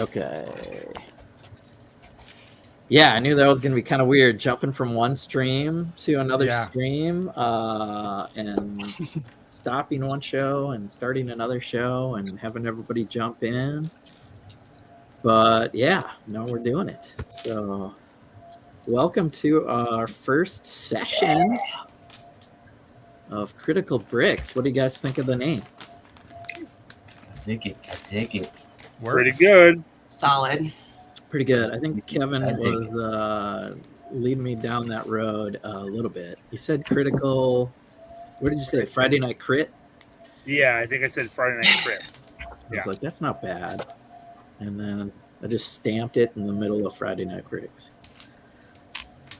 Okay. Yeah, I knew that was going to be kind of weird, jumping from one stream to another stream, and stopping one show and starting another show and having everybody jump in. But yeah, no, we're doing it. So welcome to our first session of Critical Bricks. What do you guys think of the name? I dig it. Pretty good. Solid. Pretty good. I think Kevin was leading me down that road a little bit. He said critical. What did you say? Friday Night Crit? Yeah, I think I said Friday Night Crit. I was like, that's not bad. And then I just stamped it in the middle of Friday Night Critics.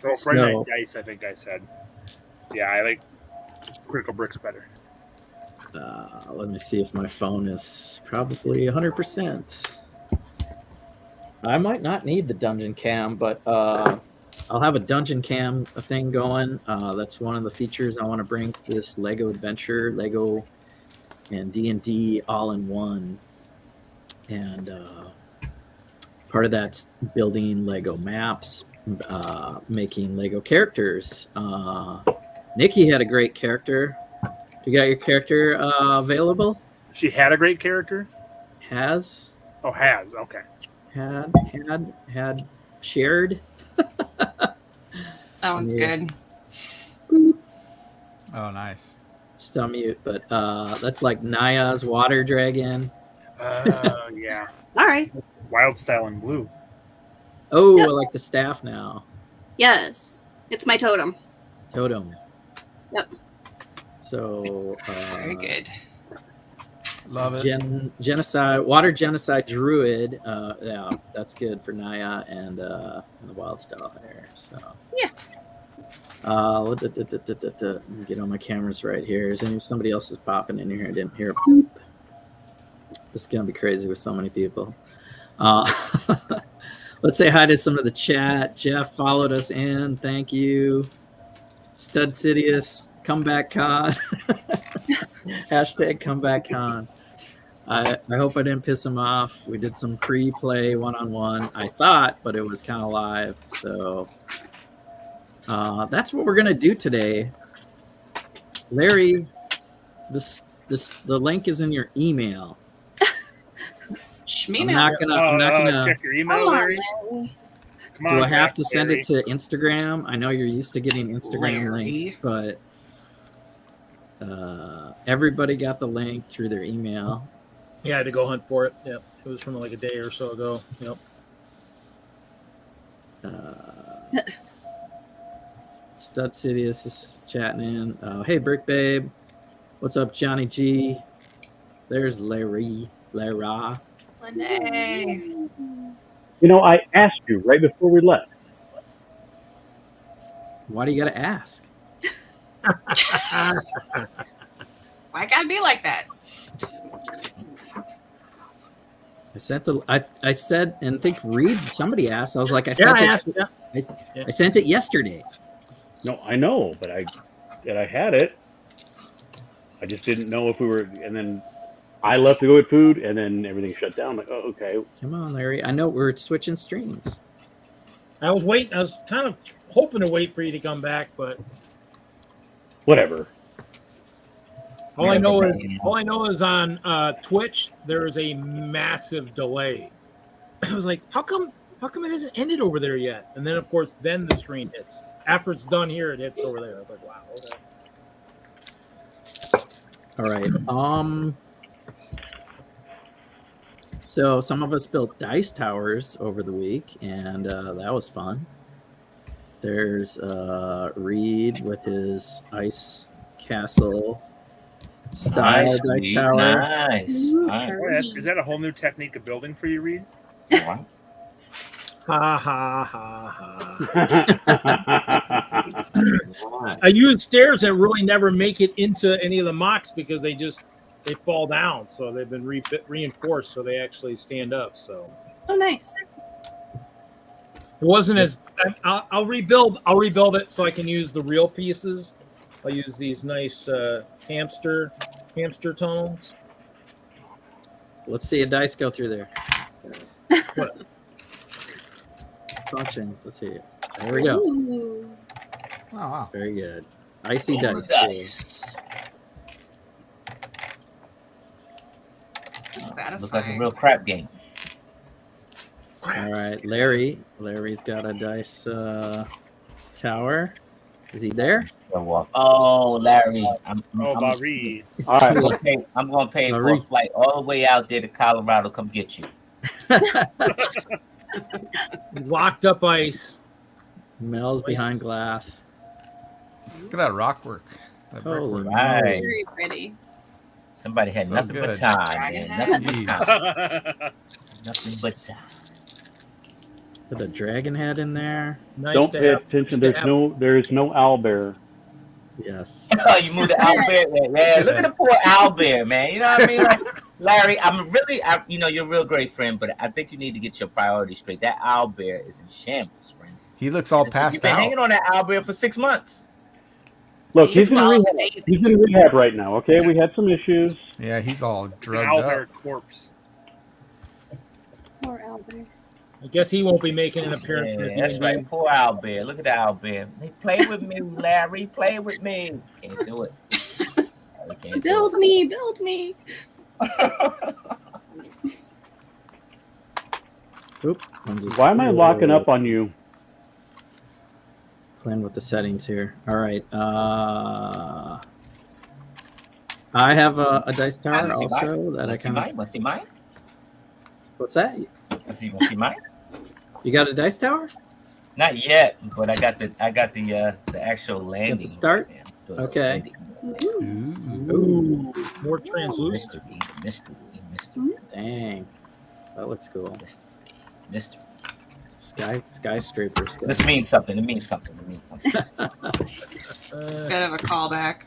Oh, Friday Night Dice, I think I said. Yeah, I like Critical Bricks better. Let me see if my phone is probably 100%. I might not need the dungeon cam, but I'll have a dungeon cam thing going. That's one of the features I want to bring to this Lego adventure, Lego and D&D all in one. And part of that's building Lego maps, making Lego characters. Nikki had a great character. You got your character available? She had a great character? Has. Oh, has. Okay. Had shared. That one's good. Oh, nice. Just on mute, but that's like Naya's water dragon. Yeah. All right. Wild style in blue. Oh, Yep. I like the staff now. Yes. It's my totem. Totem. Yep. So Very good. Love it. Genocide, water genocide druid. Yeah, that's good for Naya and the wild style there. So Yeah. Let me get on my cameras right here. Is somebody else is popping in here? I didn't hear a poop. It's gonna be crazy with so many people. Let's say hi to some of the chat. Jeff followed us in. Thank you. Stud Sidious, comeback con. Hashtag comeback con. I hope I didn't piss him off. We did some pre-play one-on-one, I thought, but it was kind of live. So that's what we're gonna do today. Larry, the link is in your email. I'm not gonna check your email, Larry. Come on, do I have to send it to Instagram? I know you're used to getting Instagram links, but everybody got the link through their email. Yeah, I had to go hunt for it. Yep. It was from like a day or so ago. Yep. Stud Sidious is chatting in. Hey, Brick Babe. What's up, Johnny G? There's Lah-Ree. Lah-Ree. Lene. You know, I asked you right before we left. Why do you gotta ask? Why gotta be like that? I sent I said, and I think Reed, somebody asked. I was like, I sent it yesterday. No, I know, but I had it. I just didn't know if we were, and then I left to go get food, and then everything shut down. I'm like, oh, okay. Come on, Larry. I know we're switching streams. I was waiting. I was kind of hoping to wait for you to come back, but Whatever. all I know is on Twitch there is a massive delay. I was like, how come it hasn't ended over there yet? And then of course then the screen hits. After it's done here, it hits over there. I was like, wow. Okay. All right. So some of us built dice towers over the week, and that was fun. There's Reed with his ice castle style dice tower. Nice. Is that a whole new technique of building for you, Reed? Wow. Ha ha ha ha. I use stairs that really never make it into any of the mocks because they fall down. So they've been reinforced so they actually stand up. So Oh, nice. it wasn't as I'll rebuild it so I can use the real pieces. I'll use these nice hamster tunnels. Let's see a dice go through there. Watching. Let's see. There we go. Ooh. Oh, wow. Very good. Icy Roll the dice. dice. Satisfying. Look like a real crap game. All right, Larry. Larry's got a dice tower. Is he there? Go off. Oh, Larry. I'm Lah-Ree. All right. I'm gonna pay for Lah-Ree. a flight all the way out there to Colorado. Come get you. Locked up ice. Mel's behind glass. Look at that rock work. That Holy brickwork. Right. Very pretty. Somebody had So nothing but good. time, Dragon man. head. Nothing but time. Nothing but time. Put a dragon head in there. Nice Don't to pay have. attention. nice to There is no owlbear. Yes. Oh, you moved the owlbear. Yeah, look at the poor owlbear, man. You know what I mean? Like, Larry, you're a real great friend, but I think you need to get your priorities straight. That owlbear is in shambles, friend. He looks all You've passed been out. hanging on that owlbear for 6 months. Look, he's in Well, rehab. Daisy. He's in rehab right now. Okay, we had some issues. Yeah, he's all It's an drugged owlbear up. corpse. Poor Albert. I guess he won't be making an appearance in the Yeah, that's D&D. right. Poor owlbear. Look at the owlbear. Hey, play with me, Larry. Play with me. Can't do it. Larry can't do Build me, build me. Oop. I'm just Why am I locking up on you? playing with the settings here. All right. I have a dice tower Wanna see also that I Want to see kind of. mine? Want to see mine? What's that? Want to see mine? You got a dice tower? Not yet, but I got the actual landing. start? Man. The Okay. landing. Ooh. Ooh, more translucent. Mystery. Dang. That looks cool. Mystery. Skyscraper stuff. This means something. It means something. Uh, Bit of a callback.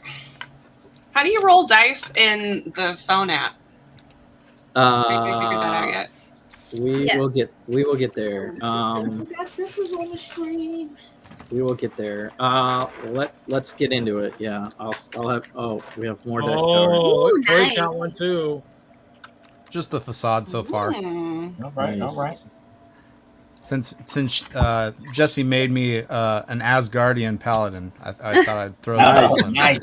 How do you roll dice in the phone app? Have we figured that out yet? We Yes. will get there. That's this is on the screen. We will get there. Let's get into it. Yeah, I'll have. Oh, we have more dice towers. oh, Ooh, Troy's nice. got one too. Just the facade so far. Hmm. All right. Nice. Since Jesse made me an Asgardian paladin, I thought I'd throw that Oh, all in. nice,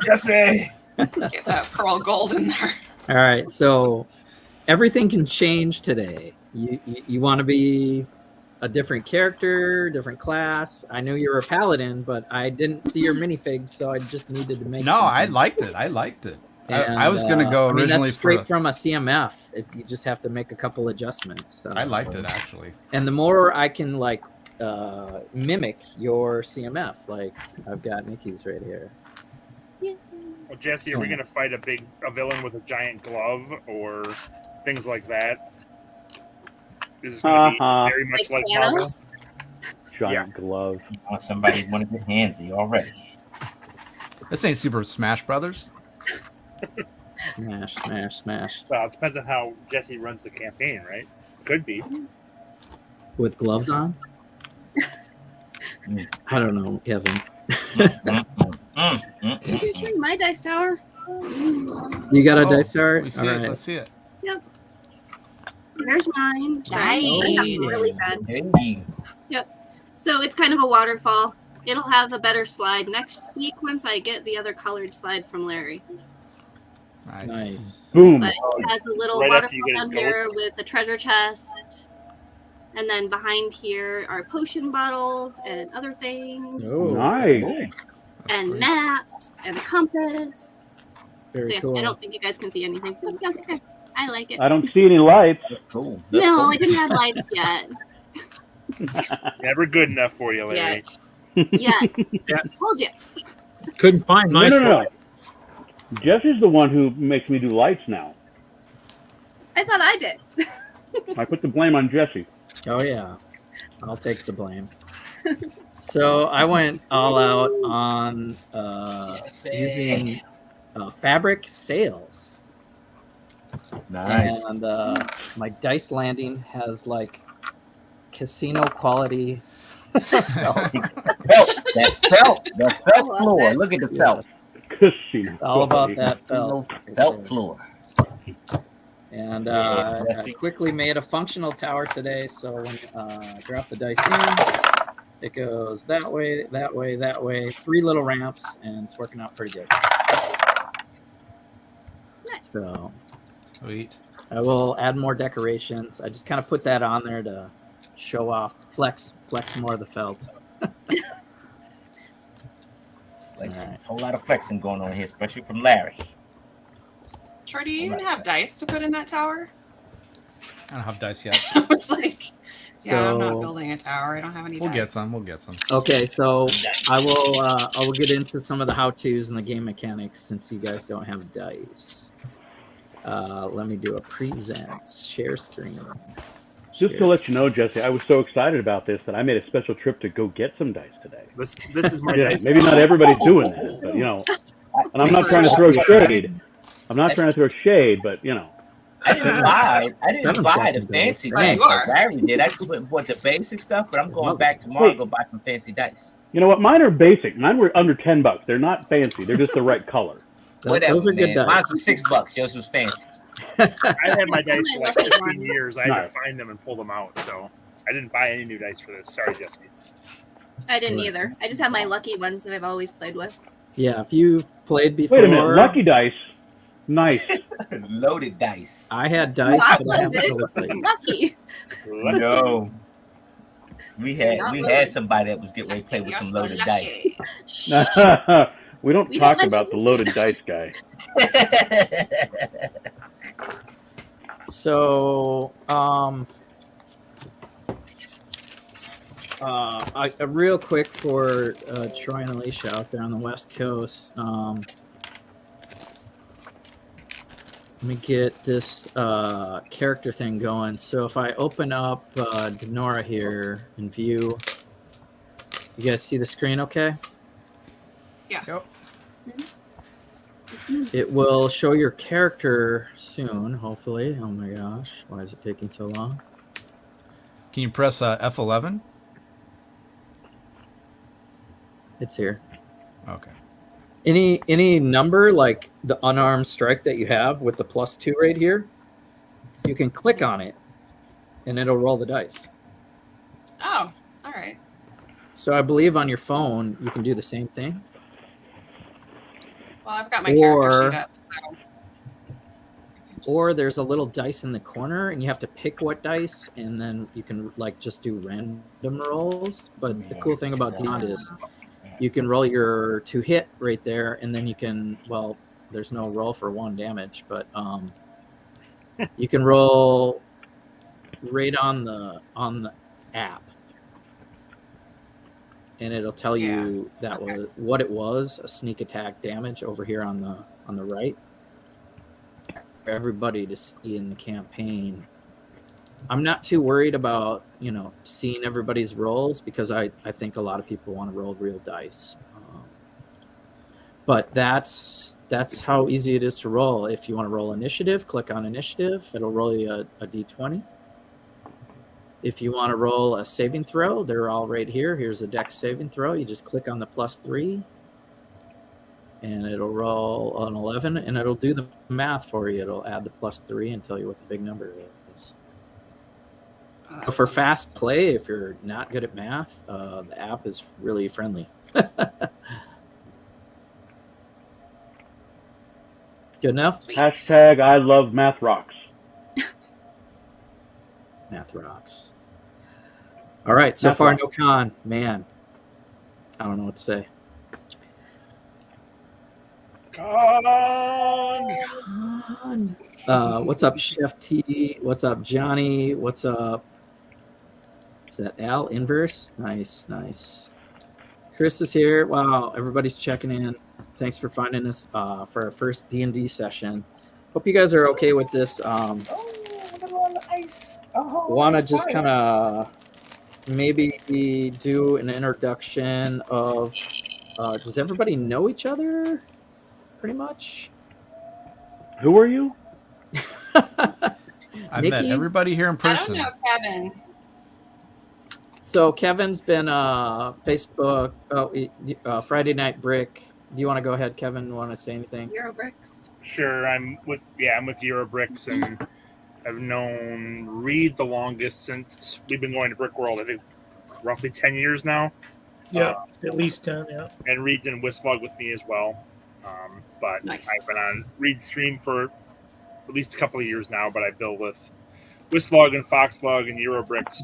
Jesse. Get that pearl gold in there. All right, so everything can change today. You want to be a different character, different class. I knew you were a paladin, but I didn't see your minifigs, so I just needed to make. No, I something. liked it. I liked it. And, I was going to go I mean, originally that's straight for. from a CMF. You just have to make a couple adjustments. So. I liked it actually. And the more I can like mimic your CMF, like I've got Nikki's right here. Well, Jesse, are we going to fight a villain with a giant glove or things like that? Is this going to be very much like Marvel? Thanos? Giant glove. Somebody want to get handsy already. This ain't Super Smash Brothers. Smash, smash, smash. Well, it depends on how Jesse runs the campaign, right? Could be. With gloves on? I don't know, Kevin. You can show my dice tower. You got a Oh, dice tower? We see All it. right. Let's see it. There's mine. Nice. I have really bad. Hey. So it's kind of a waterfall. It'll have a better slide next week once I get the other colored slide from Larry. Nice. Nice. Boom. But it has a little Right after you waterfall get his down here goats. with a treasure chest. And then behind here are potion bottles and other things. Oh, Nice. That's And sweet. maps and a compass. very So yeah, cool. I don't think you guys can see anything, but that's okay. I like it. I don't see any lights. Cool. That's No, cool. I didn't have lights yet. Never good enough for you, Larry. Yet. Yeah. Told you. Couldn't find my No. slide. Jesse's the one who makes me do lights now. I thought I did. I put the blame on Jesse. Oh yeah, I'll take the blame. So I went all out on using fabric sails, Nice. and my dice landing has like casino quality. Felt. That felt love floor. it. Look at the felt. Casino. All about that felt. Felt floor. And Yeah, I quickly made a functional tower today. So when I drop the dice in, it goes that way, that way, that way. 3 little ramps, and it's working out pretty good. Nice. So Sweet. I will add more decorations. I just kind of put that on there to show off, flex more of the felt. Flexing. Right. A whole lot of flexing going on here, especially from Larry. Troy, do you even have dice to put in that tower? I don't have dice yet. I was like, yeah, So, I'm not building a tower. I don't have any We'll dice. get some. We'll get some. Okay, so I will get into some of the how-tos and the game mechanics since you guys don't have dice. Let me do a present. Share screen. Just to let you know, Jesse, I was so excited about this that I made a special trip to go get some dice today. This is my Yeah, dice. maybe not everybody's doing that, but you know, and I'm not trying to throw shade. I'm not trying to throw shade, but you know. I didn't buy the fancy dice like Larry did. I just went and bought the basic stuff, but I'm going back tomorrow to go buy some fancy dice. You know what? Mine are basic. Mine were under $10. They're not fancy. They're just the right color. Whatever, those are man. good dice. Mine was $6. Yours was fancy. I had my dice for like 15 years. I had to find them and pull them out, so I didn't buy any new dice for this. Sorry, Jesse. I didn't either. I just have my lucky ones that I've always played with. Yeah, if you played before. Wait a minute, lucky dice. Nice. Loaded dice. I had dice, but I haven't really played. Lucky. No. We had somebody that was getting ready to play with some loaded dice. We don't talk about the loaded dice guy. So, real quick for Troy and Alisha out there on the West Coast. Let me get this character thing going. So if I open up Denorra here in view, you guys see the screen okay? Yeah. Yep. It will show your character soon, hopefully. Oh my gosh, why is it taking so long? Can you press F11? It's here. Okay. Any number like the unarmed strike that you have with the +2 right here, you can click on it and it'll roll the dice. Oh, all right. So I believe on your phone you can do the same thing. Well, I've got my character sheet up, so. Or there's a little dice in the corner and you have to pick what dice, and then you can like just do random rolls. But the cool thing about Genasi is you can roll your 2 hit right there, and then you can, well, there's no roll for 1 damage, but you can roll right on the app, and it'll tell you that was what it was, a sneak attack damage over here on the right. For everybody to see in the campaign. I'm not too worried about, seeing everybody's rolls because I think a lot of people want to roll real dice. But that's how easy it is to roll. If you want to roll initiative, click on initiative. It'll roll you a d20. If you want to roll a saving throw, they're all right here. Here's a dex saving throw. You just click on the +3. And it'll roll an 11, and it'll do the math for you. It'll add the +3 and tell you what the big number is. So for fast play, if you're not good at math, the app is really friendly. Good enough? Sweet. Hashtag I love math rocks. Math rocks. All right, so far no con. Man, I don't know what to say. Con. What's up, Chef T? What's up, Johnny? What's up? Is that Al Inverse? Nice. Chris is here. Wow, everybody's checking in. Thanks for finding us for our first D&D session. Hope you guys are okay with this. Want to just kind of maybe do an introduction of. Does everybody know each other? Pretty much. Who are you? I've met everybody here in person. I don't know, Kevin. So Kevin's been Facebook, Friday Night Brick. Do you want to go ahead, Kevin? Want to say anything? Eurobricks. Sure, I'm with Eurobricks, and I've known Reed the longest since we've been going to Brick World. I think roughly 10 years now. Yeah, at least 10. Yeah. And Reed's in Wistlog with me as well. But Nice. I've been on Reed's stream for at least a couple of years now. But I build with Wistlog and Foxlog and Eurobricks.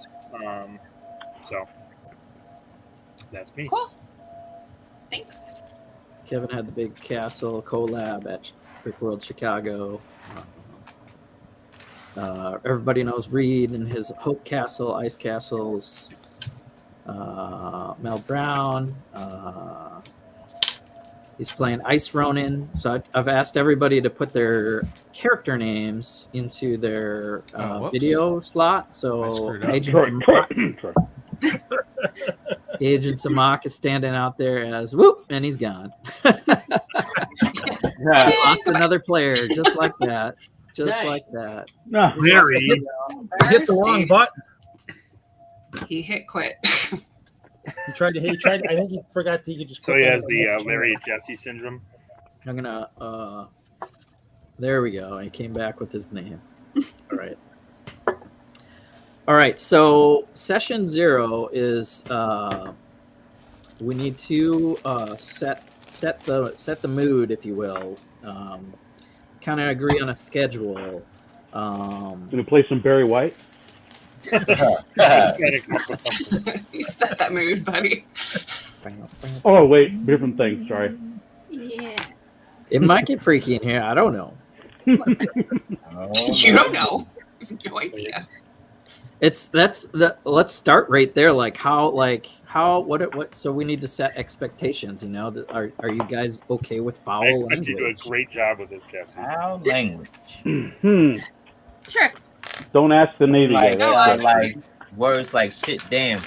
So that's me. Cool. Thanks. Kevin had the big castle collab at Brick World Chicago. Everybody knows Reed and his Hope Castle, Ice Castles. Mel Brown. He's playing Ice Ronin. So I've asked everybody to put their character names into their video slot. So Agent Samak is standing out there as whoop, and he's gone. Lost another player just like that. Just like that. Larry. You hit the wrong button. He hit quit. He tried. I think he forgot that he could just. So he has the Larry and Jesse syndrome. I'm gonna. There we go. He came back with his name. All right. All right. So session 0 is. We need to set the mood, if you will. Kind of agree on a schedule. Gonna play some Barry White. You set that mood, buddy. Oh wait, different thing. Sorry. Yeah. It might get freaky in here. I don't know. You don't know. No idea. Let's start right there. What? So we need to set expectations. You know, are you guys okay with foul I expect language? you to do a great job with this, Jesse. Foul language. Sure. Don't ask the Navy Like, guy. like words like shit, damn.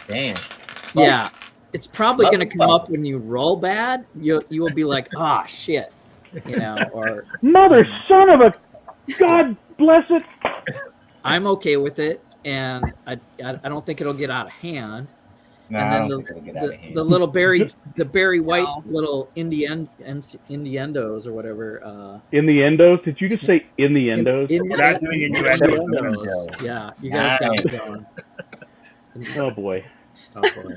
Yeah, it's probably going to come up when you roll bad. You will be like, ah, shit, you know, or Mother son of a God bless it. I'm okay with it, and I don't think it'll get out of hand. Nah, And I then don't think it'll get out of hand. the little Barry White No. little innuendos or whatever. In the endos? Did you just say in the endos? We're not doing innuendos. Innuendos. Yeah, you guys got it going. Oh boy. Oh, boy.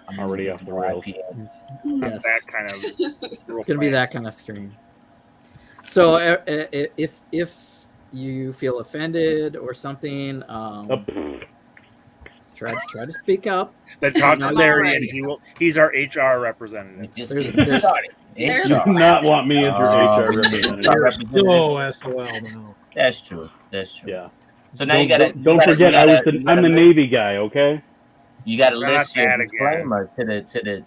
I'm already off the rails. Yes. That kind of. It's gonna be that kind of stream. So if you feel offended or something, try to speak up. Then talk to I'm Larry, already. and he's our HR representative. Just There's- getting started. there's- You HR. do not want me as your HR Oh, representative. Oh, SOL now. That's true. Yeah. So now you gotta. Don't forget, I'm the Navy guy. Okay. You gotta Not list your that again. disclaimer to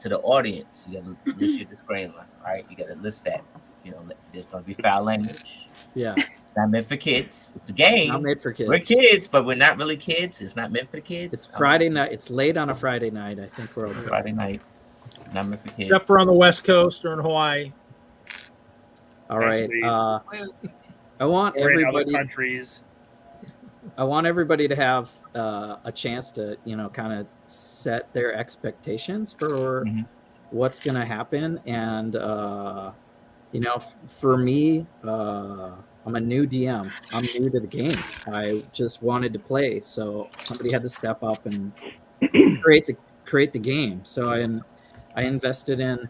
the audience. You gotta list your disclaimer. All right, you gotta list that. You know, there's gonna be foul language. Yeah, It's not meant for kids. It's a game. not made for kids. We're kids, but we're not really kids. It's not meant for kids. It's Friday night. It's late on a Friday night. I think we're okay. Friday night. Not meant for kids. Except for on the West Coast or in Hawaii. All right. Actually, I want or in other everybody. countries. I want everybody to have a chance to, you know, kind of set their expectations for Mhm. what's going to happen. And, you know, for me, I'm a new DM. I'm new to the game. I just wanted to play. So somebody had to step up and create the game. So I invested in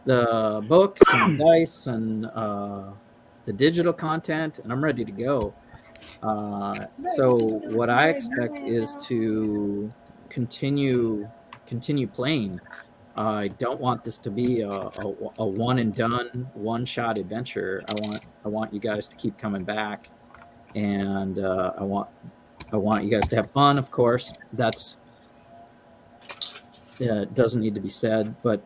the books and dice and the digital content, and I'm ready to go. So what I expect is to continue playing. I don't want this to be a one and done, one shot adventure. I want you guys to keep coming back, and I want you guys to have fun. Of course, that's it doesn't need to be said, but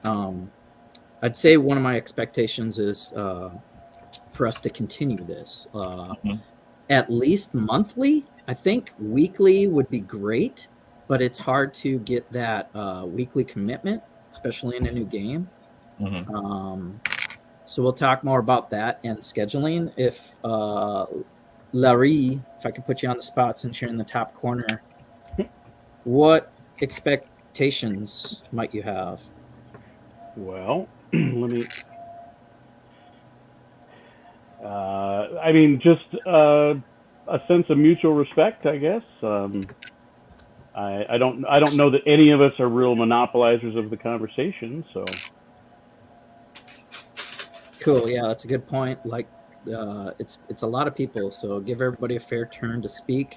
I'd say one of my expectations is for us to continue this. At least monthly. I think weekly would be great, but it's hard to get that weekly commitment, especially in a new game. So we'll talk more about that and scheduling. If Lah-Ree, if I could put you on the spot since you're in the top corner, what expectations might you have? Well, let me. I mean, just a sense of mutual respect, I guess. I don't know that any of us are real monopolizers of the conversation, so. Cool. Yeah, that's a good point. Like, it's a lot of people, so give everybody a fair turn to speak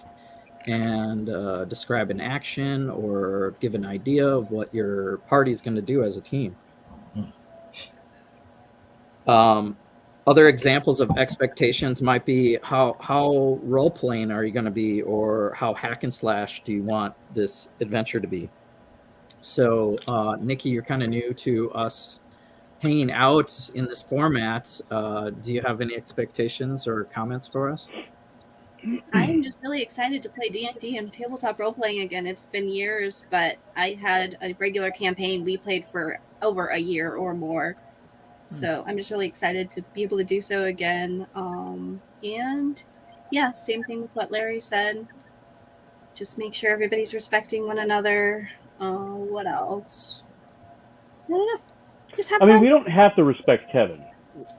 and describe an action or give an idea of what your party is going to do as a team. Other examples of expectations might be how role playing are you going to be, or how hack and slash do you want this adventure to be. So, Nikki, you're kind of new to us hanging out in this format. Do you have any expectations or comments for us? I'm just really excited to play D&D and tabletop role-playing again. It's been years, but I had a regular campaign we played for over a year or more. So I'm just really excited to be able to do so again. And yeah, same thing with what Larry said. Just make sure everybody's respecting one another. What else? I don't know. Just have fun. We don't have to respect Kevin.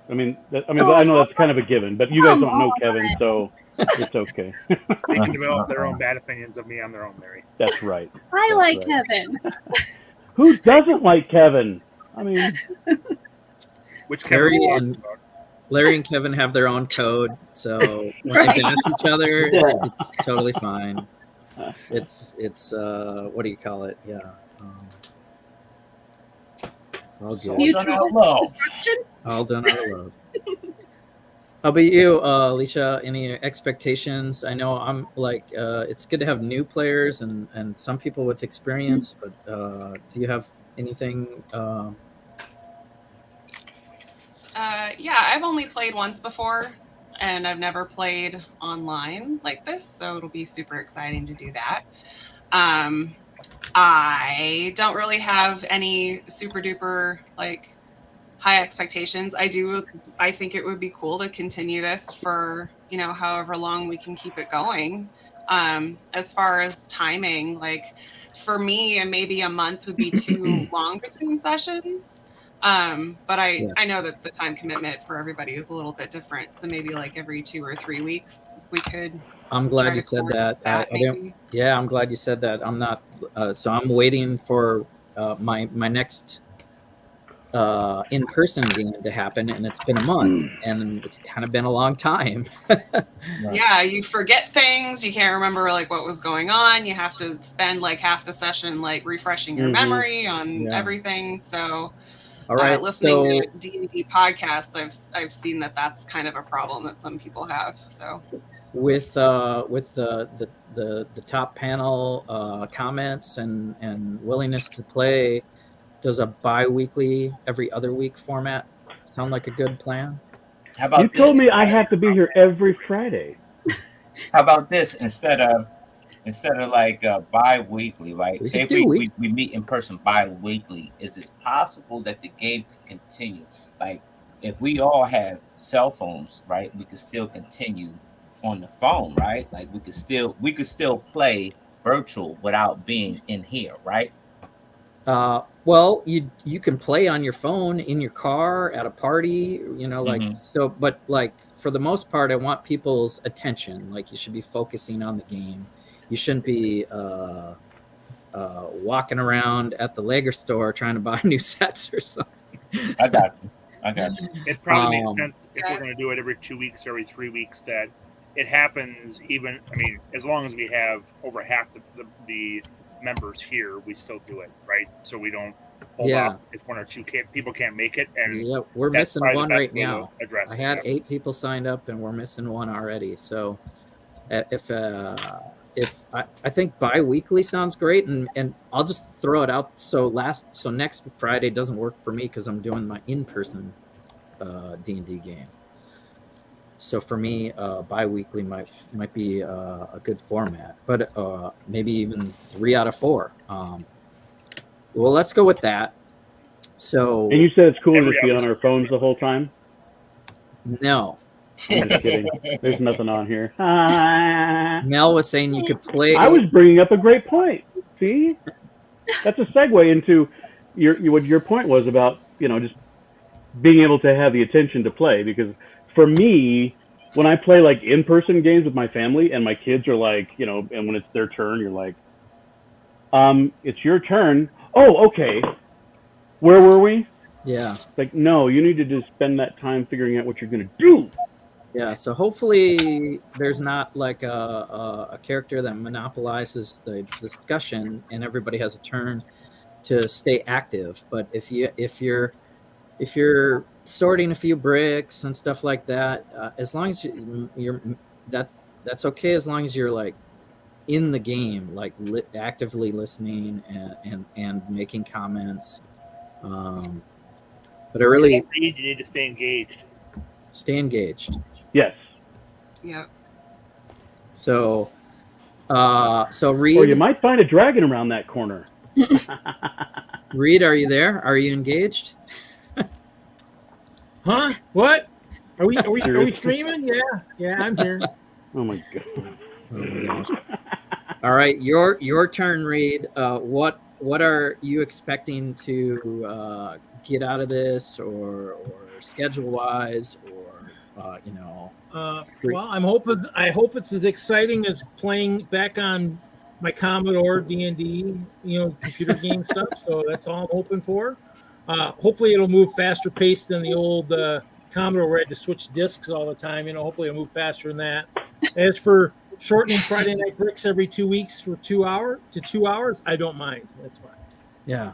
I know that's kind of a given, but you guys don't know Kevin, so it's okay. They can develop their own bad opinions of me on their own, Larry. That's right. I like Kevin. Who doesn't like Kevin? I mean, which Kevin? Larry and Kevin have their own code, so when they bash each other, it's totally fine. It's what do you call it? Yeah. All done out of love. All done out of love. How about you, Alisha? Any expectations? I know I'm like, it's good to have new players and some people with experience, but do you have anything? Yeah, I've only played once before, and I've never played online like this, so it'll be super exciting to do that. I don't really have any super duper like high expectations. I think it would be cool to continue this for, however long we can keep it going. As far as timing, like for me, maybe a month would be too long between sessions. But I know that the time commitment for everybody is a little bit different. So maybe like every 2 or 3 weeks, if we could. I'm glad you said that. I'm glad you said that. I'm not. So I'm waiting for my next in-person game to happen, and it's been a month, and it's kind of been a long time. Yeah, you forget things. You can't remember like what was going on. You have to spend like half the session like refreshing your memory on everything. So. All right, listening to D&D podcasts, I've seen that's kind of a problem that some people have. So, with the top panel comments and willingness to play, does a bi-weekly, every other week format sound like a good plan? How about you told me I have to be here every Friday. How about this instead of like bi-weekly, right? Say if we meet in person bi-weekly, is it possible that the game can continue? Like if we all have cell phones, right, we could still continue on the phone, right? Like we could still play virtual without being in here, right? Well, you can play on your phone in your car at a party, so, but like for the most part, I want people's attention. Like you should be focusing on the game. You shouldn't be walking around at the Lego store trying to buy new sets or something. I got you. It probably makes sense if we're going to do it every 2 weeks or every 3 weeks that it happens even, as long as we have over half the members here, we still do it, right? So we don't hold up if 1 or 2 people can't make it. And we're missing one right now. I had 8 8 people signed up and we're missing 1 already. So if I think bi-weekly sounds great, and I'll just throw it out. So next Friday doesn't work for me because I'm doing my in-person D&D game. So for me, bi-weekly might be a good format, but maybe even 3 out of 4. Well, let's go with that. So, and you said it's cool to just be on our phones the whole time? No. I'm just kidding. There's nothing on here. Mel was saying you could play. I was bringing up a great point. See, that's a segue into what your point was about, just being able to have the attention to play. Because for me, when I play like in-person games with my family and my kids are like, you know, and when it's their turn, you're like, it's your turn. Oh, okay. Where were we? Yeah. Like, no, you need to just spend that time figuring out what you're going to do. Yeah, so hopefully there's not like a character that monopolizes the discussion and everybody has a turn to stay active. But if you're sorting a few bricks and stuff like that, as long as you're that's okay, as long as you're like in the game, like actively listening and making comments. But I really you need to stay engaged. Stay engaged. Yes. Yep. So Reed. Or you might find a dragon around that corner. Reed, are you there? Are you engaged? Huh? What? Are we streaming? Yeah, I'm here. Oh my god. Oh my gosh. All right, your turn, Reed. What are you expecting to get out of this, or schedule wise, or Well, I hope it's as exciting as playing back on my Commodore D&D, computer game stuff. So that's all I'm hoping for. Hopefully it'll move faster paced than the old Commodore where I had to switch discs all the time. Hopefully it'll move faster than that. As for shortening Friday Night Bricks every 2 weeks for 2 hours, I don't mind. That's fine. Yeah.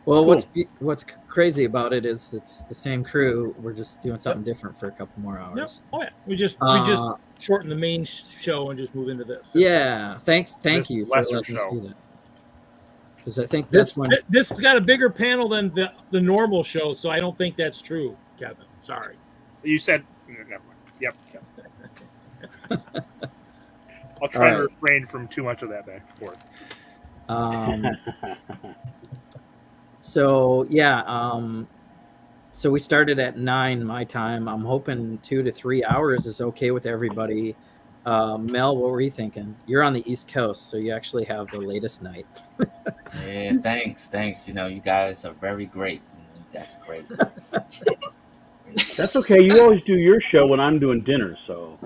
Well, cool. What's crazy about it is it's the same crew. We're just doing something different for a couple more hours. Yep. Oh yeah, we just shorten the main show and just move into this. Yeah. Thank you for letting us do that. Because I think this has got a bigger panel than the normal show, so I don't think that's true, Kevin. Sorry. You said never mind. Yep. I'll try to refrain from too much of that back and forth. So we started at 9 my time. I'm hoping 2 to 3 hours is okay with everybody. Mel, what were you thinking? You're on the East Coast, so you actually have the latest night. Yeah, thanks. You guys are very great. You guys are great. That's okay. You always do your show when I'm doing dinner, so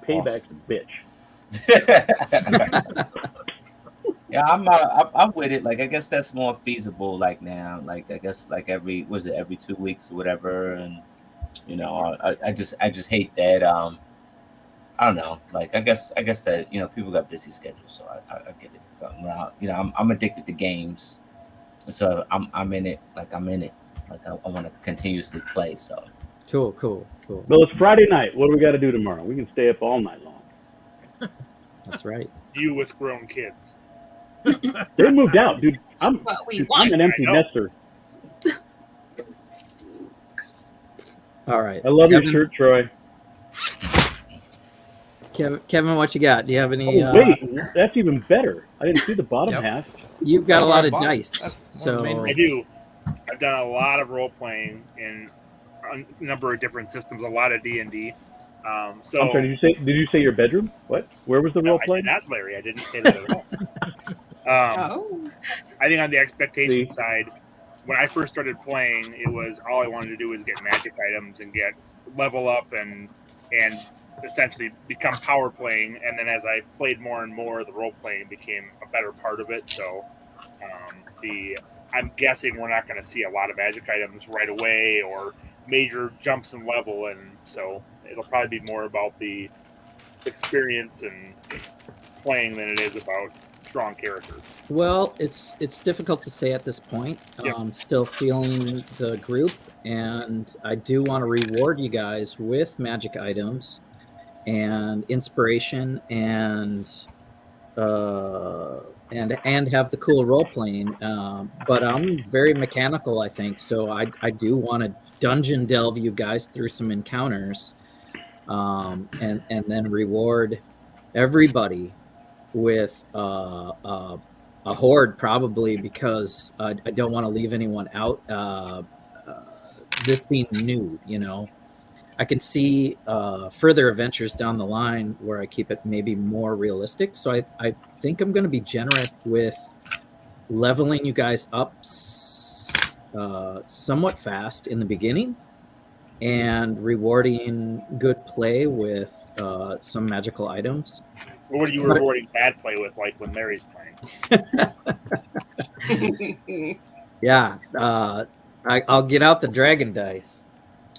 payback's a bitch. Yeah, I'm with it. Like, I guess that's more feasible. Like now, like I guess like every 2 weeks or whatever. And I just hate that. I don't know. Like, I guess that people got busy schedules, so I get it. I'm addicted to games, so I'm in it. Like I'm in it. Like I want to continuously play. So cool. Well, it's Friday night. What do we got to do tomorrow? We can stay up all night long. That's right. You with grown kids. They moved out, dude. I'm an empty nester. All right. I love your shirt, Troy. Kevin, what you got? Do you have any? Oh, wait, that's even better. I didn't see the bottom half. You've got a lot of dice. So I do. I've done a lot of role playing in a number of different systems. A lot of D&D. So I'm sorry, did you say your bedroom? What? Where was the role play? Not Larry. I didn't say that at all. I think on the expectation side, when I first started playing, it was all I wanted to do was get magic items and get level up and essentially become power playing. And then as I played more and more, the role playing became a better part of it. So I'm guessing we're not going to see a lot of magic items right away or major jumps in level, and so it'll probably be more about the experience and playing than it is about strong characters. Well, it's difficult to say at this point. Yep. I'm still feeling the group, and I do want to reward you guys with magic items and inspiration and have the cool role playing. But I'm very mechanical, I think, so I do want to dungeon delve you guys through some encounters, and then reward everybody with a horde, probably, because I don't want to leave anyone out. This being new, I can see further adventures down the line where I keep it maybe more realistic. So I think I'm going to be generous with leveling you guys up somewhat fast in the beginning, and rewarding good play with some magical items. Or what are you rewarding bad play with, like when Mary's playing? Yeah, I'll get out the dragon dice.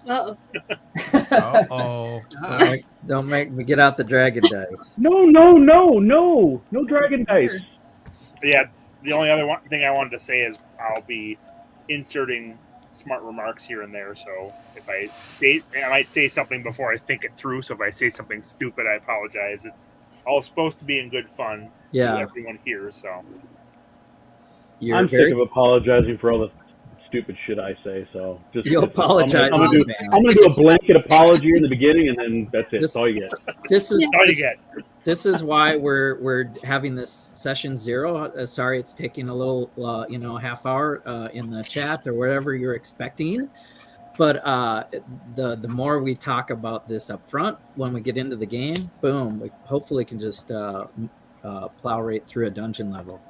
Uh-oh. Uh-oh. Don't make me get out the dragon dice. No dragon dice. Yeah, the only other thing I wanted to say is I'll be inserting smart remarks here and there. So if I might say something before I think it through. So if I say something stupid, I apologize. It's all supposed to be in good fun. Yeah, to everyone here. So I'm sick of apologizing for all the stupid shit I say. So just you apologize. I'm gonna do a blanket apology in the beginning, and then that's it. That's all you get. This is all you get. This is why we're having this session 0. Sorry, it's taking a little half hour in the chat or whatever you're expecting. But the more we talk about this up front, when we get into the game, boom, we hopefully can just plow right through a dungeon level.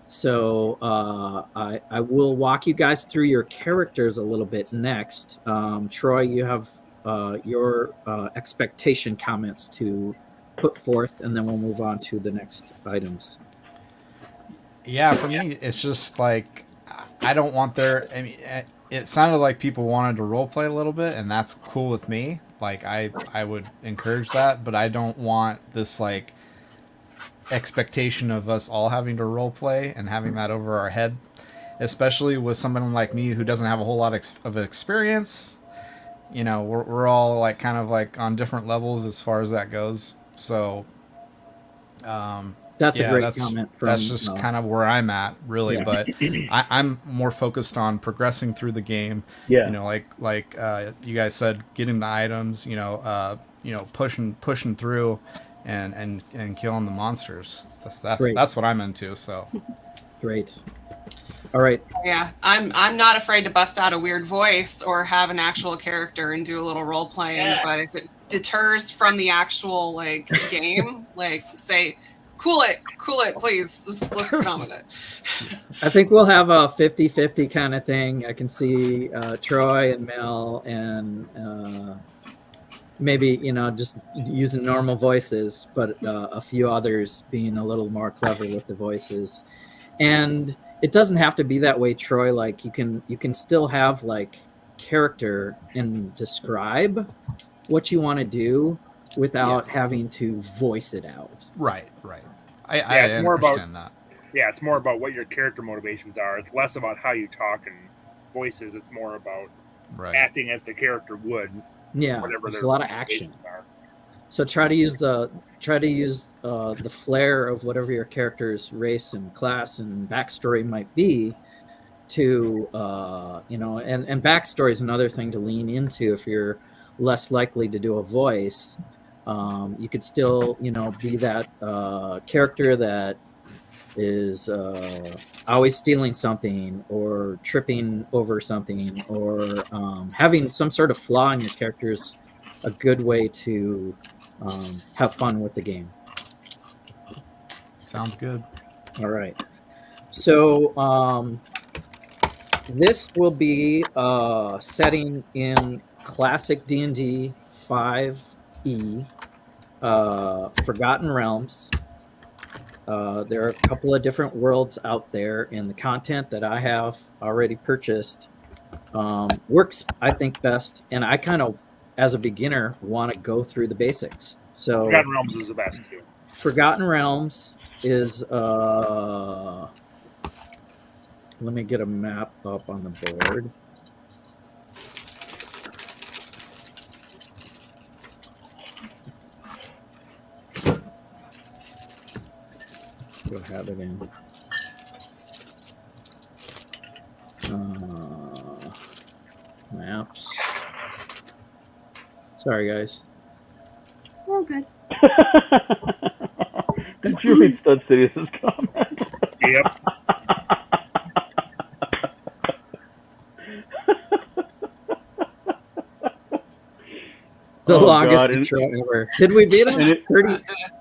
So I will walk you guys through your characters a little bit next. Troy, you have your expectation comments to put forth, and then we'll move on to the next items. Yeah, for me, it's just like I don't want their. I mean, it sounded like people wanted to roleplay a little bit, and that's cool with me. Like I would encourage that, but I don't want this like expectation of us all having to roleplay and having that over our head, especially with someone like me who doesn't have a whole lot of experience. You know, we're all like kind of like on different levels as far as that goes. So, that's a great comment. That's just kind of where I'm at, really. Yeah. But I'm more focused on progressing through the game. Yeah. You know, like you guys said, getting the items. Pushing through, and killing the monsters. That's what I'm into. So. Great. All right. Yeah, I'm not afraid to bust out a weird voice or have an actual character and do a little role playing. But if it deters from the actual like game, like say, cool it, please. Let's get on with it. I think we'll have a 50-50 kind of thing. I can see Troy and Mel and maybe just using normal voices, but a few others being a little more clever with the voices. And it doesn't have to be that way, Troy. Like you can still have like character and describe what you want to do without having to voice it out. Right. I understand that. Yeah, it's more about what your character motivations are. It's less about how you talk and voices. It's more about acting as the character would. Yeah, there's a lot of action. So try to use the flair of whatever your character's race and class and backstory might be to and backstory is another thing to lean into. If you're less likely to do a voice, you could still be that character that is always stealing something or tripping over something or having some sort of flaw in your character's a good way to have fun with the game. Sounds good. All right. So this will be setting in classic D&D 5e, Forgotten Realms. There are a couple of different worlds out there, and the content that I have already purchased works, I think, best. And I kind of, as a beginner, want to go through the basics. So Forgotten Realms is the best too. Forgotten Realms is let me get a map up on the board. We'll have it in maps. Sorry, guys. Oh, good. Did you read Stud Sidious's comment? Yep. The longest intro ever. Did we beat him?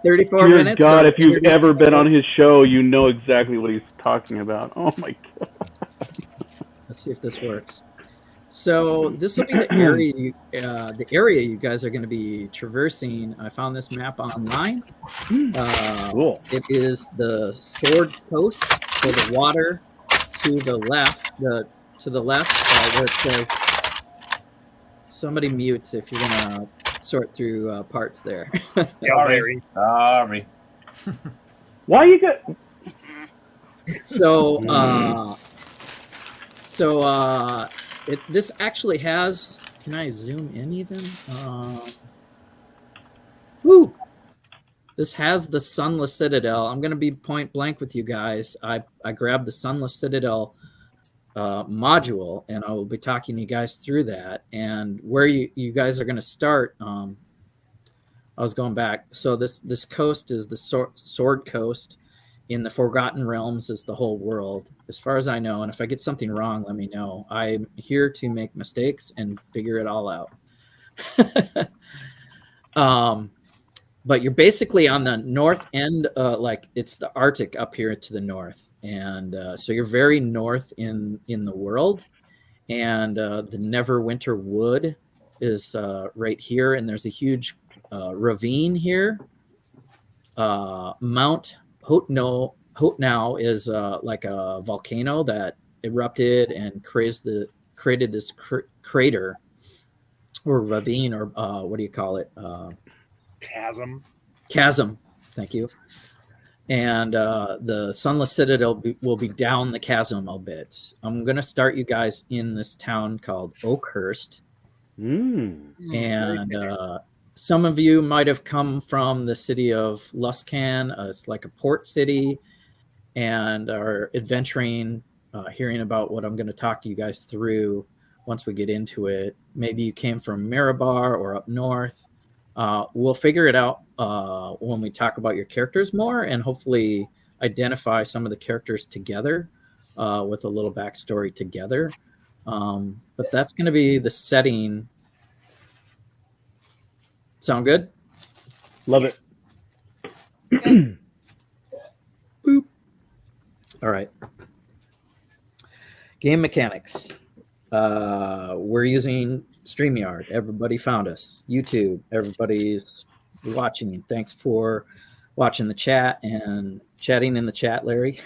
34 minutes? God, if you've ever been on his show, you know exactly what he's talking about. Oh my God. Let's see if this works. So this will be the area you guys are going to be traversing. I found this map online. Cool. It is the Sword Coast, so the water to the left. Where it says. Somebody mutes if you're going to sort through parts there. Sorry. Why you got? This actually has. Can I zoom in even? This has the Sunless Citadel. I'm going to be point blank with you guys. I grabbed the Sunless Citadel module, and I will be talking to you guys through that and where you guys are going to start. I was going back. So this coast is the Sword Coast. In the Forgotten Realms is the whole world, as far as I know. And if I get something wrong, let me know. I'm here to make mistakes and figure it all out. But you're basically on the north end, like it's the Arctic up here to the north. And so you're very north in the world. And the Neverwinter wood is right here. And there's a huge ravine here. Mount Hotnow is like a volcano that erupted and created this crater or ravine, or what do you call it? Chasm. Thank you. And the Sunless Citadel will be down the chasm a bit. I'm going to start you guys in this town called Oakhurst. And some of you might have come from the city of Luskan. It's like a port city, and are adventuring, hearing about what I'm going to talk to you guys through once we get into it. Maybe you came from Mirabar or up north. We'll figure it out when we talk about your characters more, and hopefully identify some of the characters together with a little backstory together. But that's going to be the setting. Sound good? Love it. Boop. All right. Game mechanics. We're using StreamYard. Everybody found us. YouTube. Everybody's watching. Thanks for watching the chat and chatting in the chat, Larry.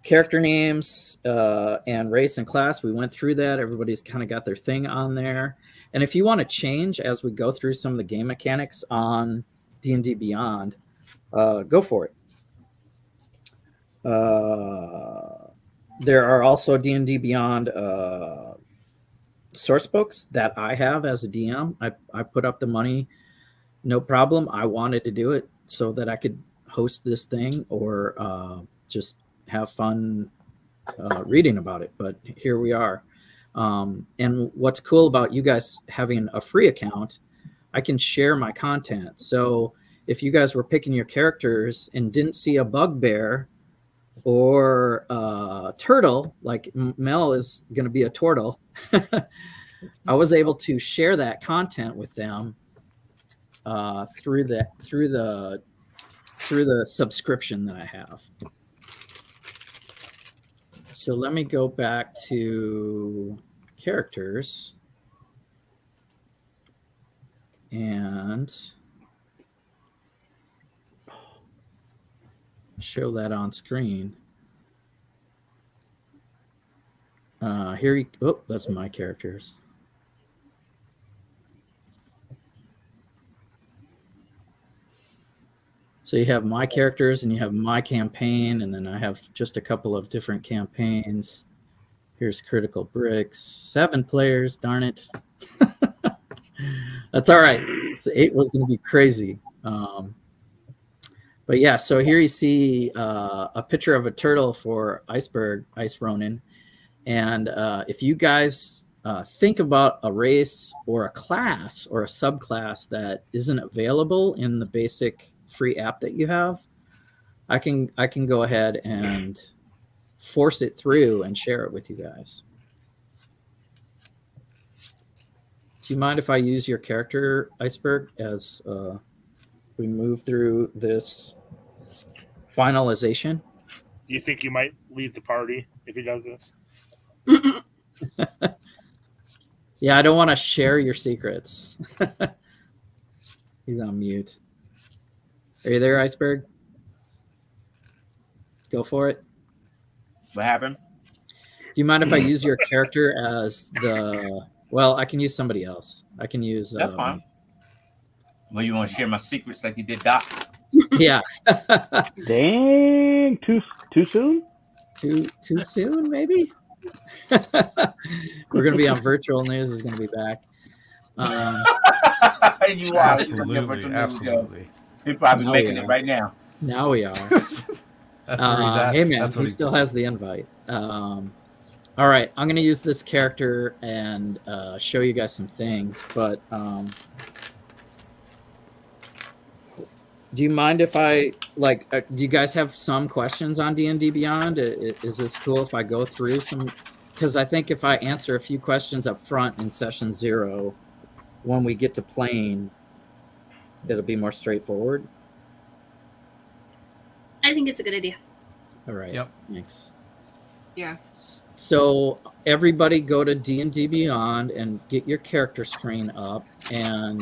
Character names and race and class. We went through that. Everybody's kind of got their thing on there. And if you want to change as we go through some of the game mechanics on D&D Beyond, go for it. There are also D&D Beyond source books that I have as a DM. I put up the money, no problem. I wanted to do it so that I could host this thing or just have fun reading about it. But here we are. And what's cool about you guys having a free account, I can share my content. So if you guys were picking your characters and didn't see a Bugbear or Tortle, like Mel is going to be a Tortle, I was able to share that content with them through the subscription that I have. So let me go back to characters and show that on screen. That's my characters. So you have my characters and you have my campaign, and then I have just a couple of different campaigns. Here's Critical Bricks, 7 players, darn it. That's all right. So 8 was going to be crazy. But yeah, so here you see a picture of a turtle for Iceberg, Ice Ronin. And if you guys think about a race or a class or a subclass that isn't available in the basic free app that you have, I can go ahead and force it through and share it with you guys. Do you mind if I use your character, Iceberg, as we move through this finalization? Do you think you might leave the party if he does this? Yeah, I don't want to share your secrets. He's on mute. Are you there, Iceberg? Go for it. What happened? Do you mind if I use your character as the... Well, I can use somebody else. I can use... That's fine. Well, you want to share my secrets like you did Doc? Yeah. Dang, too soon? Too soon, maybe? We're going to be on virtual news. Is going to be back. You are. Absolutely. You're probably making it right now. Now we are. That's where he's at. Hey, man, That's what he still has the invite. All right, I'm going to use this character and show you guys some things, but do you mind if I, like, do you guys have some questions on D&D Beyond? Is this cool if I go through some? Because I think if I answer a few questions up front in session 0, when we get to playing, it'll be more straightforward. I think it's a good idea. All right. Yep. Thanks. Yeah. So everybody go to D&D Beyond and get your character screen up, and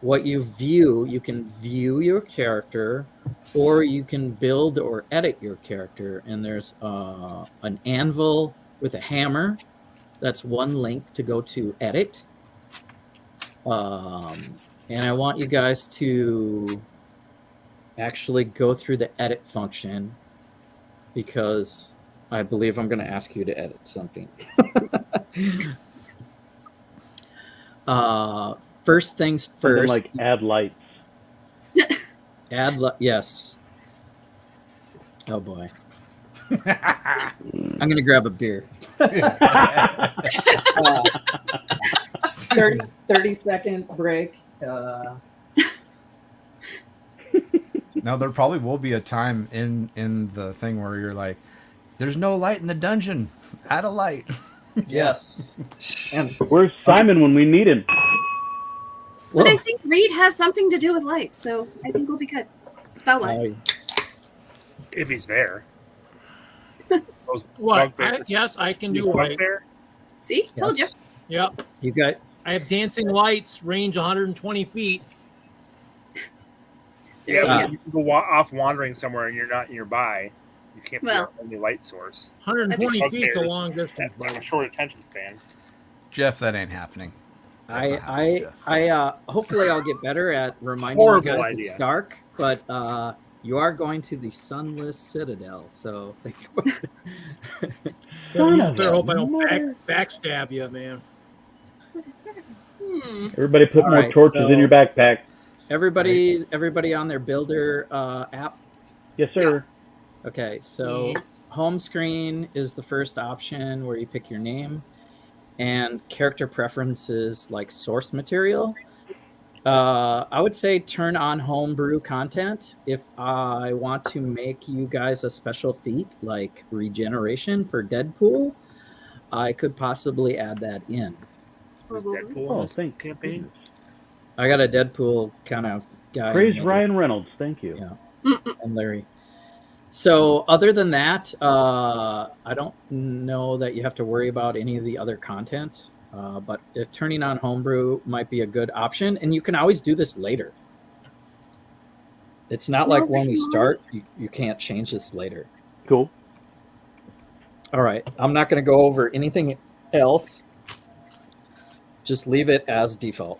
what you view, you can view your character, or you can build or edit your character. And there's an anvil with a hammer. That's one link to go to edit. And I want you guys to actually go through the edit function, because I believe I'm going to ask you to edit something. First things first. Like add lights. Yes. Oh boy. I'm going to grab a beer. 30-second break. Now there probably will be a time in the thing where you're like, there's no light in the dungeon. Add a light. Yes. And where's Simon when we need him? But I think Reed has something to do with lights, so I think we'll be good. Spell-wise. If he's there. What? Yes, I can do light. See? Yes. Told you. Yep. You got. I have dancing lights, range 120 feet. Yeah, you can go off wandering somewhere and you're not nearby. You can't be any light source. 120 feet is a long distance. By a short attention span. Jeff, that ain't happening. I hopefully I'll get better at reminding you guys it's dark, but you are going to the Sunless Citadel, so think about it. I hope I don't backstab you, man. Everybody put more torches in your backpack. Everybody on their builder app? Yes, sir. Okay, so home screen is the first option where you pick your name, and character preferences like source material. I would say turn on homebrew content. If I want to make you guys a special feat like regeneration for Deadpool, I could possibly add that in. Deadpool campaign? I got a Deadpool kind of guy. Praise Ryan Reynolds. Thank you. Yeah. And Larry. So other than that, I don't know that you have to worry about any of the other content. But if turning on homebrew might be a good option, and you can always do this later. It's not like when we start, you can't change this later. Cool. All right. I'm not going to go over anything else. Just leave it as default.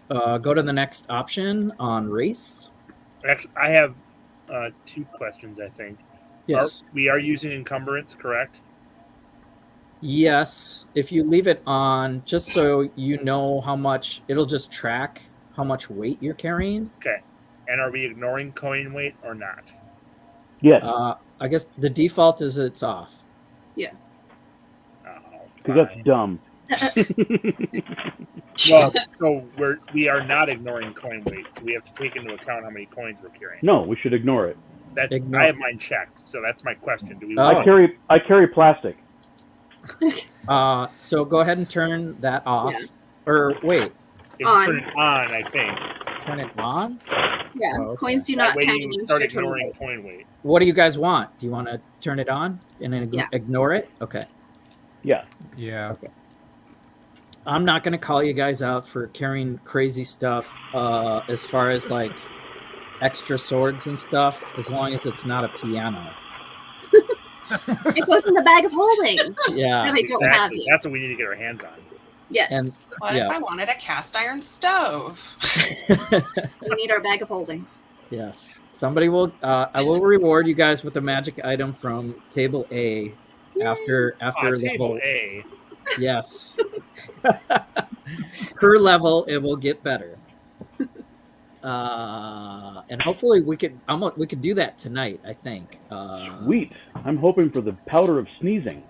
Go to the next option on race. Actually, I have 2 questions, I think. Yes. We are using encumbrance, correct? Yes. If you leave it on, just so you know how much, it'll just track how much weight you're carrying. Okay. And are we ignoring coin weight or not? Yeah. I guess the default is it's off. Yeah. Because that's dumb. Well, so we are not ignoring coin weight, so we have to take into account how many coins we're carrying. No, we should ignore it. I have mine checked, so that's my question. Do we? I carry plastic. So go ahead and turn that off. Yeah. Or wait. Turn it on, I think. turn it on? Yeah, Oh, okay. coins do That not way count you against start your turn ignoring weight. coin weight. What do you guys want? Do you want to turn it on and then Yeah. ignore it? Okay. Yeah. Yeah. Okay. I'm not going to call you guys out for carrying crazy stuff as far as like extra swords and stuff, as long as it's not a piano. It goes in the bag of holding. Yeah. Really don't have Exactly. you. That's what we need to get our hands on. Yes. And What if I wanted a cast iron stove? We need our bag of holding. Yes. Somebody will I will reward you guys with a magic item from table A after level Table A. Yes. Per level it will get better. And hopefully we could do that tonight, I think. Sweet. I'm hoping for the powder of sneezing.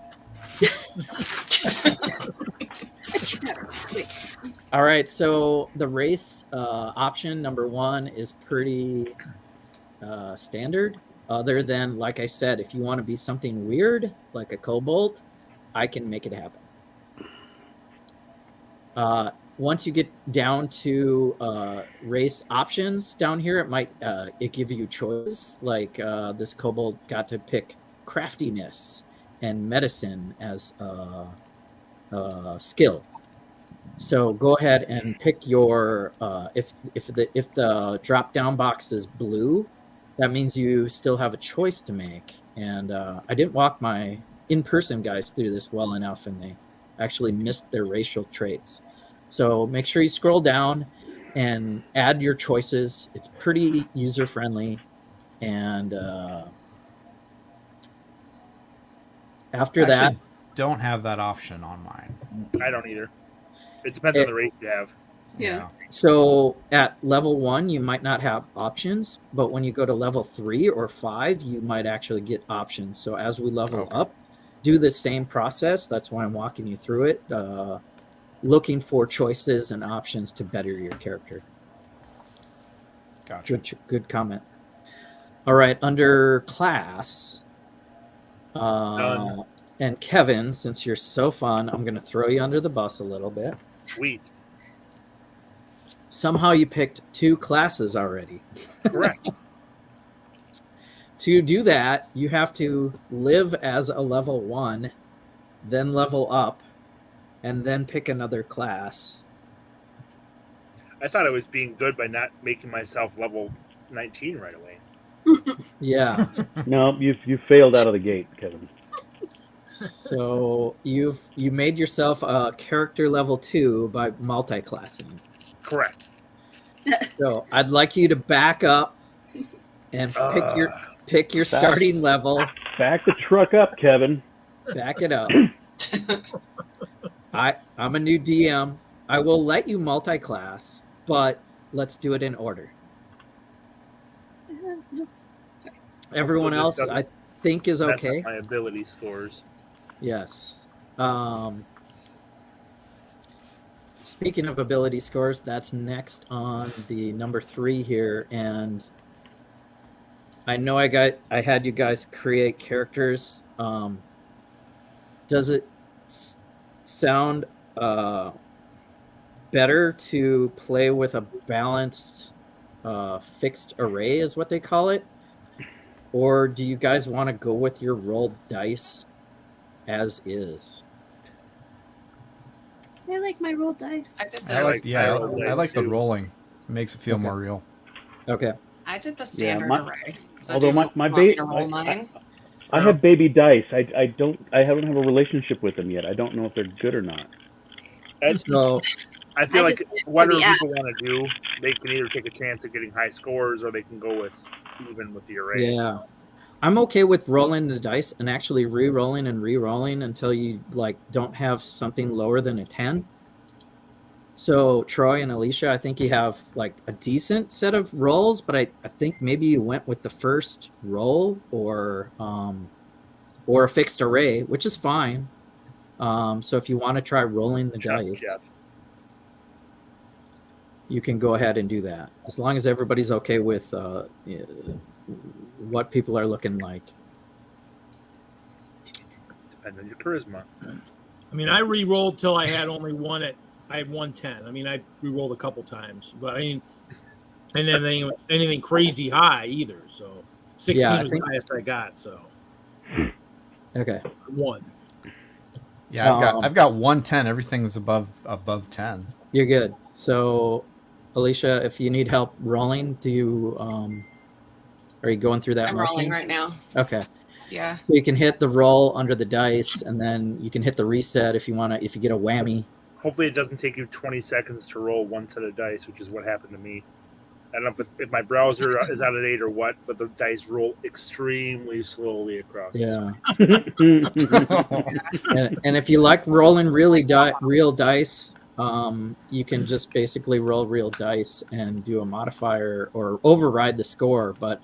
All right, so the race option number 1 is pretty standard, other than, like I said, if you want to be something weird like a kobold, I can make it happen. Once you get down to race options down here, it might it give you choices, like this kobold got to pick craftiness and medicine as skill. So go ahead and pick your if the drop down box is blue, that means you still have a choice to make. And I didn't walk my in-person guys through this well enough, and they actually missed their racial traits. So make sure you scroll down and add your choices. It's pretty user friendly, and after that, don't have that option on mine. I don't either. It depends on the rate you have. Yeah. So at level 1, you might not have options, but when you go to level 3 or 5, you might actually get options. So as we level up, do the same process. That's why I'm walking you through it, looking for choices and options to better your character. Gotcha. Good comment. All right, under class, and Kevin, since you're so fun, I'm going to throw you under the bus a little bit. Sweet. Somehow you picked 2 classes already. Correct. To do that, you have to live as a level 1, then level up, and then pick another class. I thought I was being good by not making myself level 19 right away. Yeah. No, you failed out of the gate, Kevin. So you made yourself a character level 2 by multi-classing. Correct. So I'd like you to back up and pick your starting level. Back the truck up, Kevin. Back it up. I'm a new DM. I will let you multi-class, but let's do it in order. Everyone else, I think, is okay. My ability scores. Yes. Speaking of ability scores, that's next on the number 3 here, and I know I had you guys create characters. Does it sound better to play with a balanced fixed array, is what they call it? Or do you guys want to go with your rolled dice as is? I like my rolled dice. I like the rolling. It makes it feel more real. Okay. I did the standard array. Although I have baby dice. I haven't have a relationship with them yet. I don't know if they're good or not. So I feel like whatever people want to do, they can either take a chance at getting high scores, or they can go with even with the array. Yeah. I'm okay with rolling the dice and actually re-rolling and re-rolling until you don't have something lower than a 10. So Troy and Alisha, I think you have a decent set of rolls, but I think maybe you went with the first roll or a fixed array, which is fine. So if you want to try rolling the dice, you can go ahead and do that, as long as everybody's okay with what people are looking like. Depends on your charisma. I mean, I re-rolled till I had only one I had 110. I mean, I re-rolled a couple times, but I mean, and then anything crazy high either. So 16 Yeah, was the highest I got. So Okay. 1. Yeah, I've got 110. Everything's above 10. You're good. So, Alisha, if you need help rolling, do you are you going through that I'm motion? rolling right now. Okay. Yeah. So you can hit the roll under the dice, and then you can hit the reset if you want to. If you get a whammy. Hopefully, it doesn't take you 20 seconds to roll one set of dice, which is what happened to me. I don't know if my browser is out of date or what, but the dice roll extremely slowly across. Yeah. and if you like rolling real dice, you can just basically roll real dice and do a modifier or override the score. But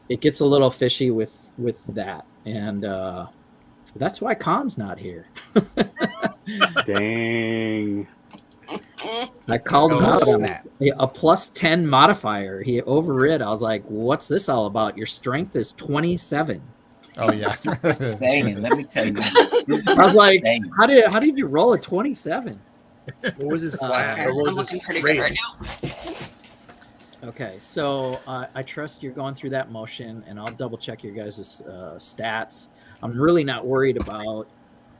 it gets a little fishy with that, and that's why Khan's not here. Dang. I called him out on that. A plus 10 modifier. He overrid. I was like, "What's this all about? Your strength is 27." Oh yeah. Insane. Let me tell you. I was like, "How did you roll a 27?" What was his class? Okay. Or what I'm was his looking pretty race? good right now. Okay, so I trust you're going through that motion, and I'll double check your guys' stats. I'm really not worried about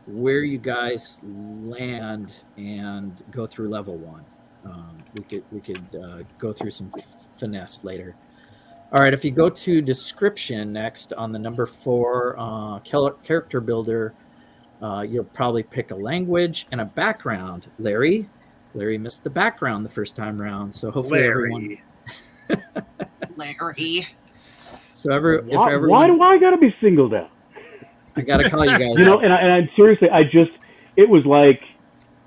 where you guys land and go through level 1. We could go through some finesse later. All right, if you go to description next on the number 4 character builder, you'll probably pick a language and a background. Larry missed the background the first time around, so hopefully everyone. Larry. So Why do I gotta be singled out? I gotta call you guys. You know, and I seriously, it was like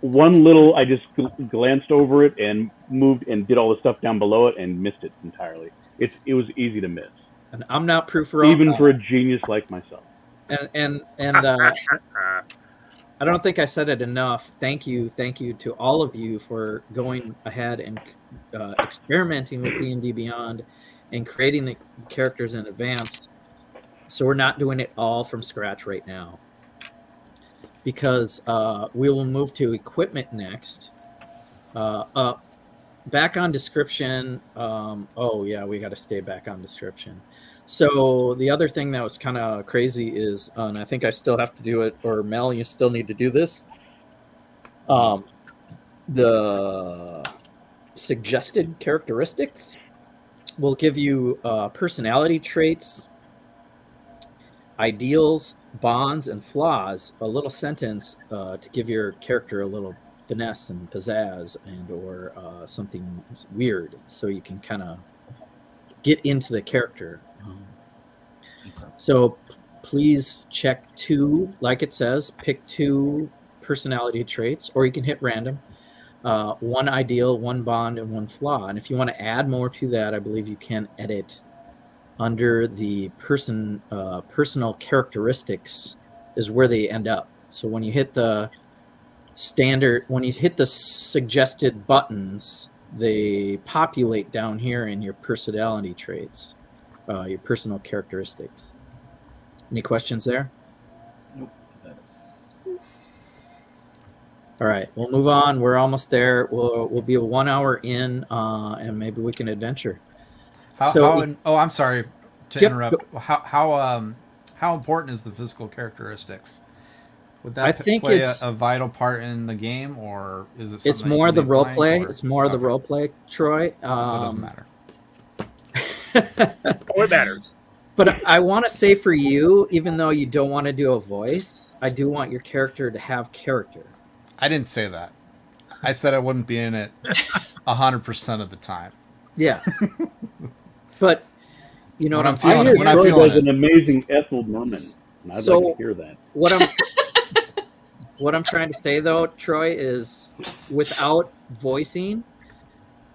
one little. I just glanced over it and moved and did all the stuff down below it and missed it entirely. It was easy to miss, And I'm not proof even for a genius like myself. And I don't think I said it enough. Thank you to all of you for going ahead and experimenting with D&D Beyond and creating the characters in advance. So we're not doing it all from scratch right now, because we will move to equipment next. Back on description. Oh yeah, we got to stay back on description. So the other thing that was kind of crazy is, and I think I still have to do it, or Mel, you still need to do this. The suggested characteristics will give you personality traits, ideals, bonds, and flaws. A little sentence to give your character a little finesse and pizzazz, and or something weird, so you can kind of get into the character. So please check 2, like it says, pick 2 personality traits, or you can hit random. 1 ideal, 1 bond, and 1 flaw. And if you want to add more to that, I believe you can edit under the personal characteristics is where they end up. So when you hit the suggested buttons, they populate down here in your personality traits, your personal characteristics. Any questions there? Nope. All right, we'll move on. We're almost there. We'll be 1 hour in, and maybe we can adventure. I'm sorry to Yep, interrupt. How important is the physical characteristics? Would that play a vital part in the game, or is it? It's more the role play. It's more the role play, Troy. So it doesn't matter. It matters. But I want to say for you, even though you don't want to do a voice, I do want your character to have character. I didn't say that. I said I wouldn't be in it 100% of the time. Yeah. But you know what I'm feeling. saying? I hear Troy does an amazing Ethel Merman, and I'd like to hear that. What I'm trying to say though, Troy, is without voicing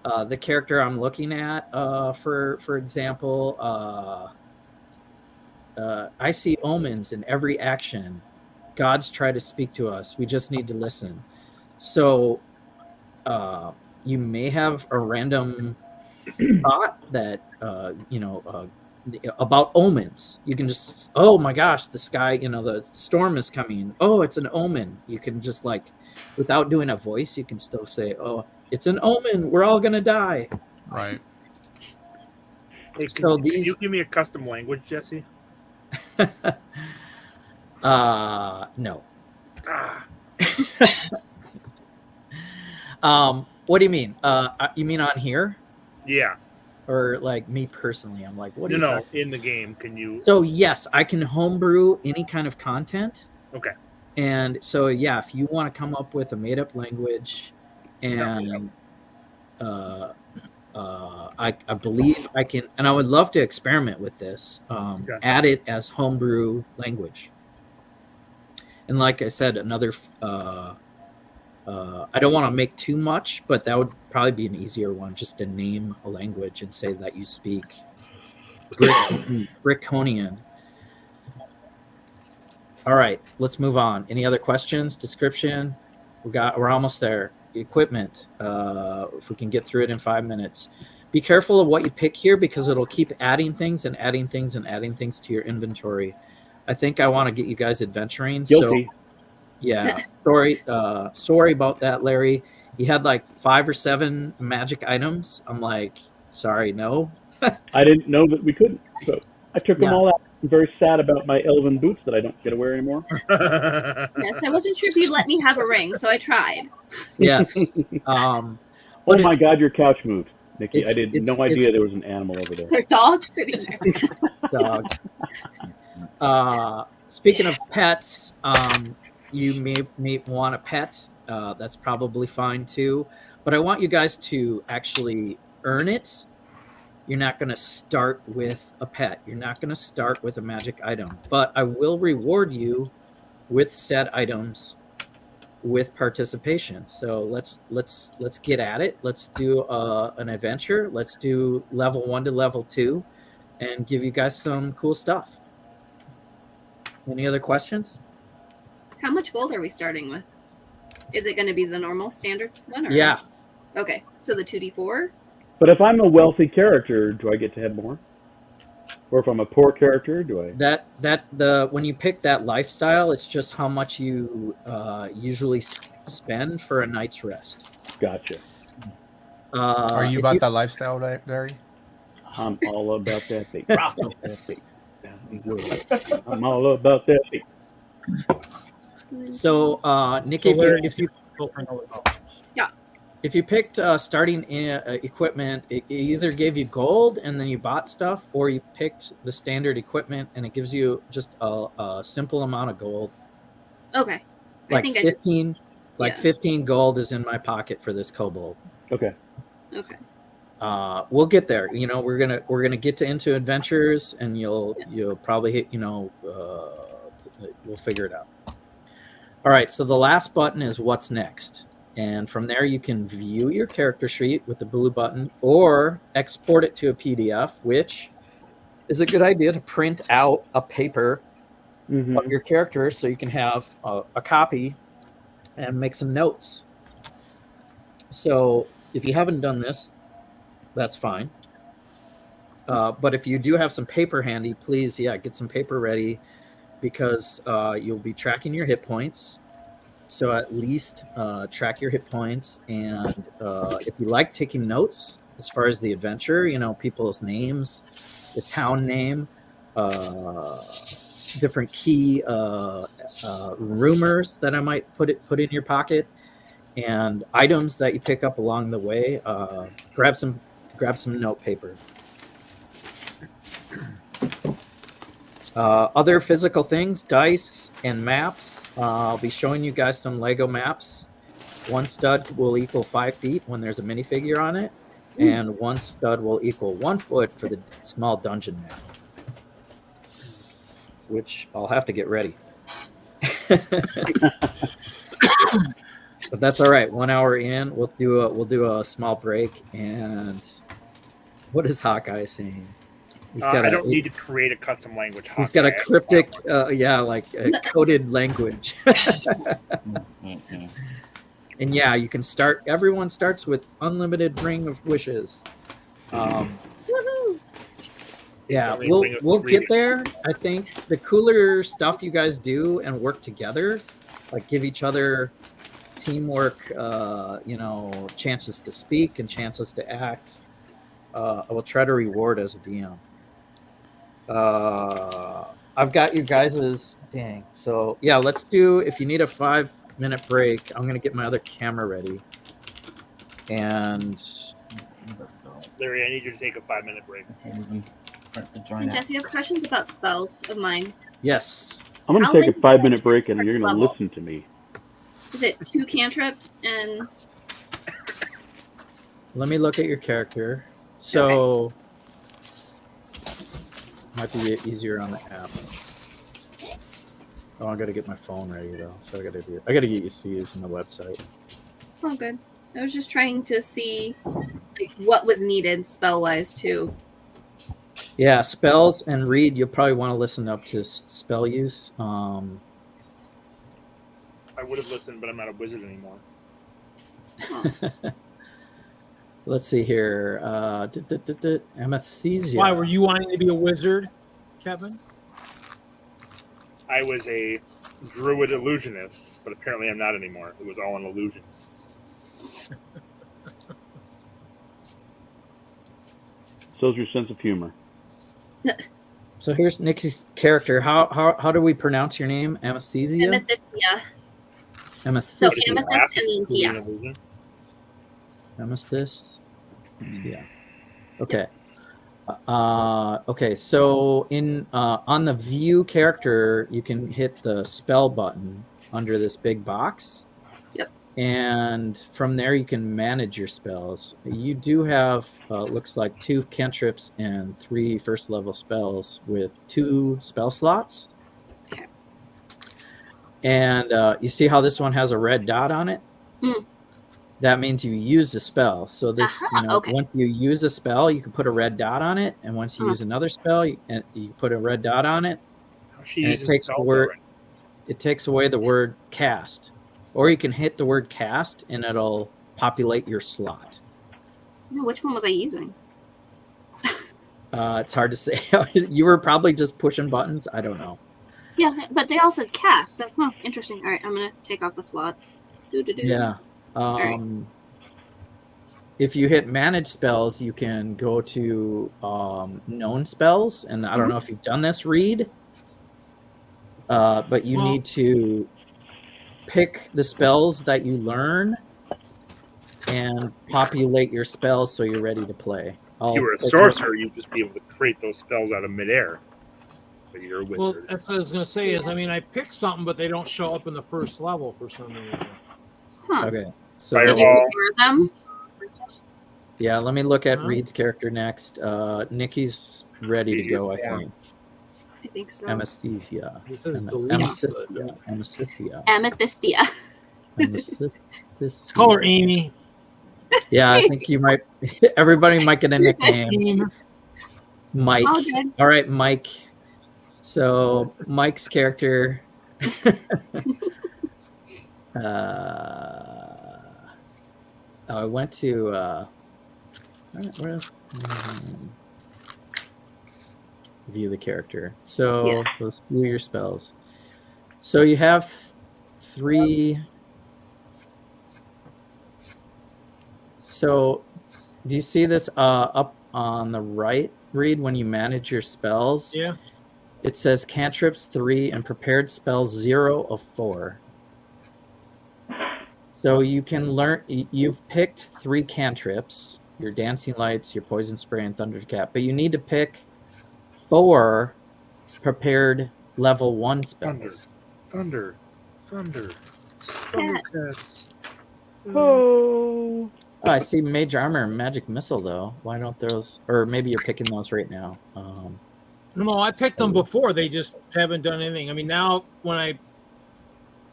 the character I'm looking at, for example, I see omens in every action. Gods try to speak to us. We just need to listen. So you may have a random thought that about omens. You can just, oh my gosh, the sky, the storm is coming. Oh, it's an omen. You can just, like, without doing a voice, you can still say, oh, it's an omen. We're all gonna die. Right. Hey, So can these- you give me a custom language, Jesse? No. Ah, What do you mean? You mean on here? yeah. Or like me personally? I'm like, what are No, you no. talking? In the game, can you? So yes, I can homebrew any kind of content. Okay. And so yeah, if you want to come up with a made up language, and I believe I can, and I would love to experiment with this. Okay. Add it as homebrew language. And like I said, another. I don't want to make too much, but that would probably be an easier one, just to name a language and say that you speak Brickonian. All right, let's move on. Any other questions? Description? We're almost there. Equipment. If we can get through it in 5 minutes. Be careful of what you pick here because it'll keep adding things and adding things and adding things to your inventory. I think I want to get you guys adventuring. Guilty. So yeah, sorry about that, Larry. You had like 5 or 7 magic items. I'm like, sorry, no. I didn't know that we couldn't, so I took them Yeah. all out. I'm very sad about my elven boots that I don't get to wear anymore. Yes, I wasn't sure if you'd let me have a ring, so I tried. Yes. Oh my God, your couch moved, Nikki. I had no idea it's- there was an animal over there. Their dog's sitting there. dog. Speaking of pets, you may want a pet. That's probably fine too. But I want you guys to actually earn it. You're not going to start with a pet. You're not going to start with a magic item. But I will reward you with said items with participation. So let's get at it. Let's do an adventure. Let's do level 1 to level 2 and give you guys some cool stuff. Any other questions? How much gold are we starting with? Is it going to be the normal standard one? Or? Yeah. Okay, so the 2d4? But if I'm a wealthy character, do I get to have more? Or if I'm a poor character, do I? When you pick that lifestyle, it's just how much you usually spend for a night's rest. Gotcha. Are you about that lifestyle, Larry? I'm all about that thing. I'm all about that thing. So, Nikki, So Larry, if you go for another $1. if you picked starting equipment, it either gave you gold and then you bought stuff, or you picked the standard equipment and it gives you just a simple amount of gold. Okay. Like I think 15, yeah. 15 gold is in my pocket for this kobold. Okay. Okay. We'll get there. You know, we're gonna get into adventures, and you'll probably hit. We'll figure it out. All right. So the last button is what's next. And from there, you can view your character sheet with the blue button or export it to a PDF, which is a good idea to print out a paper of your character so you can have a copy and make some notes. So if you haven't done this, that's fine. But if you do have some paper handy, please, get some paper ready because you'll be tracking your hit points. So at least track your hit points, and if you like taking notes as far as the adventure, people's names, the town name, different key rumors that I might put in your pocket, and items that you pick up along the way. Grab some note paper. Other physical things, dice and maps. I'll be showing you guys some Lego maps. 1 stud will equal 5 feet when there's a minifigure on it, and 1 stud will equal 1 foot for the small dungeon map, which I'll have to get ready. But that's all right. 1 hour in, we'll do a small break. And what is Hawkeye saying? I don't need to create a custom language. He's got a cryptic, coded language. And you can start. Everyone starts with unlimited ring of wishes. Woohoo! Yeah, we'll get there. I think the cooler stuff you guys do and work together, like give each other teamwork, chances to speak and chances to act. I will try to reward as a DM. I've got you guys's. Dang. So yeah, let's do. If you need a 5-minute break, I'm gonna get my other camera ready. And Larry, I need you to take a 5-minute break. Okay, we can print the Hey, joint out. Jesse, I have questions about spells of mine. yes, I'm going How to take a many 5-minute break and you're going to level? listen to me. Is it 2 cantrips and let me look at your character. So might be easier on the app. Oh, I gotta get my phone ready though. So I gotta get used to using the website. oh good? I was just trying to see like what was needed spell wise too. Yeah, spells and read. You'll probably want to listen up to spell use. I would have listened, but I'm not a wizard anymore. Let's see here. Amethysia. Why were you wanting to be a wizard, Kevin? I was a druid illusionist, but apparently I'm not anymore. It was all an illusion. So's your sense of humor. So here's Nikki's character. How do we pronounce your name? Amethysia? Amethysia. Amethysia. So amethyst and then Tia. Illusion. Amethyst. Yeah. Okay. Okay. So in on the view character, you can hit the spell button under this big box. Yep. And from there, you can manage your spells. You do have looks like 2 cantrips and 3 first level spells with 2 spell slots. Okay. And you see how this one has a red dot on it? Mm. That means you used a spell. So this, okay. once you use a spell, you can put a red dot on it, and once you use another spell, you put a red dot on it. How's she And using spells already? it takes away the word cast, or you can hit the word cast, and it'll populate your slot. No, which one was I using? It's hard to say. You were probably just pushing buttons. I don't know. Yeah, but they all said cast. So, interesting. All right, I'm gonna take off the slots. Do-do-do. Yeah. right. If you hit manage spells, you can go to known spells, and I don't know if you've done this, Reed, but you need to pick the spells that you learn and populate your spells so you're ready to play. If you were a sorcerer, you'd just be able to create those spells out of midair. But you're a wizard. Well, that's what I was going to say. I picked something, but they don't show up in the first level for some reason. Huh. Okay. So Did you prepare them? yeah, let me look at Reed's character next. Nikki's ready to go, I think. I think so. Amethysia. He says Amethysia. Amethysia. Let's call her Amy. Yeah, I think you might. Everybody might get a nickname. Mike. All good. All right, Mike. So Mike's character. I went to. Where else? View the character. So let's view your spells. So you have 3. So do you see this up on the right, Reed, when you manage your spells? Yeah. It says cantrips 3 and prepared spells 0 of 4. So you can learn. You've picked 3 cantrips: your dancing lights, your poison spray, and thundercat. But you need to pick 4 prepared level 1 spells. Thunder. Cats. Oh. Oh, I see mage armor and magic missile though. Why don't those? Or maybe you're picking those right now. No, I picked them before. They just haven't done anything. Now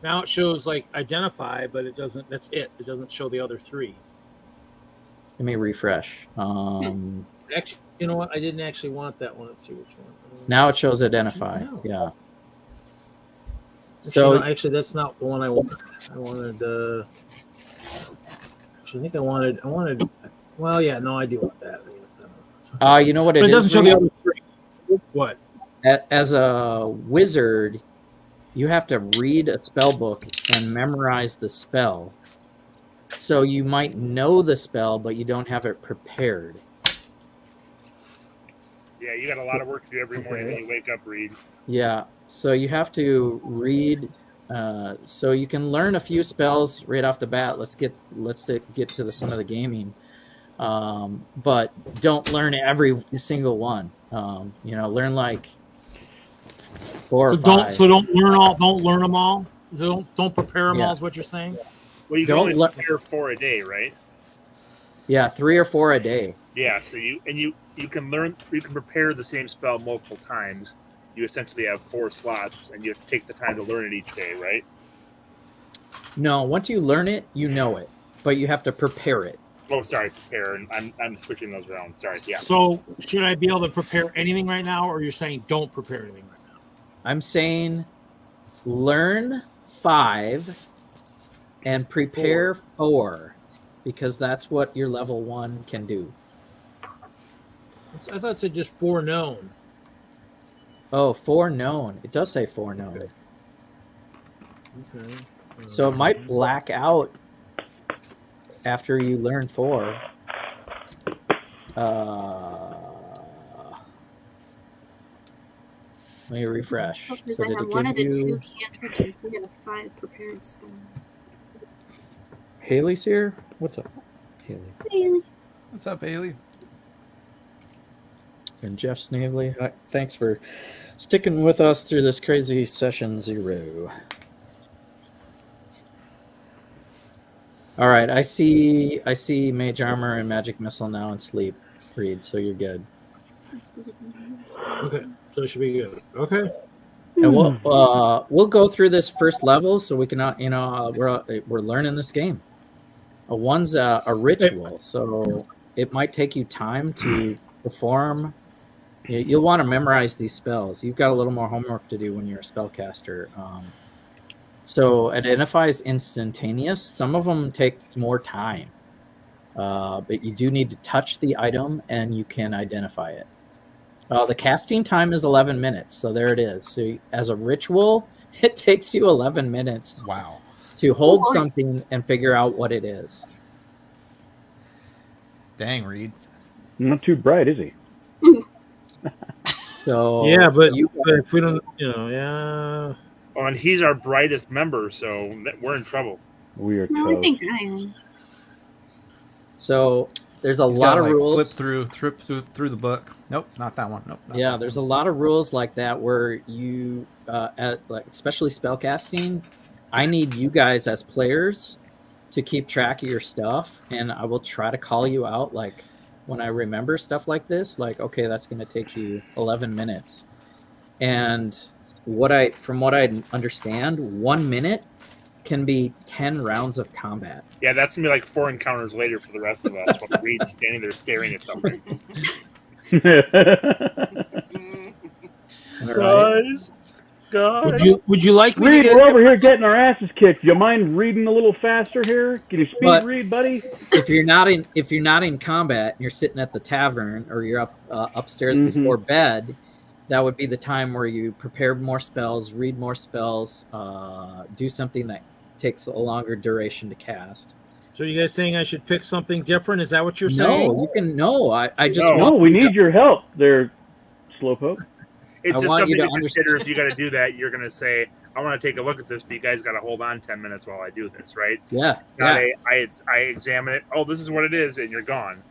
it shows like identify, but it doesn't. That's it. It doesn't show the other 3. Let me refresh. Actually, you know what? I didn't actually want that one. Let's see which one. Now it shows identify. No. Yeah. Actually, So actually, that's not the one I wanted. I wanted. Actually, I think I wanted. Well, yeah, no, I do want that. you know what But it it doesn't is, show the Reed? other 3. What? As a wizard, you have to read a spell book and memorize the spell. So you might know the spell, but you don't have it prepared. Yeah, you got a lot of work to do every morning when you wake up, Reed. Yeah, so you have to read. So you can learn a few spells right off the bat. Let's get to some of the gaming, but don't learn every single one. Learn like 4 or 5. Don't learn them all. Don't prepare them all. Is what you're saying? Well, you can only prepare 4 a day, right? Yeah, 3 or 4 a day. Yeah, so you can prepare the same spell multiple times. You essentially have 4 slots, and you have to take the time to learn it each day, right? No, once you learn it, you know it, but you have to prepare it. Oh, sorry, prepare, and I'm switching those around. Sorry, yeah. So should I be able to prepare anything right now, or you're saying don't prepare anything right now? I'm saying learn 5 and prepare 4, because that's what your level 1 can do. I thought it said just 4 known. Oh, 4 known. It does say 4 known. Okay. So it might black out after you learn 4. Let me refresh. Says So I did have it 1 out of give 2 you... cantrips and 3 out of 5 prepared spells. Haley's here? What's up, Haley? Haley. What's up, Haley? And Jeff Snavely. Thanks for sticking with us through this crazy session 0. All right, I see Mage Armor and Magic Missile now in sleep, Reed, so you're good. Okay, so it should be good. Okay. And we'll go through this first level so we can we're learning this game. One's a ritual, so it might take you time to perform. You'll want to memorize these spells. You've got a little more homework to do when you're a spellcaster. So identify is instantaneous. Some of them take more time, but you do need to touch the item and you can identify it. The casting time is 11 minutes, so there it is. So as a ritual, it takes you 11 minutes. Wow. To hold something and figure out what it is. Dang, Reed. Not too bright, is he? So yeah, but if we don't, yeah. Well, and he's our brightest member, so we're in trouble. We are. No, I think I am. So there's a lot of rules. Flip through the book. Nope, not that one. Nope. Yeah, there's a lot of rules like that where you, especially spellcasting, I need you guys as players to keep track of your stuff, and I will try to call you out like when I remember stuff like this. Like, okay, that's going to take you 11 minutes, and from what I understand, 1 minute can be 10 rounds of combat. Yeah, that's gonna be like 4 encounters later for the rest of us while Reed's standing there staring at something. Guys, would you like me Reed, we're over here getting our asses kicked. Do you mind reading a little faster here? Can you speed read, buddy? If you're not in combat and you're sitting at the tavern or you're upstairs before bed, that would be the time where you prepare more spells, read more spells, do something that takes a longer duration to cast. So you guys saying I should pick something different? Is that what you're saying? No, you can. No, I just no. We need your help there, Slowpoke. It's just something to consider. If you got to do that, you're going to say, "I want to take a look at this, but you guys got to hold on 10 minutes while I do this." Right? Yeah. I examine it. Oh, this is what it is, and you're gone.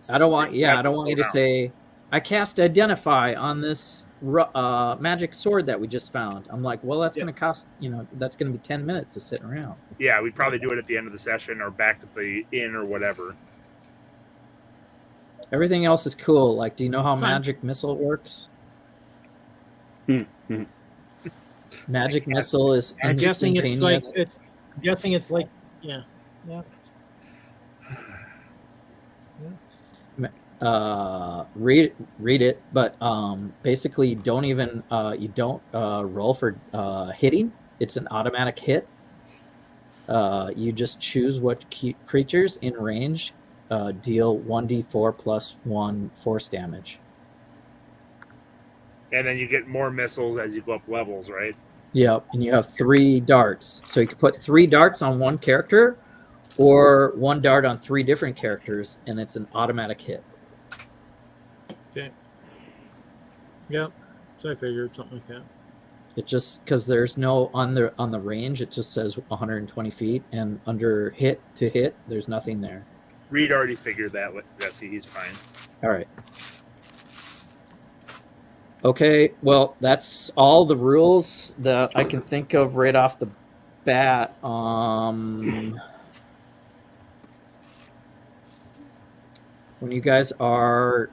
I don't want you to say, I cast Identify on this magic sword that we just found. I'm like, well, that's going to cost, that's going to be 10 minutes of sitting around. Yeah, we'd probably do it at the end of the session or back at the inn or whatever. Everything else is cool. Like, do you know how Magic Missile works? Magic Missile is I'm guessing instantaneous. it's like, yeah. Read it, but basically you don't roll for hitting. It's an automatic hit. You just choose what creatures in range deal 1d4 plus 1 force damage. And then you get more missiles as you go up levels, right? Yep, and you have 3 darts. So you can put 3 darts on one character or 1 dart on 3 different characters, and it's an automatic hit. Okay. Yep. So I figured something like that. It just because there's no on the range, it just says 120 feet, and under hit to hit, there's nothing there. Reed already figured that with Jesse. He's fine. All right. Okay, well, that's all the rules that I can think of right off the bat. When you guys are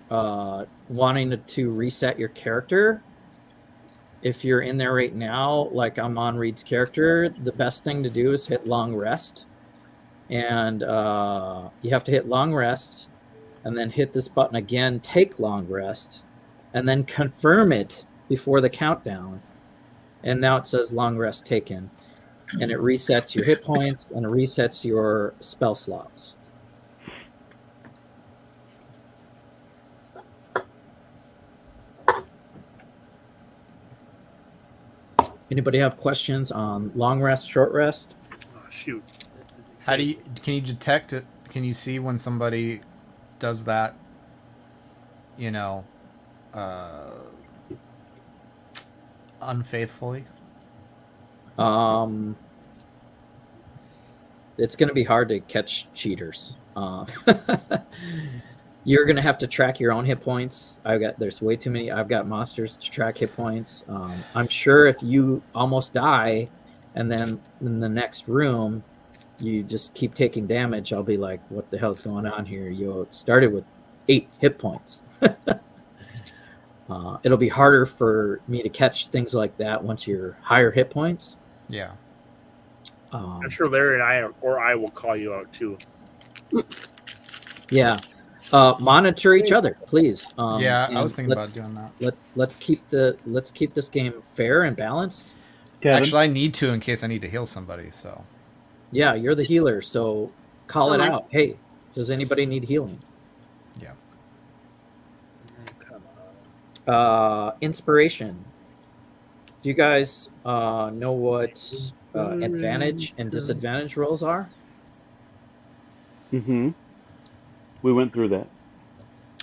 wanting to reset your character, if you're in there right now, like I'm on Reed's character, the best thing to do is hit long rest. And you have to hit long rest and then hit this button again, take long rest, and then confirm it before the countdown. And now it says long rest taken. And it resets your hit points and it resets your spell slots. Anybody have questions on long rest, short rest? Oh, shoot. How do you can you detect it? Can you see when somebody does that? You know, unfaithfully. It's going to be hard to catch cheaters. You're going to have to track your own hit points. There's way too many. I've got monsters to track hit points. I'm sure if you almost die and then in the next room you just keep taking damage, I'll be like, what the hell's going on here? You started with 8 hit points. It'll be harder for me to catch things like that once you're higher hit points. Yeah. I'm sure Larry and I will call you out too. Yeah. Monitor each other, please. Yeah, I was thinking about doing that. Let's keep this game fair and balanced. Kevin? Actually, I need to in case I need to heal somebody. So. Yeah, you're the healer, so call it out. Hey, does anybody need healing? Yeah. Inspiration. Do you guys know what advantage and disadvantage rolls are? Mm-hmm. We went through that.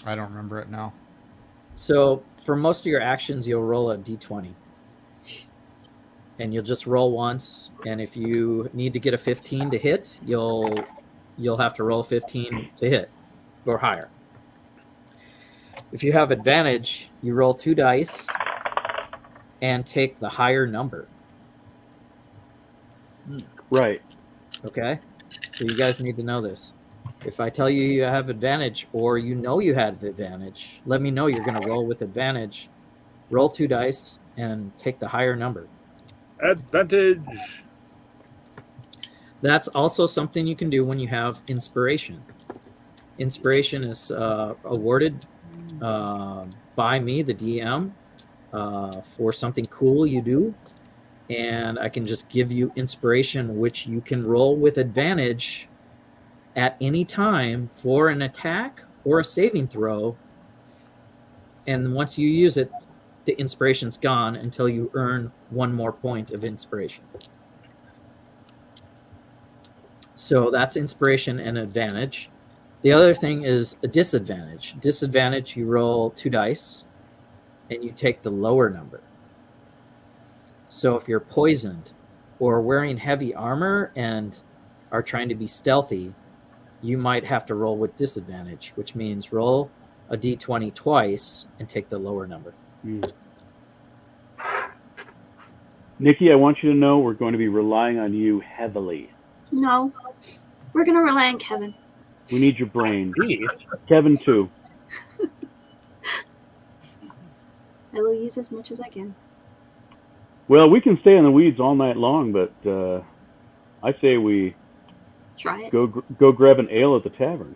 I don't remember it now. So for most of your actions, you'll roll a d20. And you'll just roll once. And if you need to get a 15 to hit, you'll have to roll 15 to hit or higher. If you have advantage, you roll 2 dice and take the higher number. Right. Okay? So you guys need to know this. If I tell you you have advantage or you know you have advantage, let me know you're going to roll with advantage. Roll 2 dice and take the higher number. Advantage. That's also something you can do when you have inspiration. Inspiration is awarded by me, the DM, for something cool you do. And I can just give you inspiration, which you can roll with advantage at any time for an attack or a saving throw. And once you use it, the inspiration's gone until you earn 1 more point of inspiration. So that's inspiration and advantage. The other thing is a disadvantage. Disadvantage, you roll 2 dice and you take the lower number. So if you're poisoned or wearing heavy armor and are trying to be stealthy, you might have to roll with disadvantage, which means roll a d20 twice and take the lower number. Nikki, I want you to know we're going to be relying on you heavily. No, we're going to rely on Kevin. We need your brain. Kevin, too. I will use as much as I can. Well, we can stay in the weeds all night long, but I say we try it. Go grab an ale at the tavern.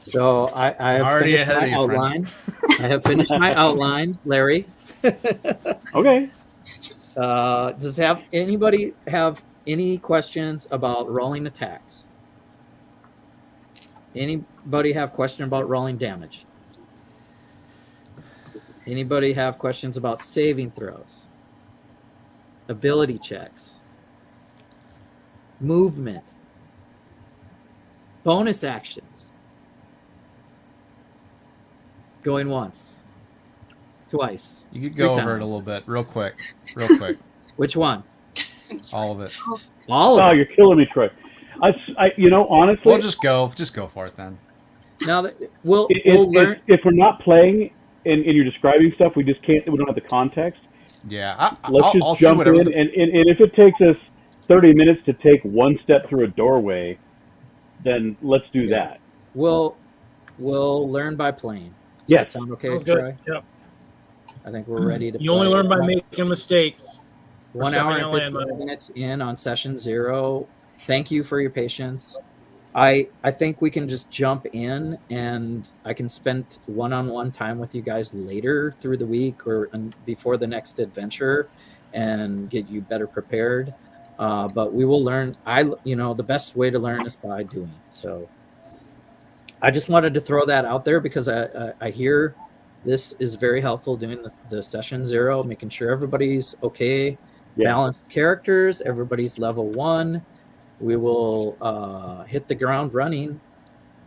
So I have finished my outline. I have finished my outline, Larry. Okay. Does anybody have any questions about rolling attacks? Anybody have question about rolling damage? Anybody have questions about saving throws? Ability checks? Movement? Bonus actions? Going once. Twice. You could go 3 over it times. a little bit, real quick. Which one? All of it. All of Oh, it. you're killing me, Troy. Honestly, Well, just go for it then. Now that we'll learn. if we're not playing and you're describing stuff, we just can't. We don't have the context. Yeah, Let's I'll just see jump whatever. in, and if it takes us 30 minutes to take one step through a doorway, then let's do that. We'll learn by playing. Does Yes. that sound okay, Sounds Troy? good. Yep. I think we're ready to. You only play. learn by making mistakes. 1 We're hour stepping and on 55 minutes in on session 0. Thank you for your patience. I think we can just jump in, and I can spend one-on-one time with you guys later through the week or before the next adventure, and get you better prepared. But we will learn. The best way to learn is by doing. So I just wanted to throw that out there because I hear this is very helpful doing the session 0, making sure everybody's okay. Yeah. Balanced characters, everybody's level 1. We will hit the ground running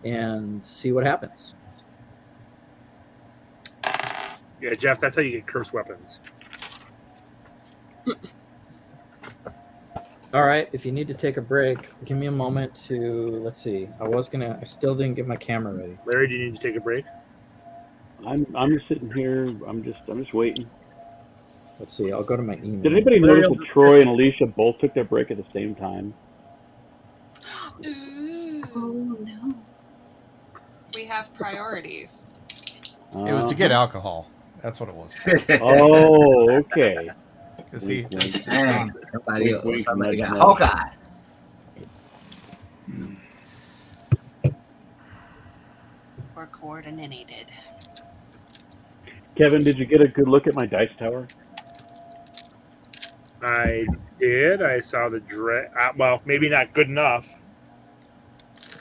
and see what happens. Yeah, Jeff, that's how you get cursed weapons. All right, if you need to take a break, give me a moment to, let's see. I still didn't get my camera ready. Larry, do you need to take a break? I'm just sitting here. I'm just waiting. Let's see, I'll go to my email. Did anybody notice that Troy and Alisha both took their break at the same time? Ooh, Oh no. we have priorities. It was to get alcohol. That's what it was. Oh, okay. See, Dang, somebody Wink, got nudge, nudge. Hawkeyes. We're coordinated. Kevin, did you get a good look at my dice tower? I did. I saw the well, maybe not good enough.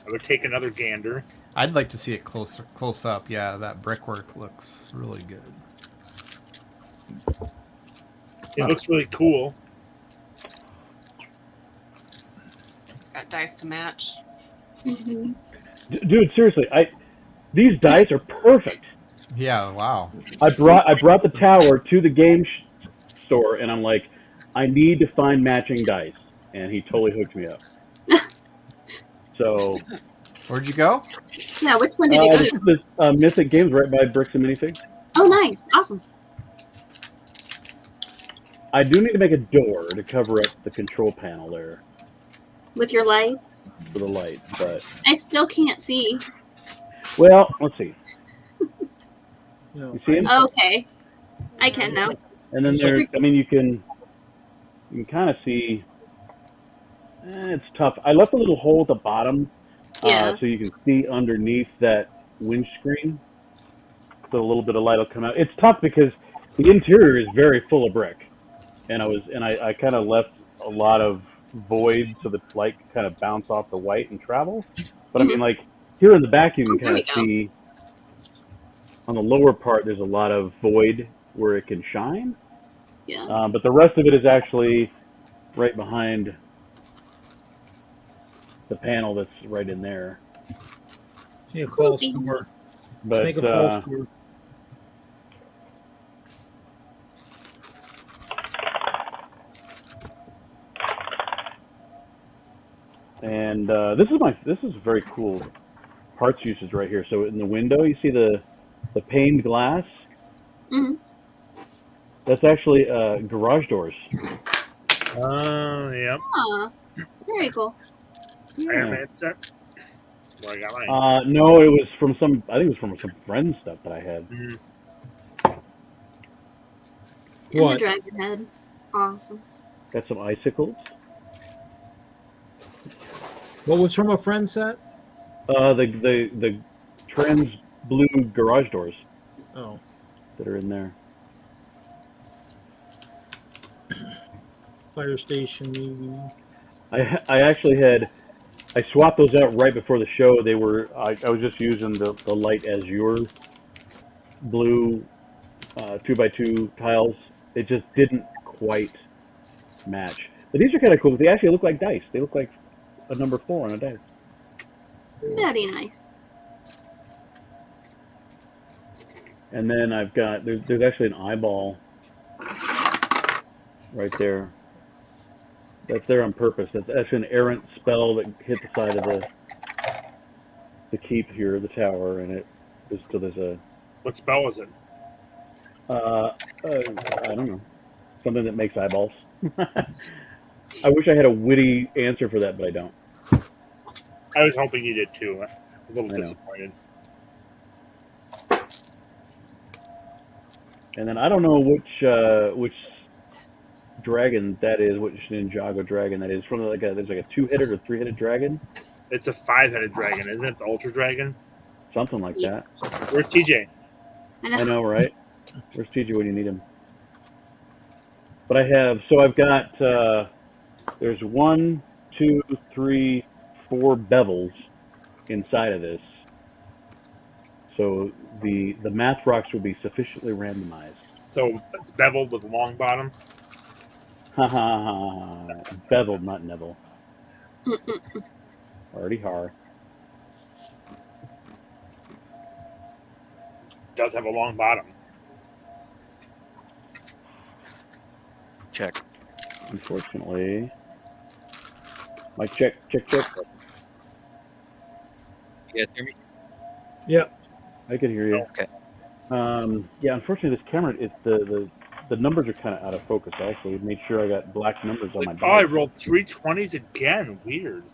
I would take another gander. I'd like to see it close up. Yeah, that brickwork looks really good. It looks really cool. It's got dice to match. Mhm. Dude, seriously, these dice are perfect. Yeah, wow. I brought the tower to the game store, and I'm like, I need to find matching dice, and he totally hooked me up. So, Where'd you go? Yeah, which one did you go this to? is Mythic Games right by Bricks and Minifigs. Oh, nice. Awesome. I do need to make a door to cover up the control panel there With your lights? for the light, but I still can't see. well, let's see. No. You see him? Okay. I can now. And then there, I mean, you can kind of see. It's tough. I left a little hole at the bottom, Yeah. so you can see underneath that windscreen. So a little bit of light will come out. It's tough because the interior is very full of brick, and I kind of left a lot of void so the light can kind of bounce off the white and travel. But I mean, like here in the back, you can There kind we of go. see. On the lower part, there's a lot of void where it can shine. Yeah. But the rest of it is actually right behind the panel that's right in there. See a Cool false beans. door. But Make a false door. and this is very cool parts usage right here. So in the window, you see the paned glass. Mhm. That's actually garage doors. Oh, yeah. Aw, very cool. Iron Man set. Where I got mine. No, it was from some. I think it was from some friend stuff that I had. Mhm. And What? the dragon head. Awesome. Got some icicles. What was from a friend set? The trans blue garage doors Oh. that are in there. Fire station, maybe. I actually had. I swapped those out right before the show. They were. I was just using the light azure blue 2x2 tiles. It just didn't quite match. But these are kind of cool. They actually look like dice. They look like a number 4 on a dice. Very nice. And then I've got there's actually an eyeball right there. That's there on purpose. That's actually an errant spell that hit the side of the keep here, the tower, and it is so there's a. What spell is it? I don't know. Something that makes eyeballs. I wish I had a witty answer for that, but I don't. I was hoping you did too. A little I know. disappointed. And then I don't know which dragon that is, which Ninjago dragon that is. From there's like a 2-headed or 3-headed dragon. It's a 5-headed dragon, isn't it? The Ultra Dragon? Something like that. Where's TJ? I know, right? Where's TJ when you need him? But I've got, there's 1, 2, 3, 4 bevels inside of this. So the math rocks will be sufficiently randomized. So it's beveled with a long bottom? Ha ha ha. Beveled, not Neville. Already har. Does have a long bottom. Check. Unfortunately. Mike, check. You guys hear me? Yep. I can hear you. Okay. Yeah, unfortunately, this camera, the numbers are kind of out of focus. I actually made sure I got black numbers on my Oh, I dice. rolled 3 20s again. Weird.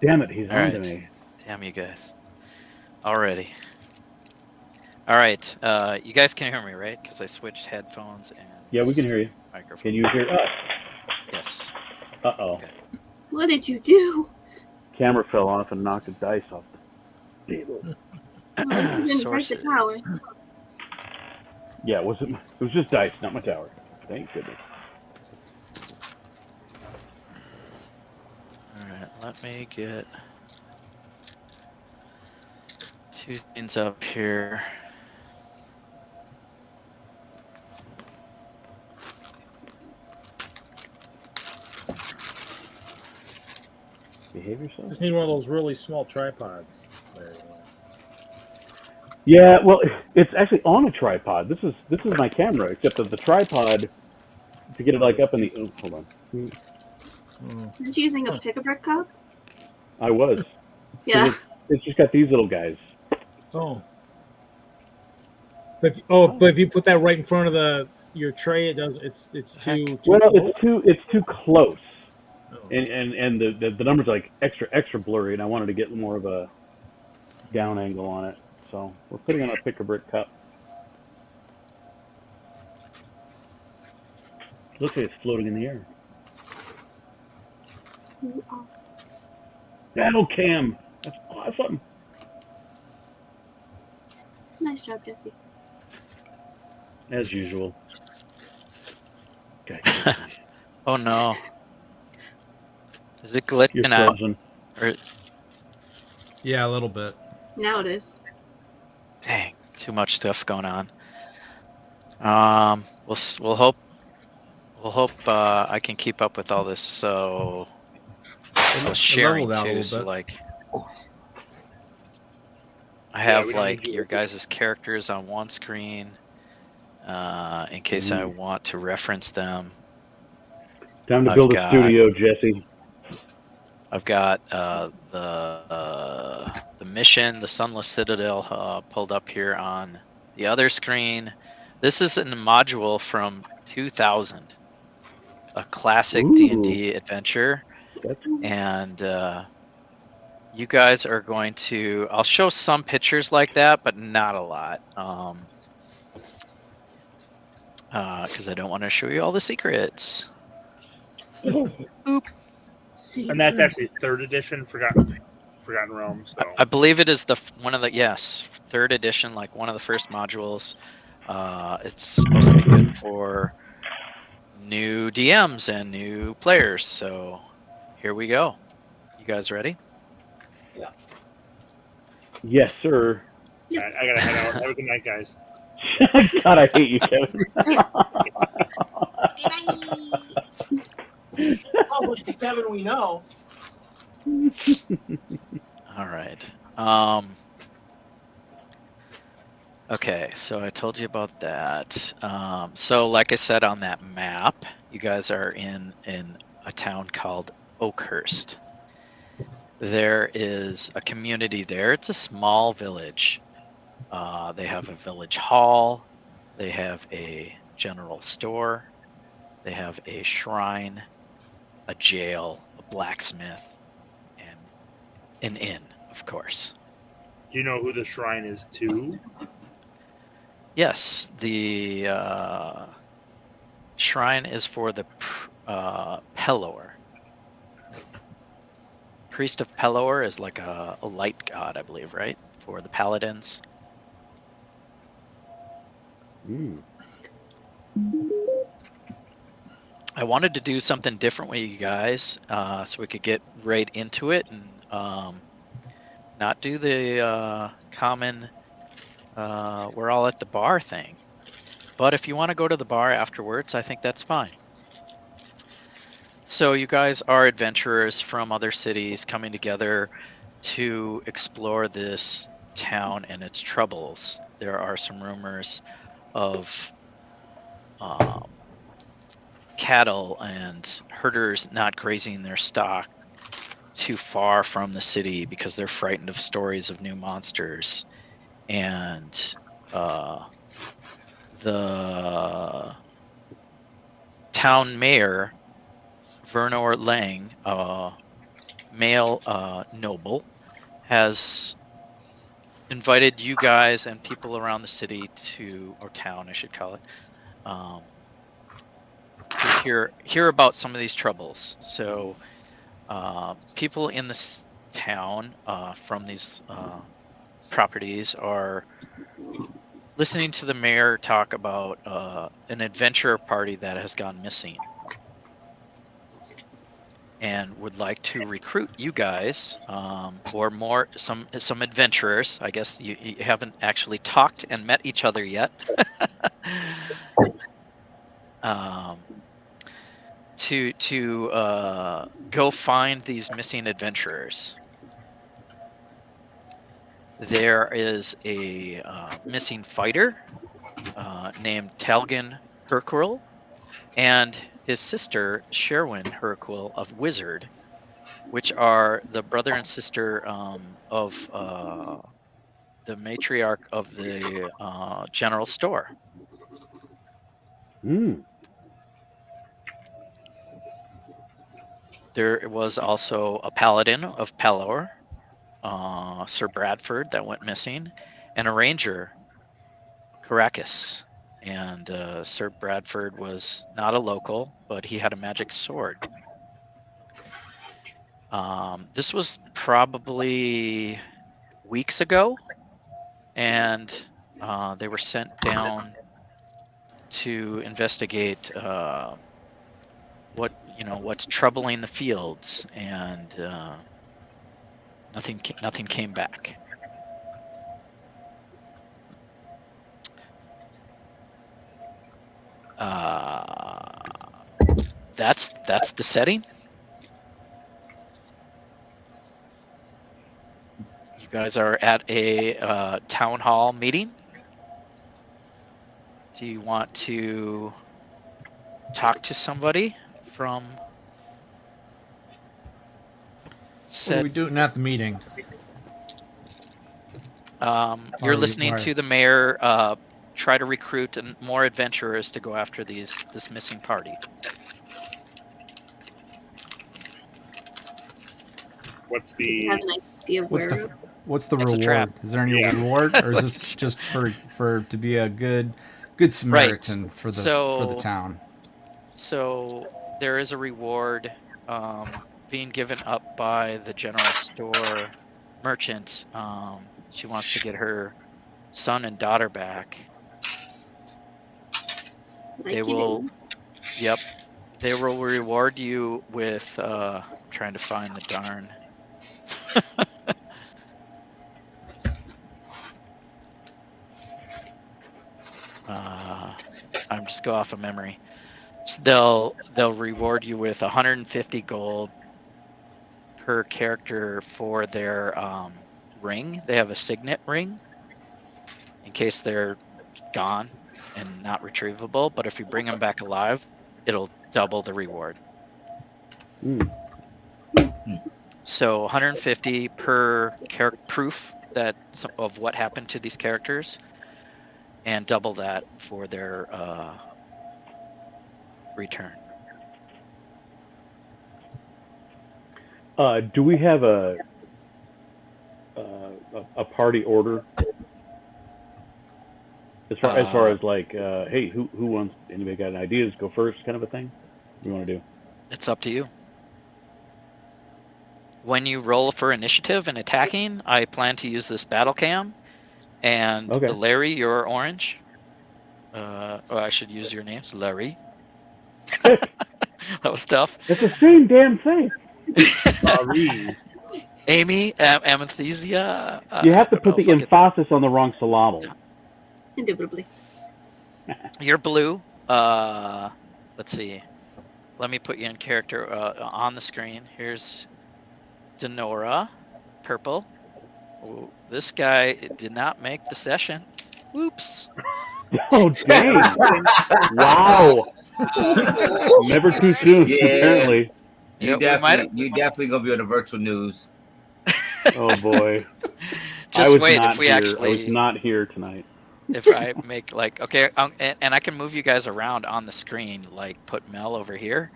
Damn it, he's All on to right. me. Damn you guys. Already. All right. You guys can hear me, right? Because I switched headphones and Yeah, we can hear you. microphone. Can you hear us? Yes. Uh-oh. Okay. What did you do? Camera fell off and knocked the dice off the table. Oh, you didn't break the Sorcerer. tower. Yeah, it was just dice, not my tower. Thank goodness. All right. Let me get 2 things up here. Behave yourself. Just need one of those really small tripods. There you go. Yeah, well, it's actually on a tripod. This is my camera, except that the tripod to get it like up in the. Oh, hold on. Aren't you using a pick-a-brick cup? I was. Yeah. It's just got these little guys. Oh. But if you put that right in front of your tray, it does. It's too. Well, close? it's too close, Oh. and the numbers are like extra blurry, and I wanted to get more of a down angle on it. So we're putting on a pick-a-brick cup. Looks like it's floating in the air. Battle cam. That's awesome. Nice job, Jesse. As usual. Okay. Oh no. Is it You're glitching out? frozen. Or, Yeah, a little bit. Now it is. dang, too much stuff going on. We'll hope I can keep up with all this. So I was sharing leveled out a too. little So bit. like, I have we don't like need you. your guys' characters on one screen, in case I want to reference them. Time to I've build a got- studio, Jesse. I've got the mission, the Sunless Citadel, pulled up here on the other screen. This is a module from 2000, a classic Ooh. D&D adventure, That's and you guys are going to. I'll show some pictures like that, but not a lot, because I don't want to show you all the secrets. And that's actually 3rd edition, Forgotten Realm. So I believe it is one of the third edition, like one of the first modules. It's supposed to be good for new DMs and new players. So here we go. You guys ready? yes, sir. I gotta head out. Have a good night, guys. God, I hate you, Kevin. Probably Kevin, we know. All right. Okay, so I told you about that. So like I said on that map, you guys are in a town called Oakhurst. There is a community there. It's a small village. They have a village hall. They have a general store. They have a shrine, a jail, a blacksmith, and an inn, of course. Do you know who the shrine is to? Yes, the shrine is for the Pelor. Priest of Pelor is like a light god, I believe, right? For the paladins. I wanted to do something different with you guys, so we could get right into it and not do the common we're all at the bar thing. But if you want to go to the bar afterwards, I think that's fine. So you guys are adventurers from other cities coming together to explore this town and its troubles. There are some rumors of cattle and herders not grazing their stock too far from the city because they're frightened of stories of new monsters. And the town mayor, Vernor Lang, male noble, has invited you guys and people around the city to, or town I should call it, to hear about some of these troubles. So people in this town from these properties are listening to the mayor talk about an adventurer party that has gone missing and would like to recruit you guys or more some adventurers. I guess you haven't actually talked and met each other yet. To go find these missing adventurers. There is a missing fighter named Talgan Herquil and his sister Sherwin Herquil of Wizard, which are the brother and sister of the matriarch of the general store. There was also a paladin of Pelor, Sir Bradford, that went missing, and a ranger, Caracas. And Sir Bradford was not a local, but he had a magic sword. This was probably weeks ago, and they were sent down to investigate what's troubling the fields, and nothing came back. That's the setting. You guys are at a town hall meeting. Do you want to talk to somebody from? What are we doing at the meeting? You're listening to the mayor try to recruit more adventurers to go after this missing party. What's Do you have an idea of where? What's the It's a reward? trap. Is there any reward, or is this just for to be a good Samaritan for the town? So there is a reward being given up by the general store merchant. She wants to get her son and daughter back. They will reward you with trying to find the darn. I'm just go off of memory. So they'll reward you with 150 gold per character for their ring. They have a signet ring, in case they're gone and not retrievable. But if you bring them back alive, it'll double the reward. So 150 per proof of what happened to these characters, and double that for their return. Do we have a party order as far as like, hey, who wants? Anybody got any ideas? Go first, kind of a thing. What do you want to do? It's up to you. When you roll for initiative and attacking, I plan to use this battle cam. And Lah-Ree, you're orange. I should use your names, Lah-Ree. That was tough. It's the same damn thing. Lah-Ree. Amy, Amethysia. You have to put the emphasis on the wrong syllable. Indubitably. You're blue. Let's see. Let me put you in character on the screen. Here's Denorra, purple. Ooh, this guy did not make the session. Whoops. Oh, dang. Wow. Never too soon, apparently. You definitely going to be on the virtual news. Oh, boy. Just wait if we here. actually... I was not here tonight. If I make, like, okay, and I can move you guys around on the screen, like put Mel over here.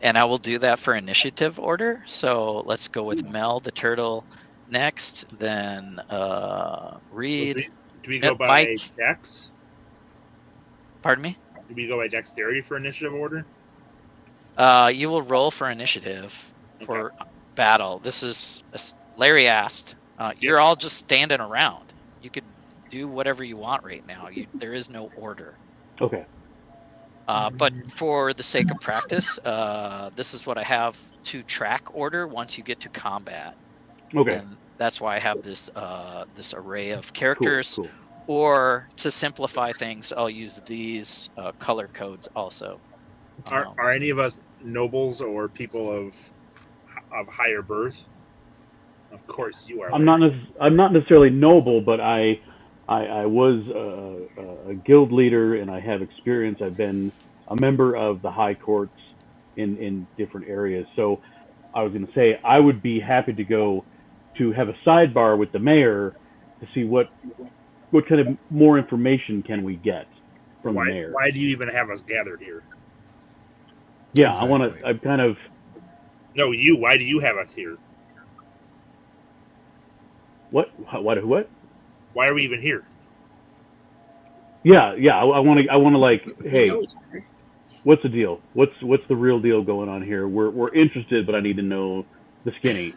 And I will do that for initiative order. So let's go with Mel, the turtle, next. Then Reed. Do we go by Mike. Dex? Pardon me? Do we go by dexterity for initiative order? You will roll for initiative for battle. This is Lah-Ree asked. You're all just standing around. You could do whatever you want right now. There is no order. Okay. But for the sake of practice, this is what I have to track order once you get to combat. Okay. And that's why I have this this array of characters. Cool. Or to simplify things, I'll use these color codes also. Are any of us nobles or people of higher birth? Of course you are. I'm not necessarily noble, but I was a guild leader, and I have experience. I've been a member of the high courts in different areas. So I was going to say I would be happy to go to have a sidebar with the mayor to see what kind of more information can we get from the mayor. Why do you even have us gathered here? Yeah, Exactly. I'm kind of... No, you. Why do you have us here? What? Why are we even here? Yeah. I want to like, hey, what's the deal? What's the real deal going on here? We're interested, but I need to know the skinny.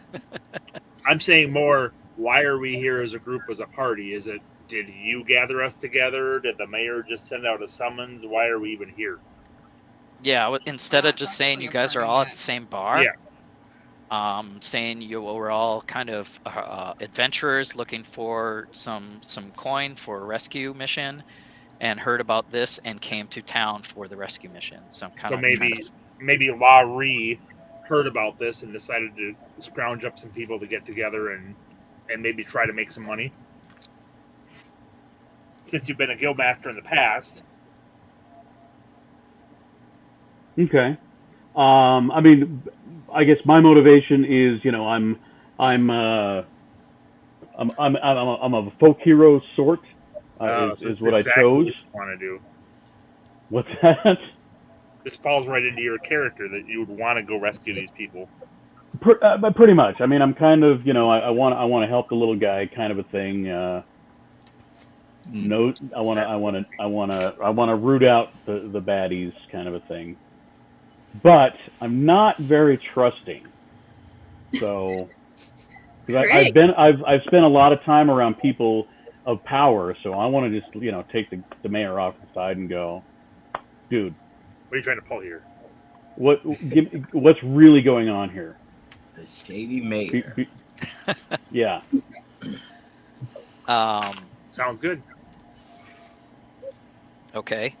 I'm saying more. Why are we here as a group, as a party? Did you gather us together? Did the mayor just send out a summons? Why are we even here? Yeah, instead of just saying you guys are all at the same bar. Yeah. Saying you were all kind of adventurers looking for some coin for a rescue mission, and heard about this and came to town for the rescue mission. So maybe Lah-Ree heard about this and decided to scrounge up some people to get together and maybe try to make some money. Since you've been a guild master in the past. Okay. I mean, I guess my motivation is, I'm a folk hero sort. Is what exactly I chose. What you want to do. What's that? This falls right into your character that you would want to go rescue these people. Pretty much. I mean, I'm kind of, I want to help the little guy, kind of a thing. I want to root out the baddies, kind of a thing. But I'm not very trusting. So, I've spent a lot of time around people of power, so I want to just take the mayor off the side and go, dude, what are you trying to pull here? What's really going on here? The shady mayor. Yeah. Sounds good. Okay.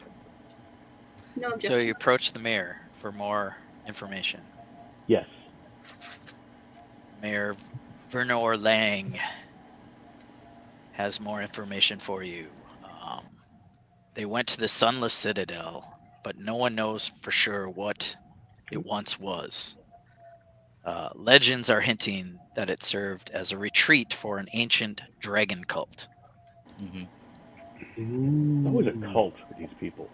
No objection. So you approach the mayor for more information. Yes. Mayor Vernor Lang has more information for you. They went to the Sunless Citadel, but no one knows for sure what it once was. Legends are hinting that it served as a retreat for an ancient dragon cult. That was a cult for these people.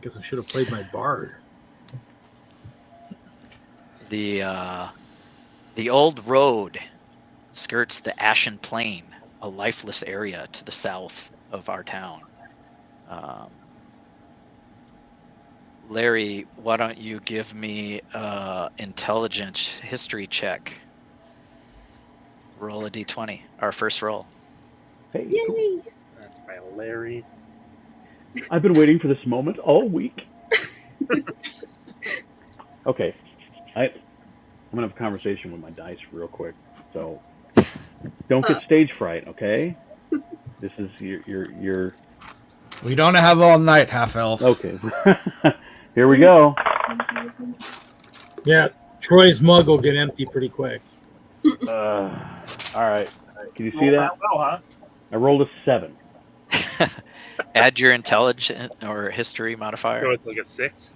Guess I should have played my bard. The old road skirts the Ashen Plain, a lifeless area to the south of our town. Larry, why don't you give me intelligence history check? Roll a d20, our first roll. Hey, Yay! That's by Larry. I've been waiting for this moment all week. Okay, I'm gonna have a conversation with my dice real quick. So don't get stage fright, okay? This is your. We don't have all night, half elf. Okay. Here we go. Yeah, Troy's mug will get empty pretty quick. All right. Can you see that? Well, huh? I rolled a 7. Add your intelligence or history modifier. So it's like a 6.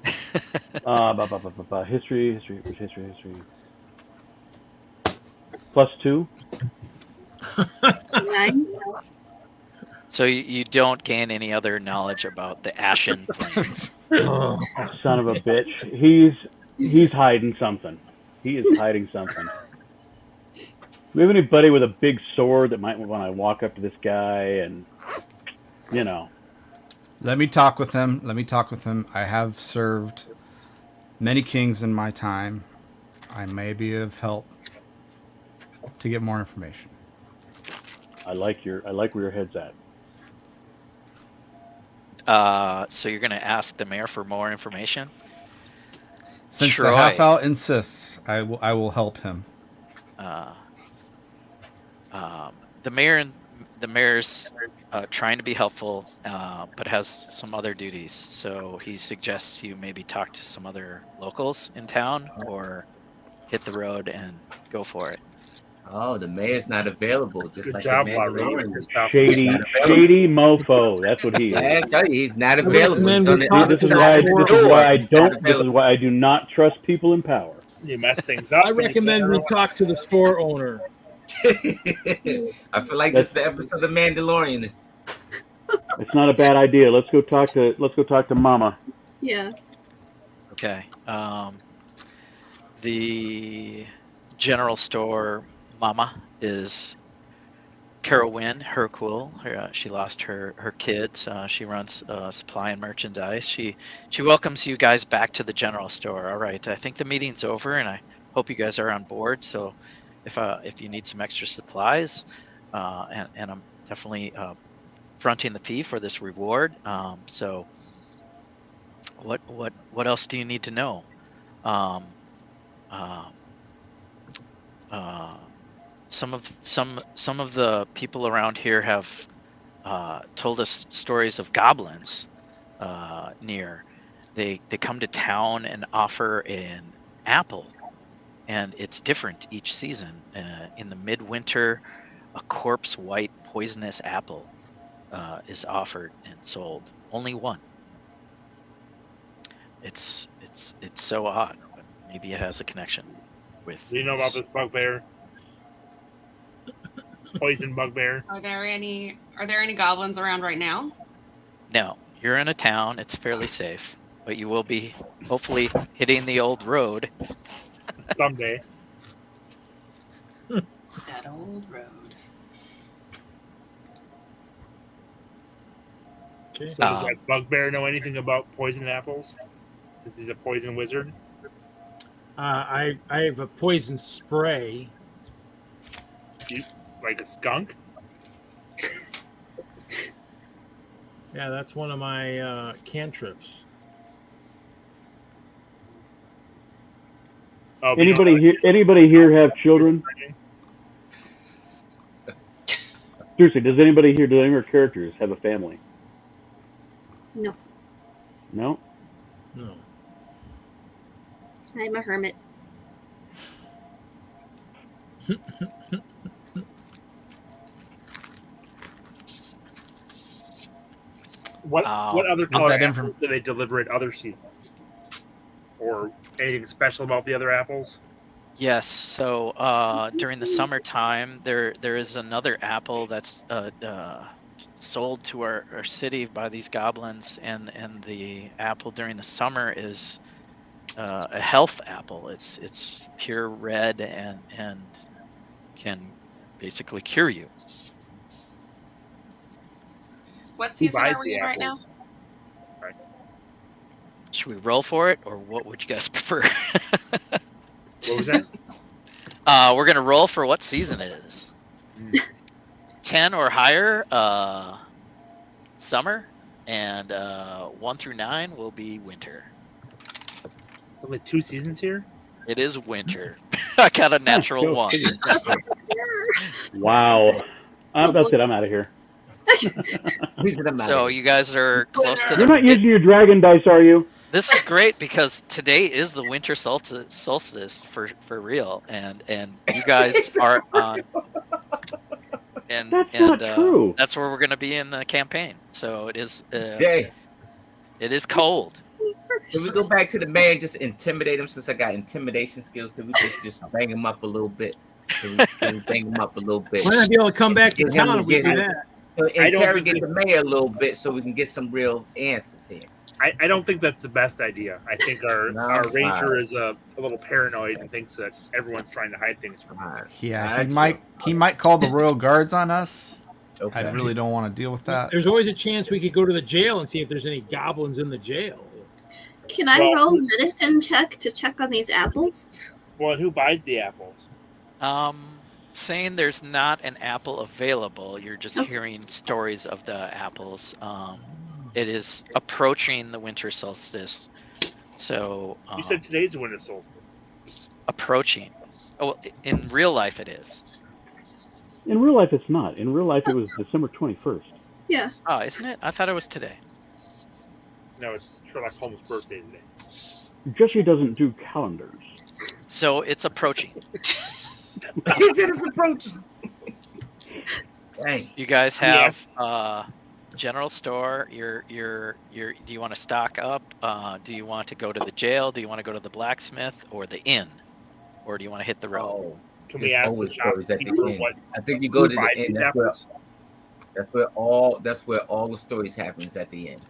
History. +2. 9. So you don't gain any other knowledge about the Ashen Plains. Oh, Son of a bitch. He's hiding something. He is hiding something. Maybe anybody with a big sword that might want to walk up to this guy and, you know. Let me talk with him. I have served many kings in my time. I may be of help to get more information. I like where your head's at. So you're going to ask the mayor for more information? Since Troy. the half out insists, I will help him. The mayor's trying to be helpful, but has some other duties. So he suggests you maybe talk to some other locals in town or hit the road and go for it. Oh, the mayor's not available. Just Good like job, the Lah-Ree. Mandalorian. Shady mofo. That's what he is. I tell you, he's not available. He's on the This is outside why. of the door. This is why I do not trust people in power. You mess things up. I recommend we talk to the store owner. I feel like this is the episode of Mandalorian. It's not a bad idea. Let's go talk to Mama. Yeah. Okay. The general store mama is Carol Wynn Hercule. She lost her kids. She runs supply and merchandise. She welcomes you guys back to the general store. All right. I think the meeting's over, and I hope you guys are on board. So if you need some extra supplies, and I'm definitely fronting the fee for this reward. So what else do you need to know? Some of the people around here have told us stories of goblins near. They come to town and offer an apple, and it's different each season. In the midwinter, a corpse white poisonous apple is offered and sold. Only one. It's so odd, but maybe it has a connection with. Do you know about this bugbear? Poison bugbear. Are there any goblins around right now? No, you're in a town. It's fairly safe, but you will be hopefully hitting the old road Someday. That old road. Okay. So does that bugbear know anything about poison apples? Since he's a poison wizard. I have a poison spray. Like a skunk? Yeah, that's one of my cantrips. Oh, Anybody here have children? Seriously, does anybody here, do any of our characters have a family? No. No? No. I'm a hermit. What other color that apples do they deliver at other seasons? Or anything special about the other apples? Yes. So during the summertime, there is another apple that's sold to our city by these goblins, and the apple during the summer is a health apple. It's pure red and can basically cure you. What season are we in right now? Right. Should we roll for it, or what would you guys prefer? What was that? We're gonna roll for what season it is. 10 or higher, summer, and 1 through 9 will be winter. Only 2 seasons here? It is winter. I got a natural 1. Wow. That's it. I'm out of here. So you guys are close to You're not using your dragon dice, are you? This is great because today is the winter solstice for real, and you guys are on. And That's not true. That's where we're going to be in the campaign. So it is. Jay, it is cold. Can we go back to the man? Just intimidate him, since I got intimidation skills. Can we just bang him up a little bit? Can we bang him up a little bit? Might not be able to come back to Get him town to if we get do his- that. Interrogate the mayor a little bit so we can get some real answers here. I don't think that's the best idea. I think our ranger is a little paranoid and thinks that everyone's trying to hide things from him. Yeah, he might call the royal guards on us. Okay. I really don't want to deal with that. There's always a chance we could go to the jail and see if there's any goblins in the jail. Can I roll a medicine check to check on these apples? Well, and who buys the apples? Saying there's not an apple available, you're just hearing stories of the apples. It is approaching the winter solstice, so You said today's the winter solstice. approaching. Oh, well, in real life it is. In real life, it's not. In real life, it was December 21st. Yeah. Oh, isn't it? I thought it was today. No, it's Sherlock Holmes' birthday today. Jesse doesn't do calendars. So it's approaching. He said it's approaching. Dang. You guys have general store. Do you want to stock up? Do you want to go to the jail? Do you want to go to the blacksmith or the inn, or do you want to hit the road? Oh, Can we ask the shopkeeper what? I think you go to who buys the inn. these That's where, apples? that's where all the stories happens, at the end.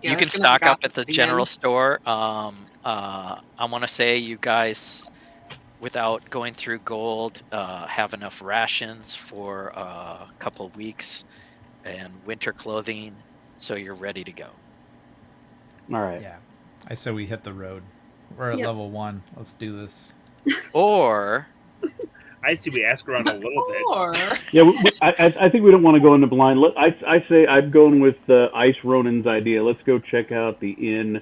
Yeah, You can that's gonna stock drop up at the again. general store. I want to say you guys, without going through gold, have enough rations for a couple of weeks and winter clothing, so you're ready to go. All right. Yeah, I say we hit the road. We're at level 1. Let's do this. Or I see we ask around a little bit. Or Yeah, I think we don't want to go into blind. I say I'm going with Ice Ronin's idea. Let's go check out the inn.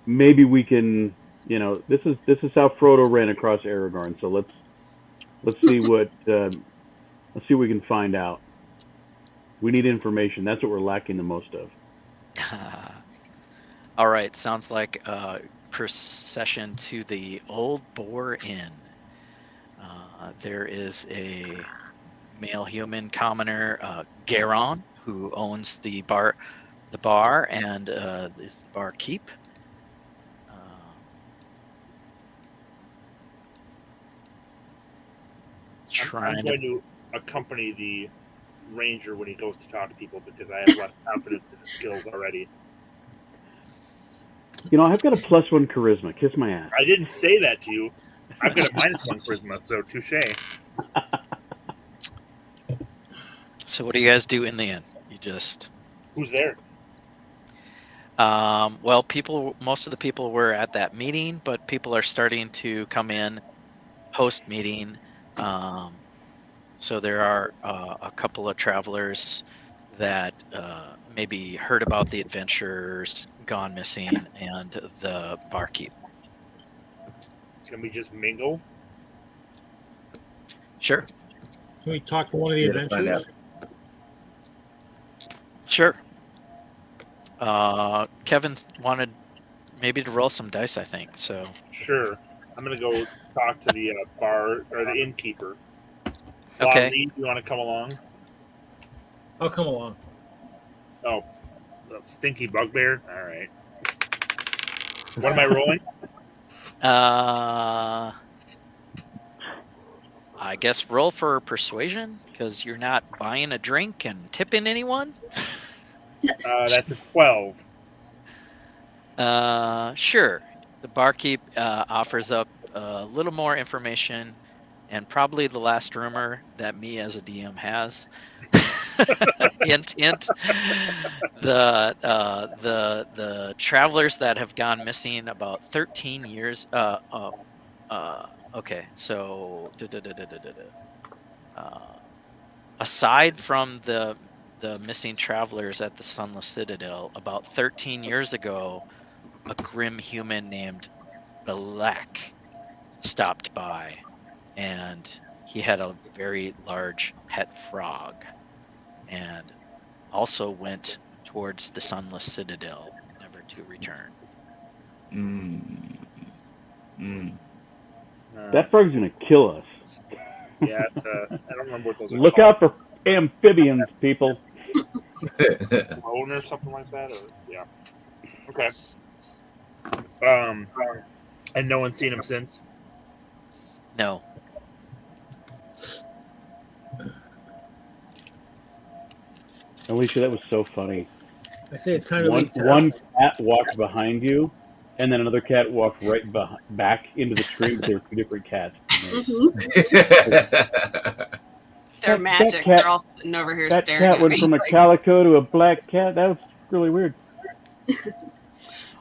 Maybe we can, this is how Frodo ran across Aragorn. So let's see what we can find out. We need information. That's what we're lacking the most of. all right, sounds like a procession to the Old Boar Inn. There is a male human commoner, Garon, who owns the bar and is the barkeep. I'm going to accompany the ranger when he goes to talk to people because I have less confidence in his skills already. I've got a +1 charisma. Kiss my ass. I didn't say that to you. I've got a -1 charisma, so touche. So what do you guys do in the inn? You just Who's there? well, most of the people were at that meeting, but people are starting to come in post meeting. So there are a couple of travelers that maybe heard about the adventurers gone missing and the barkeep. Can we just mingle? Sure. Can we talk to one of the adventurers? Sure. Kevin wanted maybe to roll some dice, I think. So Sure. I'm gonna go talk to the bar or the innkeeper. Okay. Lah-Ree, you want to come along? I'll come along. Oh, the stinky bugbear. All right. What am I rolling? I guess roll for persuasion because you're not buying a drink and tipping anyone. That's a 12. Sure. The barkeep offers up a little more information, and probably the last rumor that me as a DM has. Hint, hint. The travelers that have gone missing about 13 years. Okay, so aside from the missing travelers at the Sunless Citadel, about 13 years ago, a grim human named Black stopped by, and he had a very large pet frog, and also went towards the Sunless Citadel, never to return. That frog's gonna kill us. Yeah, it's, I don't remember what those are. Look out for amphibians, people. Bone or something like that. Or, yeah. Okay. And no one's seen him since. No. Alisha, that was so funny. I say it's kind of one cat walked behind you, and then another cat walked right back into the stream. They were two different cats. They're magic. cat- They're all sitting over here That staring cat at went me. from a calico to a black cat. That was really weird.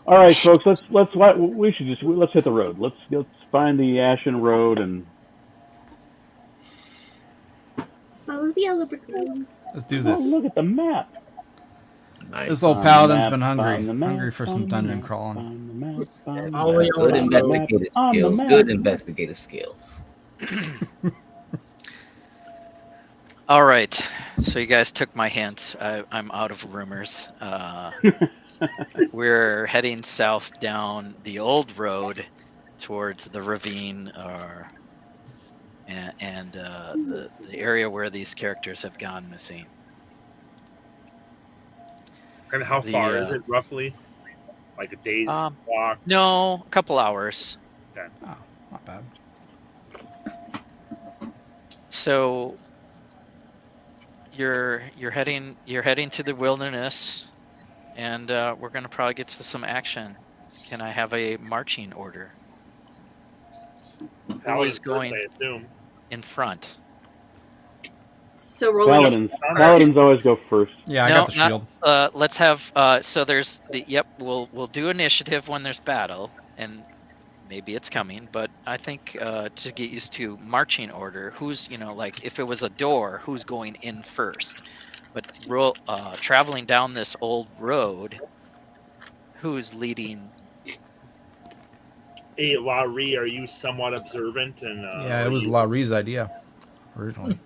All right, folks, let's hit the road. Let's find the Ashen Road and Follow the yellow brick road. Let's do this. look at the map. Nice. This old Find the paladin's map, been hungry. find the map, Hungry for some find the dungeon map, crawling. find the map, find the All the way map, over. Good find the map, investigative on the skills. map. Good investigative skills. All right. So you guys took my hint. I'm out of rumors. We're heading south down the old road towards the ravine, and the area where these characters have gone missing. And how far is it roughly? Like a day's walk? No, a couple hours. Okay. Oh, not bad. So you're heading to the wilderness, and we're gonna probably get to some action. Can I have a marching order? Who is going I assume. in front? So rolling. Paladins always go first. Yeah, I got the shield. Let's have. So there's the. Yep, we'll do initiative when there's battle, and maybe it's coming. But I think to get used to marching order, who's like if it was a door, who's going in first? But traveling down this old road, who's leading? Hey, Lah-Ree, are you somewhat observant? And Yeah, it was Lah-Ree's idea originally.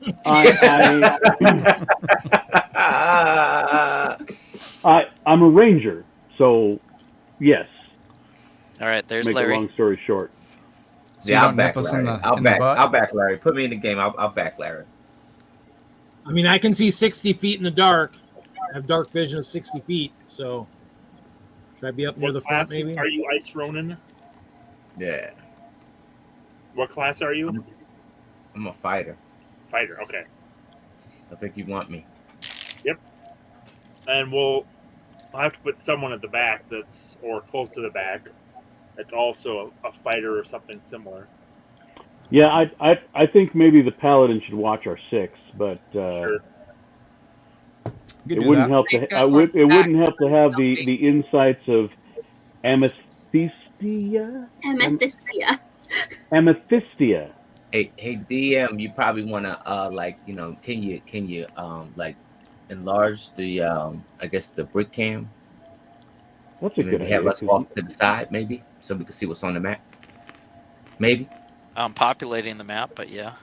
I'm a ranger, so yes. All right, there's Make Larry. a long story short. So you I'll don't back nip us Larry. in the I'll butt? back Larry. Put me in the game. I'll back Larry. I mean, I can see 60 feet in the dark. I have dark vision of 60 feet, so should I be up near the front, maybe? Are you Ice Ronin? Yeah. What class are you? I'm a fighter. Fighter, okay. I think you want me. Yep. And I'll have to put someone at the back or close to the back that's also a fighter or something similar. Yeah, I think maybe the paladin should watch our six, but Sure. it wouldn't help to it wouldn't help to have the insights of Amethysia. Amethysia. Hey DM, you probably want to can you like enlarge the I guess the brick cam? That's a good Maybe idea. have us off to the side, maybe, so we can see what's on the map. Maybe. I'm populating the map, but yeah.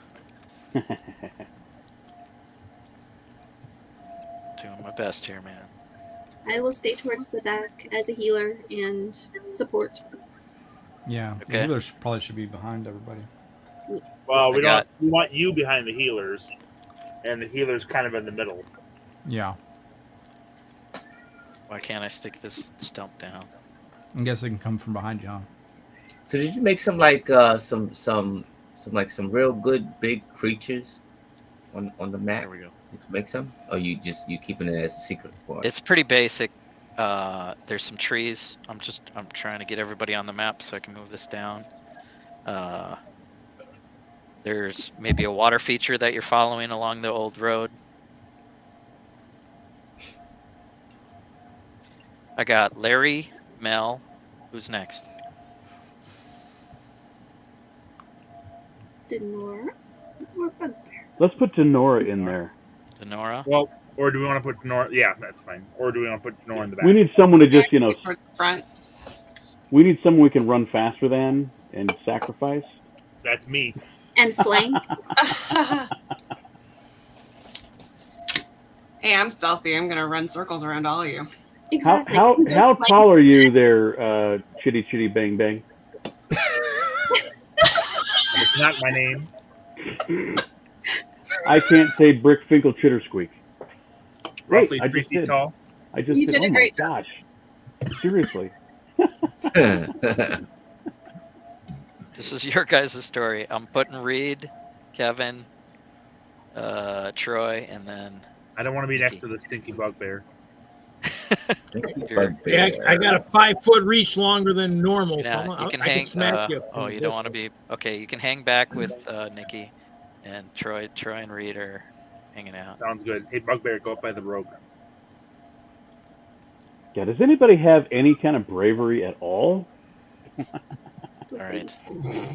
Doing my best here, man. I will stay towards the back as a healer and support. Yeah, the Okay. healers probably should be behind everybody. Well, we want you behind the healers, and the healers kind of in the middle. Yeah. Why can't I stick this stump down? I guess it can come from behind you, huh? So did you make some like some real good big creatures on the map? There we go. Did you make some? Or you keeping it as a secret for us? It's pretty basic. There's some trees. I'm trying to get everybody on the map so I can move this down. There's maybe a water feature that you're following along the old road. I got Lah-Ree, Mel. Who's next? Denorra or Bugbear? Let's put Denorra in there. Denorra? Well, or do we want to put Denorra? Yeah, that's fine. Or do we want to put Denorra in the back? We need someone to just, Towards the front. we need someone we can run faster than and sacrifice. That's me. And flank. Hey, I'm stealthy. I'm gonna run circles around all of you. Exactly. How You can how flank. tall are you there, Chitty Chitty Bang Bang? It's not my name. I can't say Brick Finkel Chitter Squeak. Roughly I 3 just feet did. tall. I just You did. did a Oh my great job. gosh! Seriously. This is your guys' story. I'm putting Reed, Kevin, Troy, and then I don't want to be next to the stinky bugbear. Yeah, I got a 5 foot reach longer than normal, so yeah, you can I hang. can smack you. Oh, you don't want to be okay. You can hang back with Nikki, and Troy and Reed are hanging out. Sounds good. Hey, bugbear, go up by the rogue. Yeah. Does anybody have any kind of bravery at all? All right.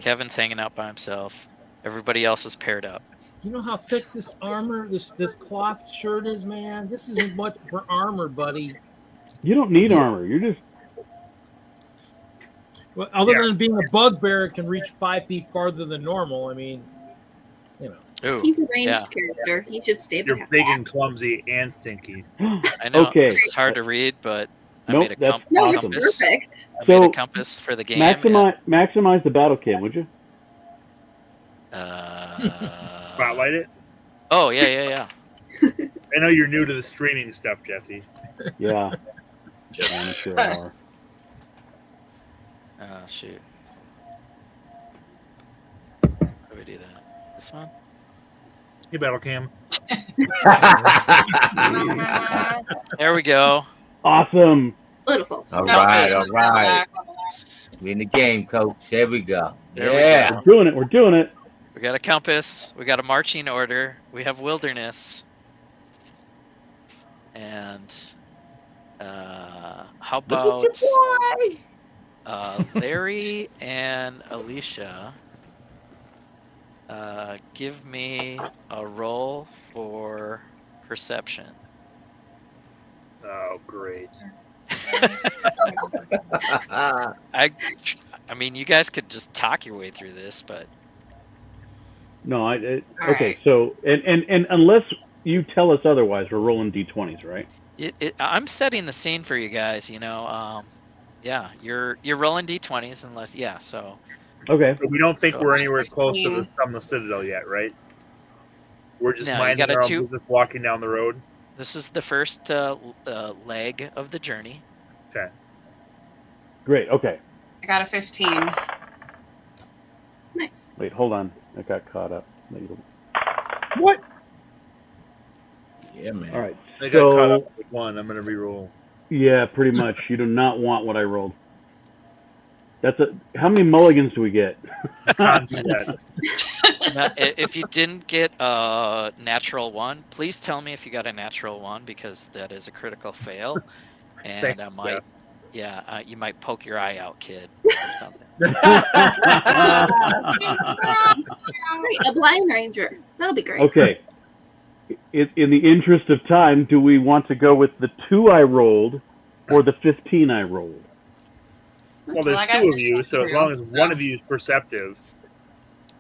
Kevin's hanging out by himself. Everybody else is paired up. You know how thick this armor, this cloth shirt is, man? This isn't much for armor, buddy. You don't need armor. You're just Well, other than being a bugbear, it can reach 5 feet farther than normal. I mean, you know. Ooh, He's a ranged yeah. character. He should stay You're behind big that. and clumsy and stinky. I know. Okay. This is hard to read, but I Nope, made a that's No, awesome. it's perfect. I made So, a compass for the game. maximize the battle cam, would you? Spotlight it. Oh yeah. I know you're new to the streaming stuff, Jesse. Yeah. I'm sure I are. Oh shoot. How do we do that? This one? Hey, battle cam. There we go. Awesome. Beautiful. All right. We in the game, coach. There we go. There we Yeah. go. We're doing it. We got a compass. We got a marching order. We have wilderness. And how about Lah-Ree and Alisha? Give me a roll for perception. Oh, great. I mean, you guys could just talk your way through this, but No, okay. right. So, and unless you tell us otherwise, we're rolling d20s, right? I'm setting the scene for you guys. You know, yeah, you're rolling d20s unless so. Okay. But we don't think we're anywhere close to 15. the Sunless Citadel yet, right? We're just No, you minding got a our own 2. business, walking down the road. This is the first leg of the journey. Okay. Great. Okay. I got a 15. Nice. Wait, hold on. I got caught up. What? Yeah, man. All right. I got caught So, up with one. I'm gonna re-roll. yeah, pretty much. You do not want what I rolled. How many mulligans do we get? Can't do that. Now, if you didn't get a natural 1, please tell me if you got a natural 1 because that is a critical fail, and Thanks, I might, Jeff. you might poke your eye out, kid, or something. Great, a blind ranger. That'll be great. Okay. In the interest of time, do we want to go with the 2 I rolled or the 15 I rolled? Well, there's Well, I got 2 of you, so as too, long as so. one of you is perceptive.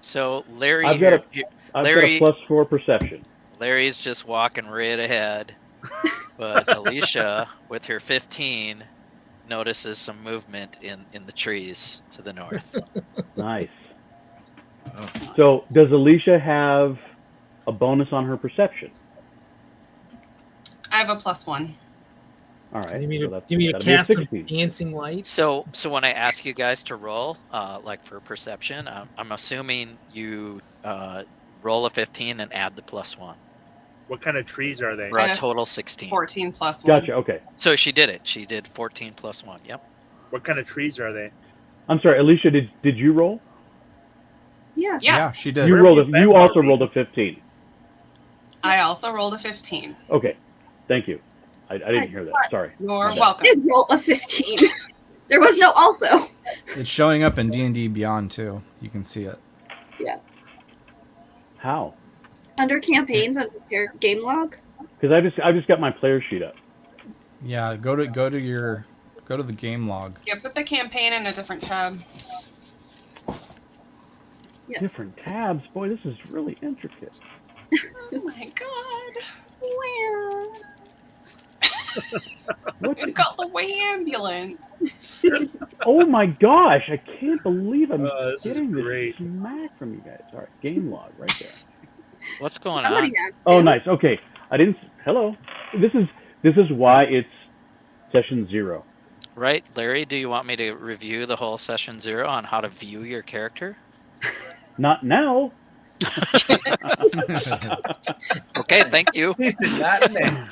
So Lah-Ree I've got here, I've Lah-Ree- got a +4 perception. Lah-Ree's just walking right ahead, but Alisha, with her 15, notices some movement in the trees to the north. Nice. So, does Alisha have a bonus on her perception? I have a +1. All right. You mean so to, that's- you mean to that'd be a cast some 16. dancing lights? So when I ask you guys to roll, like for perception, I'm assuming you roll a 15 and add the +1. What kind of trees are they? For a total 16. 14 plus 1. Gotcha. Okay. So she did it. She did 14 + 1. Yep. What kind of trees are they? I'm sorry, Alicia. Did you roll? Yeah. Yeah. she did. You You also rolled a 15. I also rolled a 15. Okay. Thank you. I didn't hear that. Sorry. You're I welcome. did roll a 15. There was no also. It's showing up in D&D Beyond too. You can see it. Yeah. How? Under campaigns, under your game log. Because I just got my player sheet up. Yeah, go to the game log. Yeah, put the campaign in a different tab. Yeah. Different tabs. Boy, this is really intricate. Oh my god. What You the- got the way ambulance. Oh my gosh! I can't believe I'm This is getting this great. smack from you guys. All right, game log right there. What's going Somebody on? has to. Oh, nice. Okay, I didn't. Hello. This is why it's session 0. Right, Larry? Do you want me to review the whole session 0 on how to view your character? Not now. Okay, thank you. He said, "Not now."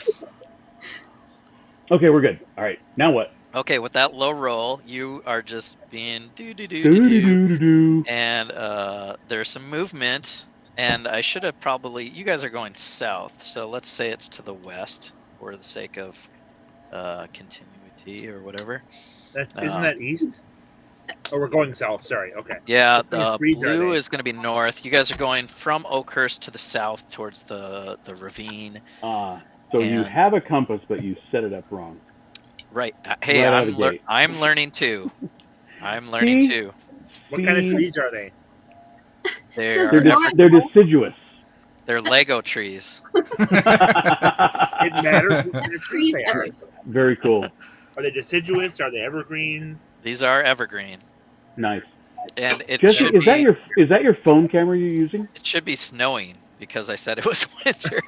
Okay, we're good. All right, now what? Okay, with that low roll, you are just being do, Do. and there's some movement. And I should have probably. You guys are going south, so let's say it's to the west for the sake of continuity or whatever. Isn't that east? Oh, we're going south. Sorry. Okay. Yeah, What kind of the trees are blue they? is going to be north. You guys are going from Oakhurst to the south towards the ravine. So you And- have a compass, but you set it up wrong. Right. Hey, Right out of the gate. I'm learning too. I'm learning See? too. What kind of See? trees are they? They're Does not- They're deciduous. they're Lego trees. It matters what kind of trees Trees they are. everywhere. Very cool. Are they deciduous? Are they evergreen? These are evergreen, Nice. and it Jesse, should is that be your phone camera you're using? it should be snowing because I said it was winter.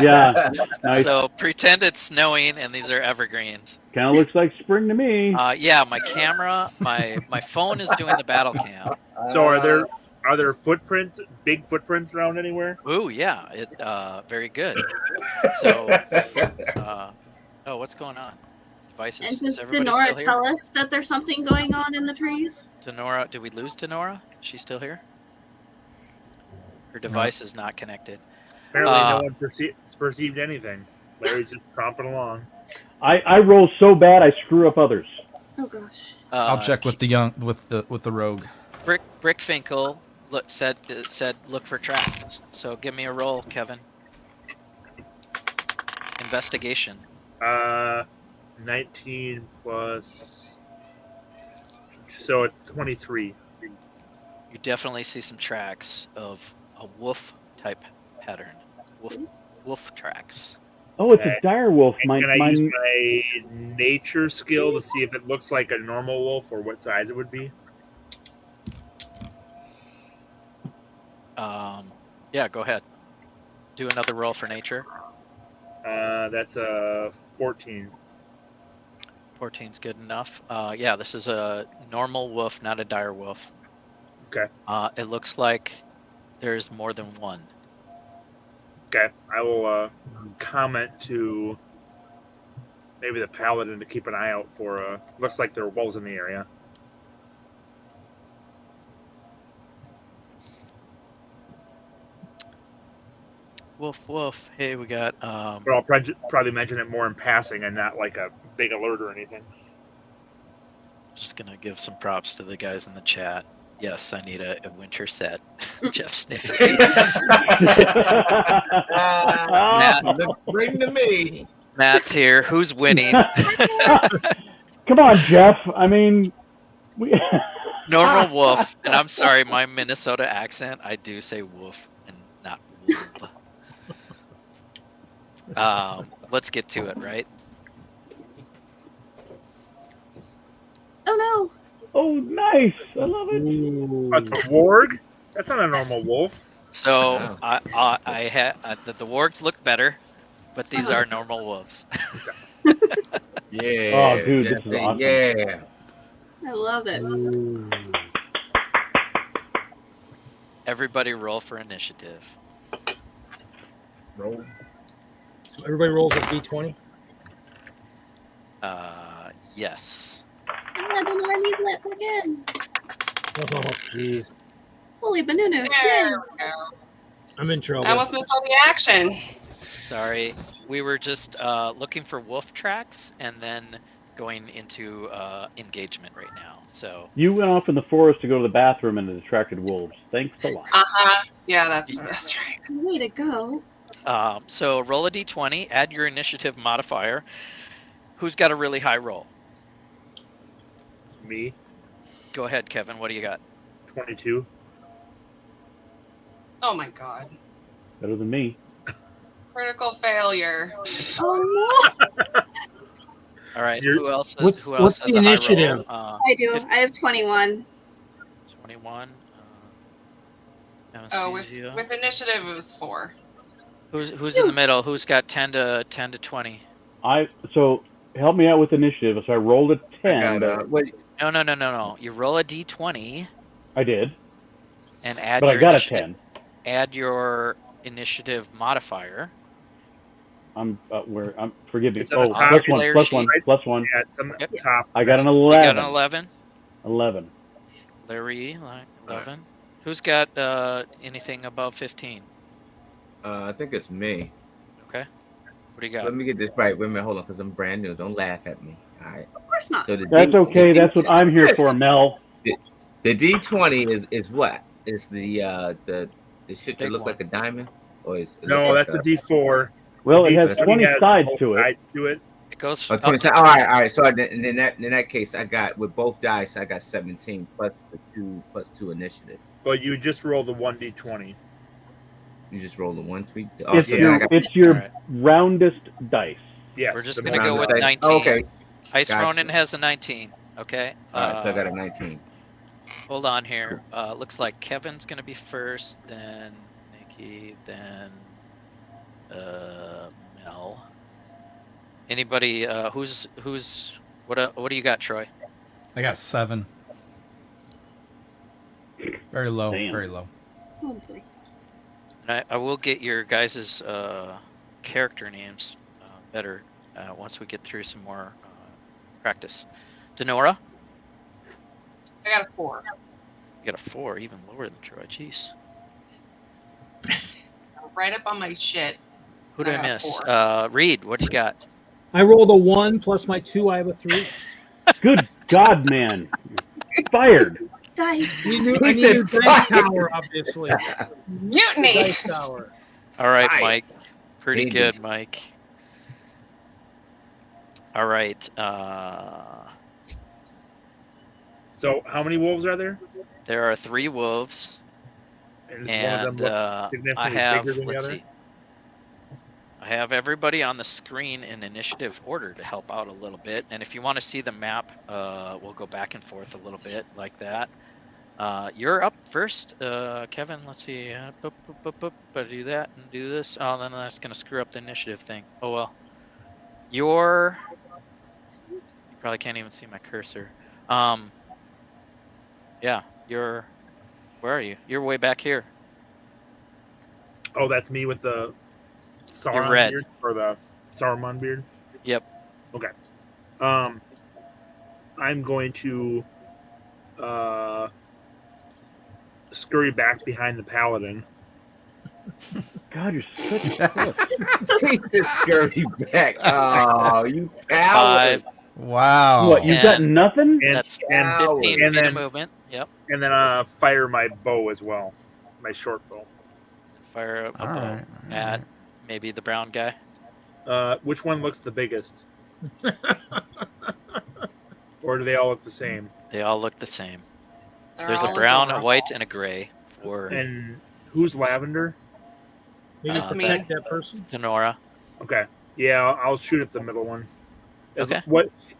Yeah. Nice. So pretend it's snowing, and these are evergreens. Kind of looks like spring to me. Yeah, my camera, my phone is doing the battle cam. So are there footprints, big footprints around anywhere? Ooh, yeah, it very good. So, oh, what's going on? Devices? And Is does everybody Denorra still here? tell us that there's something going on in the trees? Denorra, did we lose Denorra? She's still here? Her device is not connected. Apparently, no one perceived anything. Larry's just tromping along. I roll so bad I screw up others. Oh gosh. I'll check with the rogue. Brickfinkel said look for tracks. So give me a roll, Kevin. Investigation. 19 plus. So it's 23. You definitely see some tracks of a wolf type pattern. Wolf tracks. Oh, it's Okay. a dire wolf. And can I use my nature skill to see if it looks like a normal wolf or what size it would be? Yeah, go ahead. Do another roll for nature. That's a 14. 14's good enough. Yeah, this is a normal wolf, not a dire wolf. Okay. It looks like there's more than one. Okay. I will comment to maybe the Paladin to keep an eye out for. Looks like there are wolves in the area. Woof, woof. Hey, we got. But I'll probably mention it more in passing and not like a big alert or anything. Just gonna give some props to the guys in the chat. Yes, I need a winter set. Jeff sniffing. Bring to me. Matt's here. Who's winning? Come on, Jeff. I mean, we. Normal wolf. And I'm sorry, my Minnesota accent, I do say wolf and not wolf. Let's get to it, right? Oh no. Oh, nice. I love it. That's a warg? That's not a normal wolf. So Wow. I had the wargs look better, but these are normal wolves. Yeah. Oh, dude, this is Jesse, awesome. Yeah. I love it. Everybody roll for initiative. Roll. So everybody rolls a d20. Yes. Ah, Denorra needs lit again. Oh, jeez. Holy bananas. There Yay. we go. I'm in trouble. I almost missed all the action. Sorry. We were just looking for wolf tracks and then going into engagement right now. So You went off in the forest to go to the bathroom and it attracted wolves. Thanks a lot. Yeah, that's right. Way to go. so roll a d20, add your initiative modifier. Who's got a really high roll? Me, Go ahead, Kevin. What do you got? 22. Oh my god. Better than me. Critical failure. Oh no. All right. You're- Who else? what's has the a high initiative? roll? I do. I have 21. 21. Oh, with Amethysia. initiative it was 4. Who's in the middle? Who's got 10 to 20? So help me out with initiative. So I rolled a 10. Wait, No. You roll a d20 I did, and add but I your got a initiative. 10. Add your initiative modifier. Forgive me. It's on the Oh, top plus one, player plus sheet. one, plus one. Yeah, it's on the Yep. top. I got an You 11. got an 11. 11. Lah-Ree, 11. Who's got anything above 15? I think it's me. Okay. What do you So got? let me get this right. Wait a minute, hold on, because I'm brand new. Don't laugh at me. All right. Of course not. So That's okay. That's what I'm here for, Mel. The D20 is what? Is the shit that Big look one. like a diamond, or is it No, look that's like a D4. Well, it has D20 20 has sides both to it. Sides to it. It goes Oh, up 20 to all right. So in that case, I got with both dice, I got 17 plus the 2 initiative. But you just roll the 1D20. You just roll the 1 tweet. It's yeah, your Alright. roundest dice. Yes. We're just the gonna go with Round- 19. Oh, okay. Ice Gotcha. Ronin has a 19. Okay. All right. So I got a 19. Hold on here. Looks like Kevin's gonna be first, then Nikki, then Mel. Anybody? Who's? What do you got, Troy? I got 7. Very low. Damn. Very low. Oh boy. And I will get your guys' character names better once we get through some more practice. Denorra, I got a 4. you got a 4, even lower than Troy. Jeez. Right up on my shit. Who did I I got a miss? 4. Reed, what you got? I rolled a 1 plus my 2. I have a 3. Good God, man. You're fired. Dice. I need a He said dice fire. tower, obviously. Mutiny. Dice tower. All right, Fire. Mike. Pretty Indeed. good, Mike. All right. So how many wolves are there? There are 3 wolves, And, and look I significantly have. bigger than the Let's other? see. I have everybody on the screen in initiative order to help out a little bit. And if you want to see the map, we'll go back and forth a little bit like that. You're up first, Kevin. Let's see. But do that and do this. Oh, then that's going to screw up the initiative thing. Oh, well. You probably can't even see my cursor. Yeah, where are you? You're way back here. Oh, that's me with the Sauron red. beard or the Saruman beard. Yep. Okay. I'm going to scurry back behind the Paladin. God, you're such a puss. Take this scurry back. Oh, you coward. 5. Wow. What, you've got 10. nothing? And, That's Coward. 15 and feet then- of movement. Yep. and then fire my bow as well. My short bow. Fire a All bow right. at maybe the brown guy. Which one looks the biggest? Or do they all look the same? They all look the same. They're There's a all brown, a adorable. white, and a gray for And who's lavender? Maybe Uh, protect that person. Denorra. Okay. Yeah, I'll shoot at the middle one. Okay.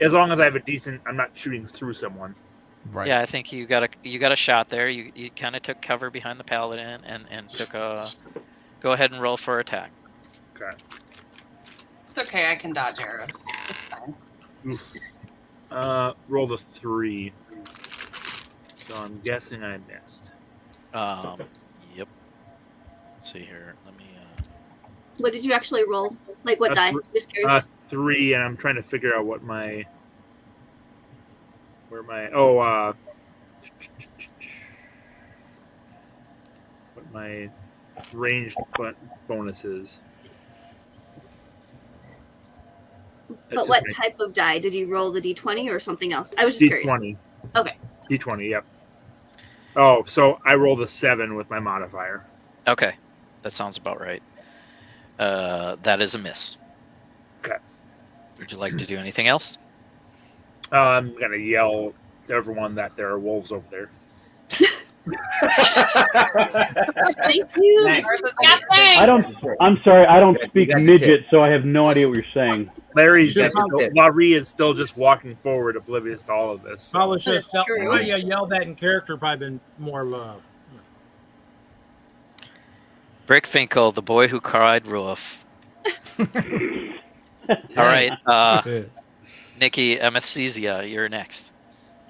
As long as I have a decent, I'm not shooting through someone. Right. Yeah, I think you got a shot there. You kind of took cover behind the Paladin and took a. Go ahead and roll for attack. Okay. It's okay. I can dodge arrows. It's fine. Oof. Rolled a 3. So I'm guessing I missed. Yep. Let's see here. Let me. What did you actually roll? Like what die? Just curious. 3, and I'm trying to figure out what my what my ranged bonus is. But what type of die? Did you roll the D20 or something else? I was just curious. D20. Okay. D20, yep. Oh, so I rolled a 7 with my modifier. Okay, that sounds about right. That is a miss. Okay. Would you like to do anything else? I'm gonna yell to everyone that there are wolves over there. Thank you. I'm sorry. I don't speak midget, so I have no idea what you're saying. Lah-Ree is still just walking forward, oblivious to all of this. Probably should have That's felt true. why you yelled that in character. Probably been more love. Brickfinkel, the boy who cried wolf. All right, Nikki, Amethysia, you're next.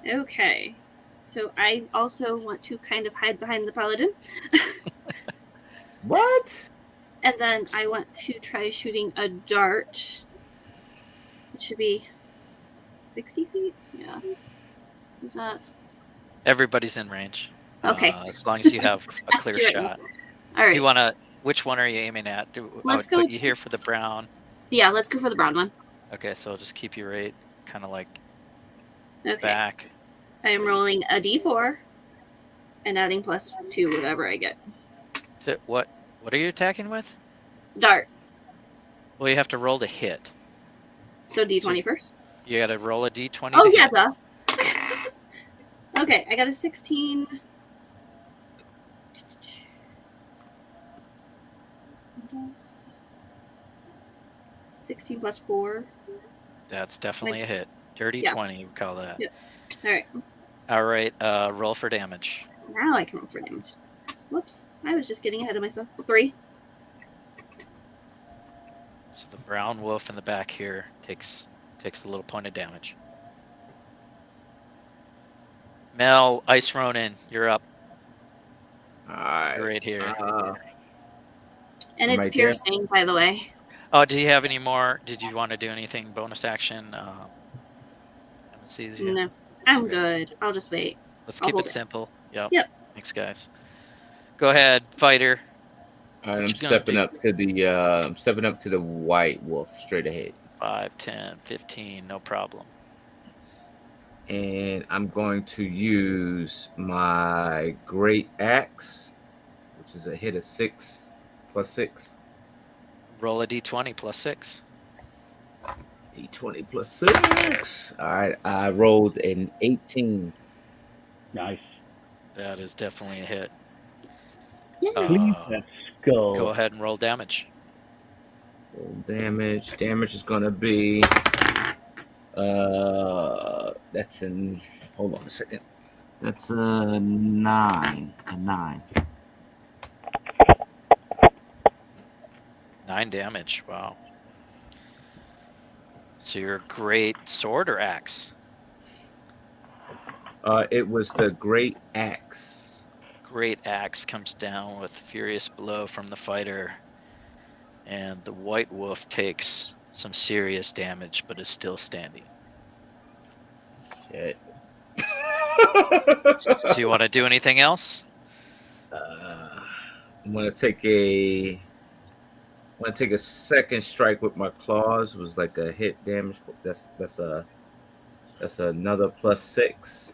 Okay. So I also want to kind of hide behind the Paladin. What? And then I want to try shooting a dart. It should be 60 feet? Yeah. Is that... Everybody's in range. Okay. As long as you have a clear do it. shot. All right. Do you want to? Which one are you aiming at? I Let's would go- put you here for the brown. Yeah, let's go for the brown one. Okay, so I'll just keep you right, kind of like Okay. back. I am rolling a d4 and adding +2 whatever I get. So what are you attacking with? Dart. Well, you have to roll to hit. So d20 first. You got to roll a d20. Oh, to yeah, hit. duh. Okay, I got a 16. What else? 16 plus 4. That's definitely a hit. Dirty Yeah. 20, we call that. Yeah. All right. All right, roll for damage. Now I can roll for damage. Whoops. I was just getting ahead of myself. 3. So the brown wolf in the back here takes a little point of damage. Mel, Ice Ronin, you're up. All right. You're right here. And it's Right there. piercing, by the way. Oh, do you have any more? Did you want to do anything bonus action? Let's see. No. I'm good. I'll just wait. Let's I'll keep hold it it. simple. Yep. Yep. Thanks, guys. Go ahead, fighter. All right, I'm What you gonna stepping do? up to the white wolf straight ahead, 5, 10, 15, no problem. and I'm going to use my great axe, which is a hit of 6 plus 6. Roll a d20 plus 6. D20 plus 6. All right, I rolled an 18. Nice. That is definitely a hit. Yeah. Please, that skull. Go ahead and roll damage. Roll damage. Damage is going to be. That's an. Hold on a second. That's a 9. A 9. 9 damage. Wow. So your great sword or axe? It was the great axe. Great axe comes down with a furious blow from the fighter, and the white wolf takes some serious damage, but is still standing. Shit. Do you want to do anything else? I'm gonna take a. I'm gonna take a second strike with my claws. It was like a hit damage. That's another plus 6.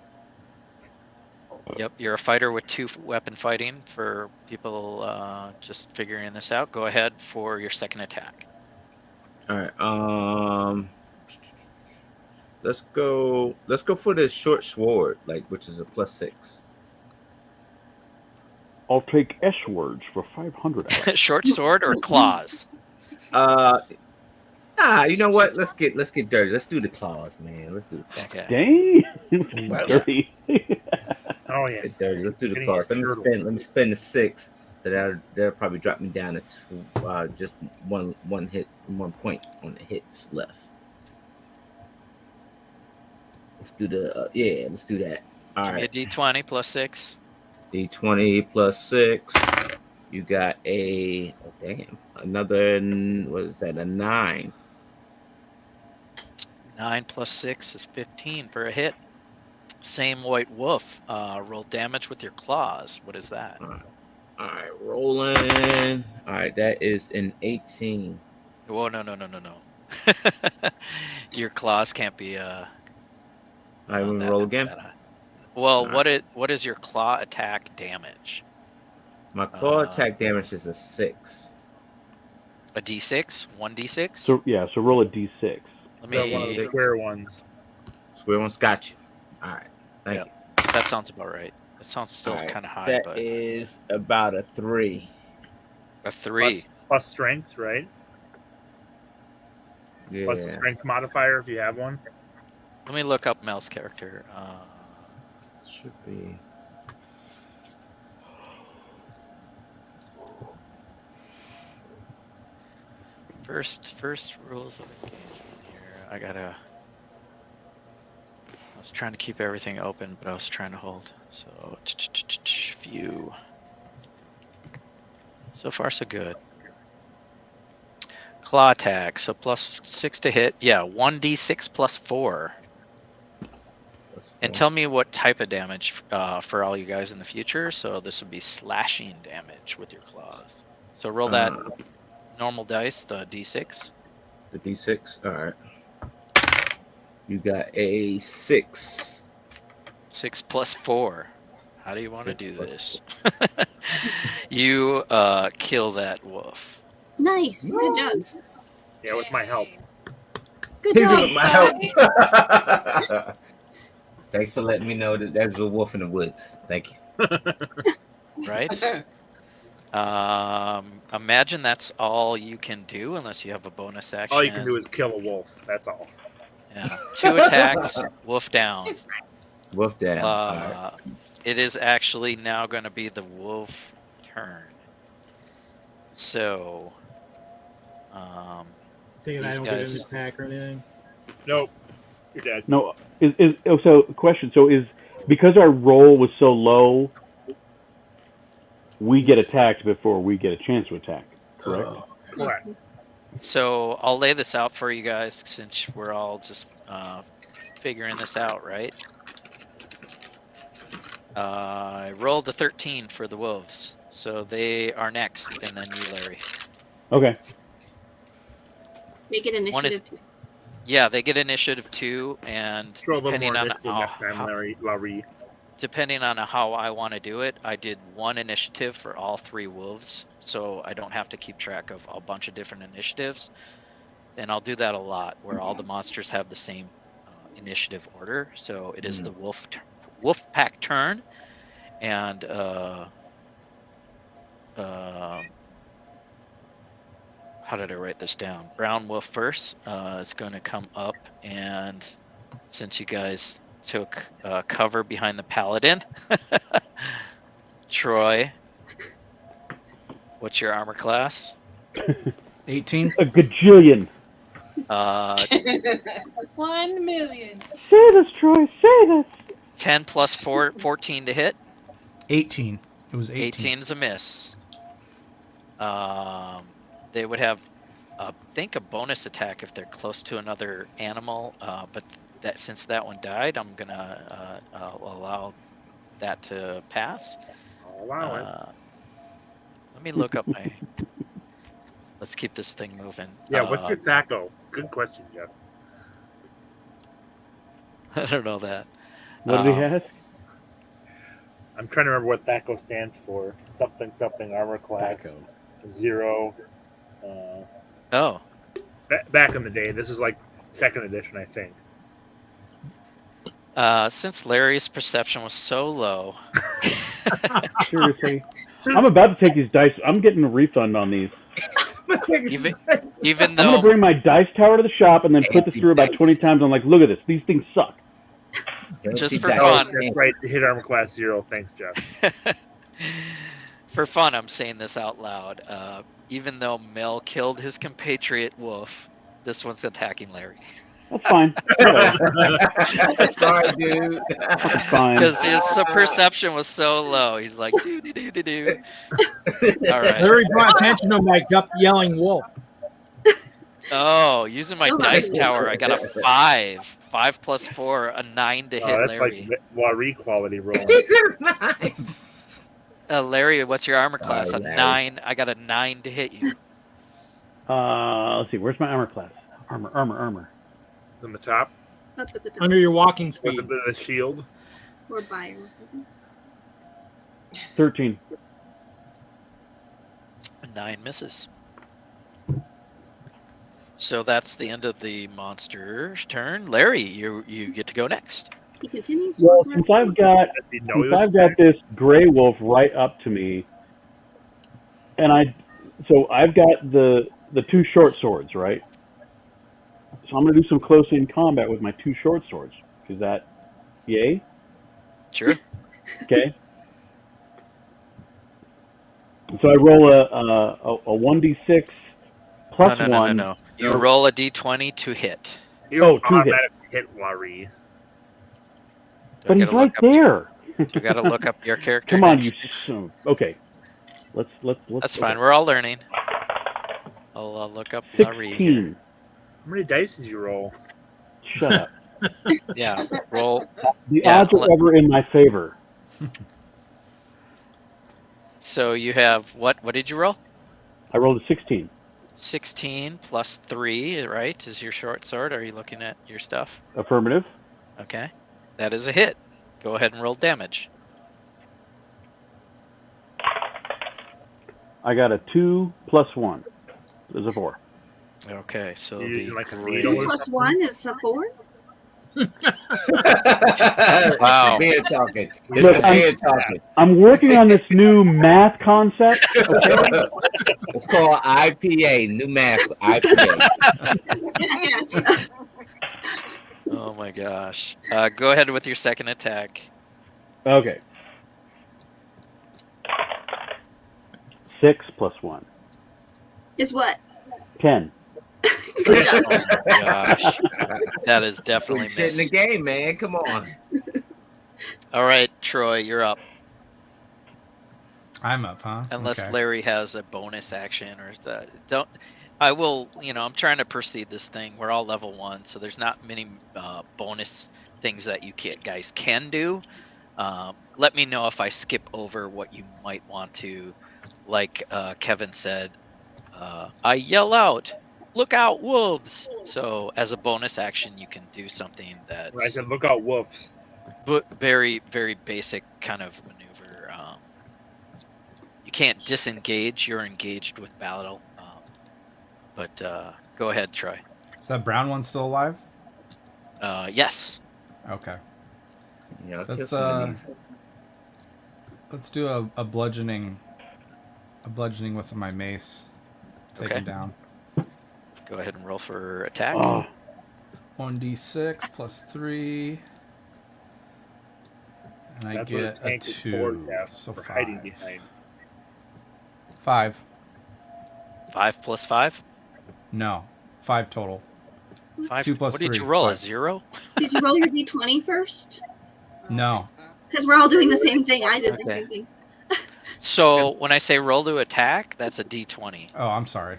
Yep, you're a fighter with 2 weapon fighting. For people just figuring this out, go ahead for your second attack. All right. Let's go for the short sword, which is a plus 6. I'll take S words for 500. Short sword or claws? You know what? Let's get dirty. Let's do the claws, man. Let's do the claws. Okay. Dang. Dirty. Oh yeah. Get dirty. Let's do the Getting claws. your Let turtle. me spend the 6 So that'll probably drop me down to just one point on the hits left. Let's do let's do that. All Give right. me a D20 plus 6. D20 plus 6. You got another, what is that, a 9. 9 plus 6 is 15 for a hit. Same white wolf. Roll damage with your claws. What is that? All right, rolling. All right, that is an 18. Whoa, no. Your claws can't be I will roll again. Well, what is your claw attack damage? My claw attack damage is a 6. A D6? 1d6? So roll a d6. Let me One of the square ones. Square ones, got you. All right, thank you. That sounds about right. It sounds still All right, kind of high, That but is about a 3. a 3. Plus strength, right? Yeah. Plus the strength modifier if you have one. Let me look up Mel's character. Should be. First rules of engagement here. I was trying to keep everything open, but I was trying to hold. So view. So far, so good. Claw attack. So plus 6 to hit. Yeah, 1d6 plus 4. And tell me what type of damage for all you guys in the future. So this would be slashing damage with your claws. So roll that normal dice, the d6. The d6. All right. You got a 6. 6 plus 4. How do you want to do this? You kill that wolf. Nice. Good job. Yeah, with my help. Good job. With my help. Thanks for letting me know that there's a wolf in the woods. Thank you. Right? Imagine that's all you can do unless you have a bonus action. All you can do is kill a wolf. That's all. Yeah. 2 attacks, wolf down. Wolf down. It is actually now going to be the wolf turn. So, Thinking I these don't guys- get an attack or anything. Nope. You're dead. No, so question. So is because our roll was so low, we get attacked before we get a chance to attack. Correct. Correct. So I'll lay this out for you guys since we're all just figuring this out, right? I rolled a 13 for the wolves, so they are next, and then you, Larry. Okay. They get initiative. Yeah, they get initiative 2, and Throw a little depending more on initiative next time, Lah-Ree. depending on how I want to do it, I did 1 initiative for all 3 wolves, so I don't have to keep track of a bunch of different initiatives. And I'll do that a lot, where all the monsters have the same initiative order. So it is the wolf pack turn, and how did I write this down? Brown wolf first is going to come up, and since you guys took cover behind the Paladin, Troy, what's your armor class? 18. A gajillion. 1 million. Say this, Troy. Say this. 10 plus 4, 14 to hit. 18. It was 18. 18 is a miss. They would have, I think, a bonus attack if they're close to another animal. But that since that one died, I'm gonna allow that to pass. I'll allow it. Let me look up my. Let's keep this thing moving. Yeah, what's your Sacco? Good question, Jeff. I don't know that. What did he ask? I'm trying to remember what Thaco stands for. Something armor class. Thaco. 0. Oh. Back in the day, this is like 2nd edition, I think. Since Larry's perception was so low. Seriously, I'm about to take these dice. I'm getting a refund on these. Even I'm though gonna bring my dice tower to the shop and then put this through about 20 times. I'm like, look at this. These things suck. just for fun. That's right. To hit armor class 0. Thanks, Jeff. for fun, I'm saying this out loud. Even though Mel killed his compatriot Wolf, this one's attacking Larry. That's fine. Sorry, dude. That's fine. Because his perception was so low. He's like, do. All right. Larry brought attention to my gut yelling wolf. Oh, using my dice tower, I got a 5. 5 plus 4, a 9 to hit That's Larry. like Lah-Ree quality roll. Nice. Larry, what's your armor class? A Larry. 9. I got a 9 to hit you. Let's see. Where's my armor class? Armor. On the top Up at the top. Under your walking with speed. a bit of the shield. Or buyer. 13. 9 misses. So that's the end of the monster's turn. Larry, you get to go next. He continues. Well, since I've got this gray wolf right up to me, and I've got the 2 short swords, right? So I'm going to do some close-in combat with my 2 short swords. Is that yay? Sure. Okay. So I roll a 1d6 plus one. No. You roll a d20 to hit. You automatically hit Lah-Ree. But he's right there. You got to look up your character. Come on, next. you. Okay. Let's. That's fine. We're all learning. I'll look up Lah-Ree. 16. How many dice did you roll? Shut up. Yeah, roll. The odds are ever in my favor. So you have what? What did you roll? I rolled a 16. 16 plus 3, right? Is your short sword? Are you looking at your stuff? Affirmative. Okay. That is a hit. Go ahead and roll damage. I got a 2 plus 1. There's a 4. Okay, so You're using like a 2 needle or plus 1 is a 4? Wow. Beer talking. Look, Beer talking. I'm working on this new math concept. Okay? It's called IPA, new math IPA. Oh my gosh. Go ahead with your second attack. Okay. 6 plus 1. Is what? 10. Good job. Oh my gosh. That is definitely Shit in the missed. game, man. Come on. All right, Troy, you're up. I'm up, huh? Unless Okay. Larry has a bonus action or don't. I will. I'm trying to proceed this thing. We're all level 1, so there's not many bonus things that you guys can do. Let me know if I skip over what you might want to. Like Kevin said, I yell out, "Look out, wolves!" So as a bonus action, you can do something that's I said, look out, wolves. but very, very basic kind of maneuver. You can't disengage; you're engaged with battle. But go ahead, Troy. Is that brown one still alive? Yes. Okay. Yeah, Let's do a bludgeoning. A bludgeoning with my mace. Take Okay. him down. Go ahead and roll for attack. Oh, 1d6 plus 3. And I That's what a get a tank is for, 2. Jeff, So for 5. hiding behind. 5. 5 plus 5. No. 5 total. 5. 2 plus What did 3, you roll? A 5. 0? Did you roll your d20 first? No. Because we're all doing the same thing. I did the Okay. same thing. So when I say roll to attack, that's a d20. Oh, I'm sorry.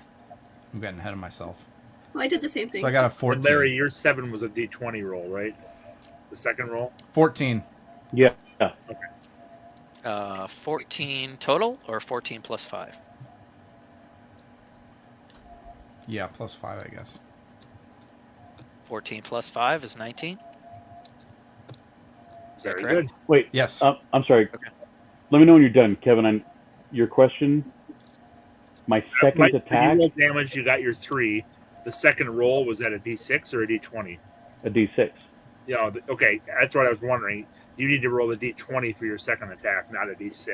I'm getting ahead of myself. Oh, I did the same thing. So I got a And 14. Larry, your 7 was a D20 roll, right? The second roll? 14. yeah. 14 total or 14 plus 5? Yeah, plus 5, I guess. 14 plus 5 is 19. Is that Very correct? good. Wait. Yes. I'm sorry. Okay. Let me know when you're done, Kevin. On your question. My second When attack, you rolled damage, you got your 3. The second roll was at a D6 or a D20? a D6. Yeah, okay, that's what I was wondering. You need to roll a D20 for your second attack, not a D6.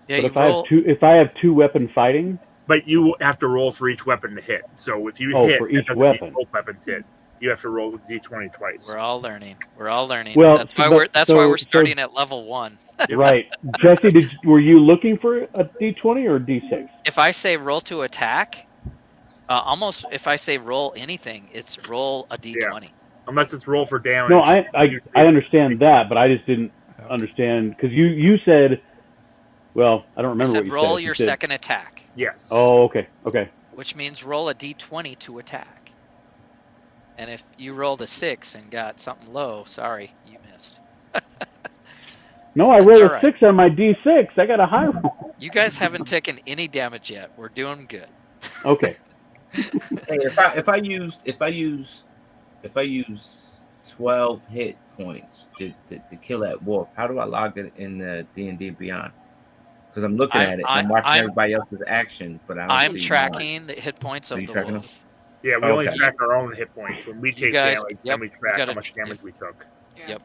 Yeah, But you if I roll. if I have 2 weapon fighting, But you have to roll for each weapon to hit. So if you Oh, hit, for it each doesn't mean weapon. both weapons hit. You have to roll d20 twice. We're all learning. We're all learning. Well, that's why but- we're so- starting at level 1. Right. Jesse, were you looking for a D20 or a D6? If I say roll to attack, almost if I say roll anything, it's roll a d20. Unless it's roll for damage. No, I understand that, but I just didn't understand because you said, well, I don't I remember said what you roll said. your You said- second attack. Yes. Oh, okay. Which means roll a d20 to attack. And if you rolled a 6 and got something low, sorry, you missed. No, I That's rolled all a right. 6 on my D6. I got a high roll. You guys haven't taken any damage yet. We're doing good. Okay. Hey, if I use 12 hit points to kill that wolf, how do I log it in the D&D Beyond? Because I'm looking at it, and I'm watching everybody else's action, but I don't I'm see tracking the hit points Are of you the tracking wolf. Yeah, we only Okay. track our own hit points. When we take guys- damage, yep, then we you track gotta- how much damage we took. Yep.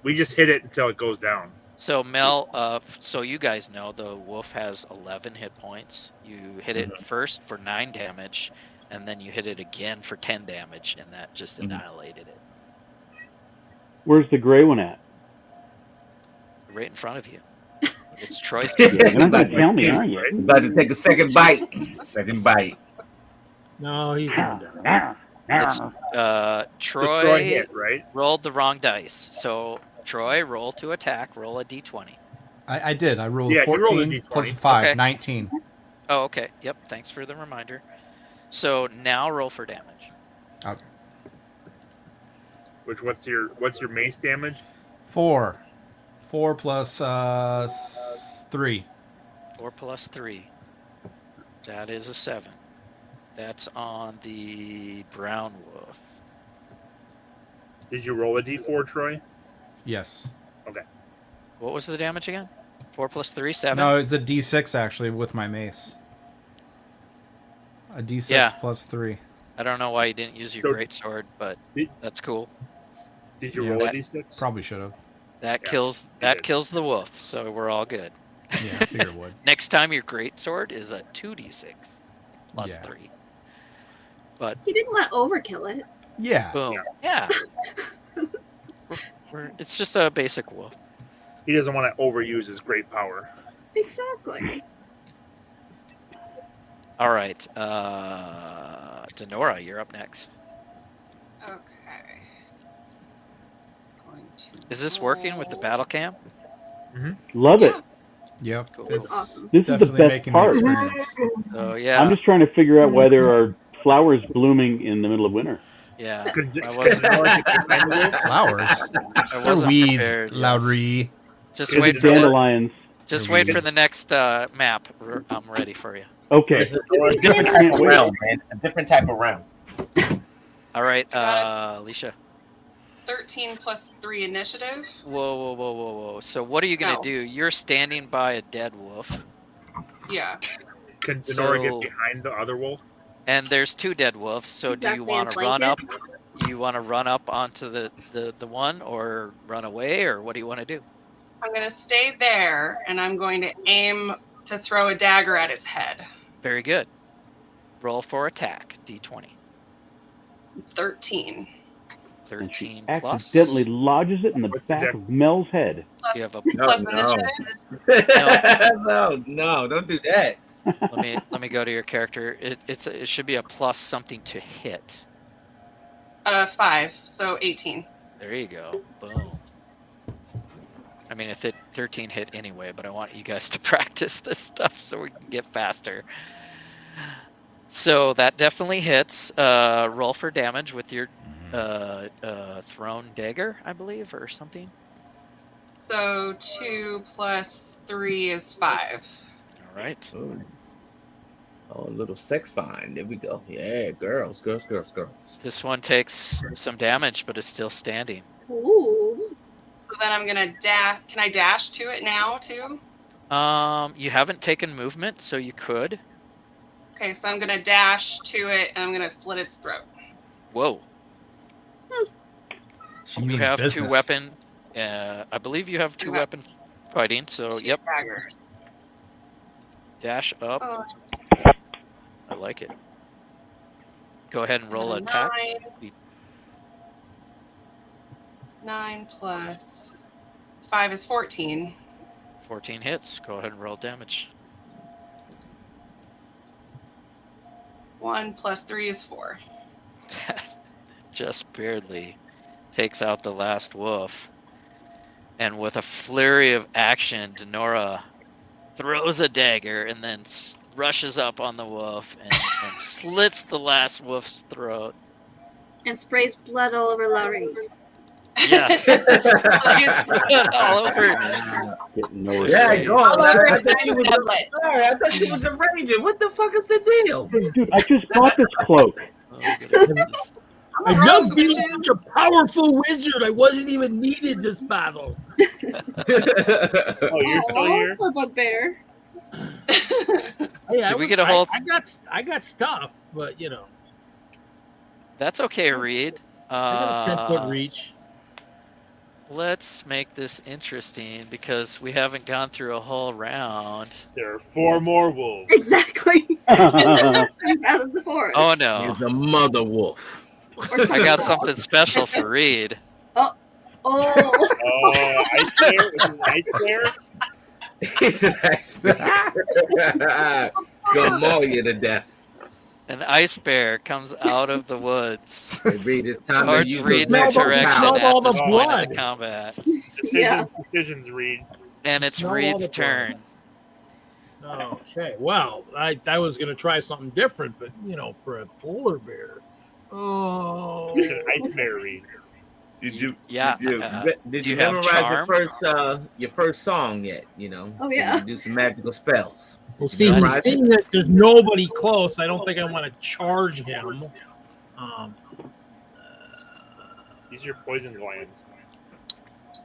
We just hit it until it goes down. So Mel, so you guys know the wolf has 11 hit points. You hit it first for 9 damage, and then you hit it again for 10 damage, and that just annihilated it Where's the gray one at? right in front of you. It's Troy's You're turn. not going to tell me, are you? About to take a second bite. Second bite. No, he's going down. It's, So Troy Troy hit, right? rolled the wrong dice. So Troy, roll to attack. Roll a d20. I did. I rolled Yeah, you rolled a 14 D20. plus 5, Okay. 19. Oh, okay. Yep. Thanks for the reminder. So now roll for damage. Okay. Which what's your mace damage? 4. 4 plus 3. 4 plus 3. That is a 7. That's on the brown wolf. Did you roll a d4, Troy? Yes. Okay. What was the damage again? 4 plus 3, 7? No, it's a D6 actually with my mace. A D6 Yeah. plus 3. I don't know why you didn't use your So- greatsword, but that's cool. Did you Yeah. roll a That- d6? Probably should have. That Yeah, kills you that did. kills the wolf, so we're all good. Yeah, I figured it would. Next time your greatsword is a 2d6 plus Yeah. 3. But He didn't want to overkill it. Yeah. boom. Yeah. It's just a basic wolf. He doesn't want to overuse his great power. Exactly. All right. Denorra, you're up next. Okay. Going to Is this working with the roll. battle cam? Love it. Yep. Cool. It's awesome. This is the definitely best making part. the experience. So yeah. I'm just trying to figure out why there are flowers blooming in the middle of winter. Yeah. Could- I wasn't, Flowers. I They're wasn't weeds, prepared, yes. Lah-Ree. Just It's wait for the dandelions. just They're wait for weeds. the next map. I'm ready for you. Okay. It's a different type of round, man. A different type of round. All right, Got Alisha. 13 plus 3 initiative. Whoa. So what are you gonna No. do? You're standing by a dead wolf, Yeah. Can Denorra So- get behind the other wolf? and there's 2 dead wolves. So do you Exactly, want to and run flank up? You want to run up onto the one, or run away, or what do you want to do? I'm going to stay there and I'm going to aim to throw a dagger at its head. Very good. Roll for attack. D20. 13. And she 13 plus. accidentally lodges it in the What's the back deck? of Mel's head. You have a. Plus no. initiative. No, don't do that. Let me go to your character. It should be a plus something to hit. 5. So 18. There you go. Boom. I mean, if it 13 hit anyway, but I want you guys to practice this stuff so we can get faster. So that definitely hits. Roll for damage with your thrown dagger, I believe, or something. So 2 plus 3 is 5. All right. Oh, a little sex fine. There we go. Yeah, girls. This one takes some damage, but is still standing. Ooh. So then I'm going to dash. Can I dash to it now too? You haven't taken movement, so you could. Okay, so I'm going to dash to it and I'm going to slit its throat. Whoa. She You means have business. 2 weapon. I believe you have 2 weapon fighting. So 2 yep. daggers. Dash up. Oh, I like it. Go ahead and roll a attack. 9. 9 plus 5 is 14. 14 hits. Go ahead and roll damage. 1 plus 3 is 4. Just barely takes out the last wolf. And with a flurry of action, Denorra throws a dagger and then rushes up on the wolf and slits the last wolf's throat. And sprays blood all over Lah-Ree. Yes. Sprays blood all over. Yeah, go on. I thought she was Tablet. I thought she was a ranger. What the fuck is the deal? Dude, I just bought this cloak. I love being such a powerful wizard. I wasn't even needed this battle. Oh, you're still here? Poor Bugbear. Hey, Did we get a hold? I got stuff, but you know, That's okay, Reed. I got a 10-foot reach. Let's make this interesting because we haven't gone through a whole round. There are 4 more wolves. Exactly. Out of the forest. Oh no. He's a mother wolf. I got something special for Reed. Oh. Oh, ice bear? Is it an ice bear? He's an ice bear. Gonna maul you to death. An ice bear comes out of the woods. Hey, Reed, it's time to Towards use Reed's the magic direction Smell at all this the point blood. of the combat. Decisions, Reed. And it's Smell all Reed's the turn. Okay. Well, I was gonna try something different, but you know, for a polar bear. Oh. It's an ice bear, Reed. Did you? Yeah, Did do you you have memorize charm? your first song yet? You know. Oh, So yeah. you do some magical spells. Well, see, Right. seeing that there's nobody close, I don't think I want to charge him. These are your poison glands.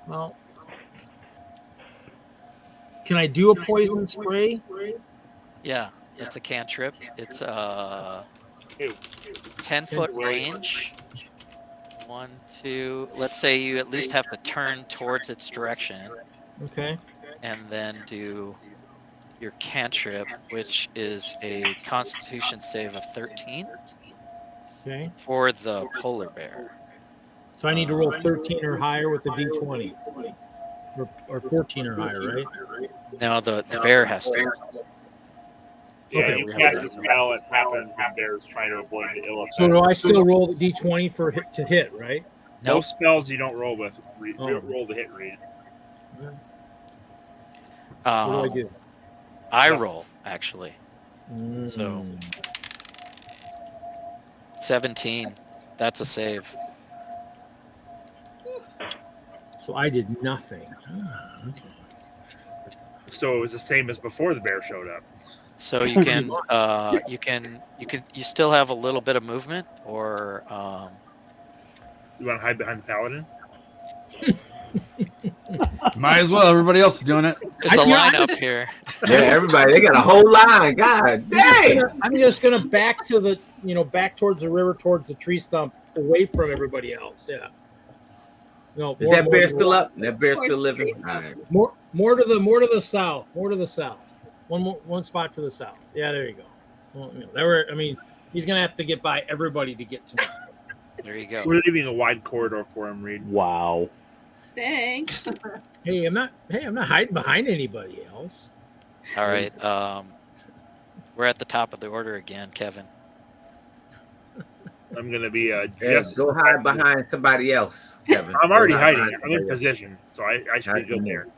Well, can I do a poison spray? Yeah, it's a cantrip. It's a Ew. 10-foot range. 1, 2. Let's say you at least have to turn towards its direction Okay. and then do your cantrip, which is a Constitution save of 13 Okay. for the polar bear. So I need to roll 13 or higher with the D20, or 14 or higher, right? No, the bear has to. Yeah, Okay. you cast a spell, it happens, and bear's trying to avoid the ill effect. So do I still roll the D20 for hit to hit, right? No Nope. spells you don't roll with. Oh. Roll to hit, Reed. What do? I roll, actually. So Mm. 17. That's a save. So I did nothing. Okay. So it was the same as before the bear showed up. So you can, you still have a little bit of movement, or You want to hide behind the paladin? Might as well. Everybody else is doing it. there's a line up here. Yeah, everybody, they got a whole line. God dang! I'm just gonna back to the, back towards the river, towards the tree stump, away from everybody else. Yeah. No. Is that bear still up? That bear's still living. All right. More to the south. More to the south. One spot to the south. Yeah, there you go. Well, he's gonna have to get by everybody to get to me. There you go. We're leaving a wide corridor for him, Reed. Wow. Thanks. Hey, I'm not hiding behind anybody else. All right. We're at the top of the order again, Kevin. I'm gonna be Yeah, just. go hide behind somebody else, Kevin. I'm already Go hiding. behind I'm in somebody else. position, so I should be good there.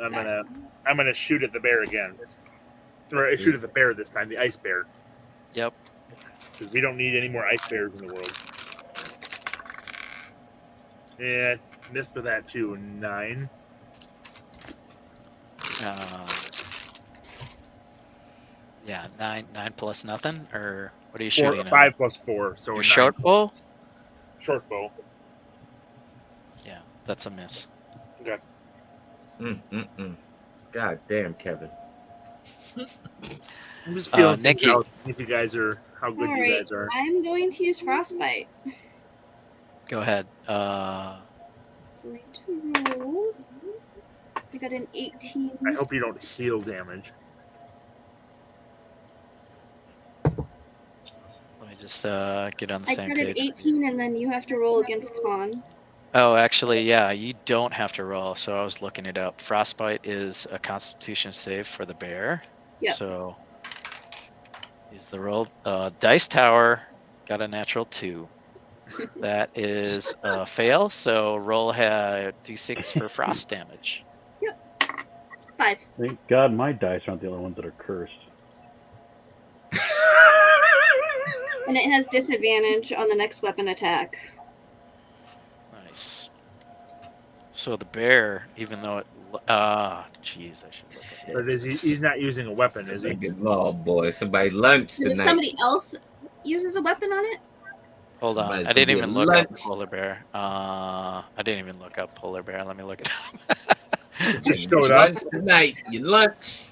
I'm gonna shoot at the bear again. Or shoot at the bear this time, the ice bear. Yep. Because we don't need any more ice bears in the world. Yeah, missed with that too. 9. Yeah, 9 plus nothing, or what are you 4, shooting? 5 plus 4, so Your 9. short bow? Short bow. Yeah, that's a miss. Okay. God damn, Kevin. Mm-hmm. I'm just feeling Nikki. if you guys are how good you guys are. I'm going to use Frostbite. Go ahead. Going to roll. I got an 18. I hope you don't heal damage. Let me just get on the I same got an page. 18, and then you have to roll against con. Oh, actually, yeah, you don't have to roll. So I was looking it up. Frostbite is a Constitution save for the bear. Yep. So use the roll. Dice Tower got a natural 2. That is a fail. So roll d6 for frost damage. 5. Thank God my dice aren't the only ones that are cursed. And it has disadvantage on the next weapon attack. Nice. So the bear, even though it, jeez, I should look at But he's not using a weapon, is he? Oh boy, somebody lunch If tonight. somebody else uses a weapon on it, Hold on, Somebody's I didn't gonna even get look up lunch. polar bear. I didn't even look up polar bear. Let me look it up. It just showed up. Lunch tonight. Your lunch.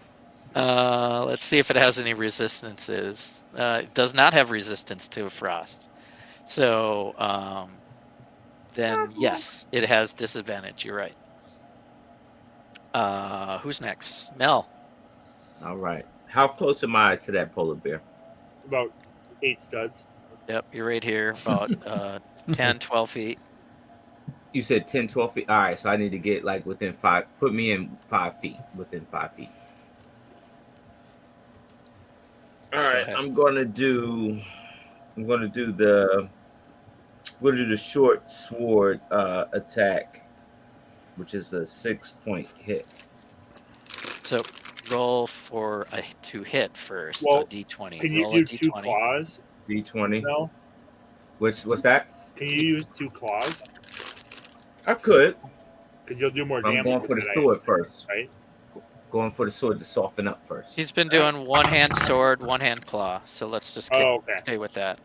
Let's see if it has any resistances. It does not have resistance to frost. So then yes, it has disadvantage. You're right. Who's next? Mel. All right. How close am I to that polar bear? About 8 studs. Yep, you're right here, about 10, 12 feet. You said 10, 12 feet. All right, so I need to get like within 5. Put me in 5 feet. Within 5 feet. All right, ahead. I'm gonna do the short sword attack, which is a 6-point hit. So roll for to hit first. Well, a d20. Can you Roll do a 2 d20. claws? D20. No. What's that? Can you use 2 claws? I could. Because you'll do more I'm damage. going for with the it, sword I assume, first. right? Going for the sword to soften up first. He's been doing one hand sword, one hand claw. So let's just stay with that.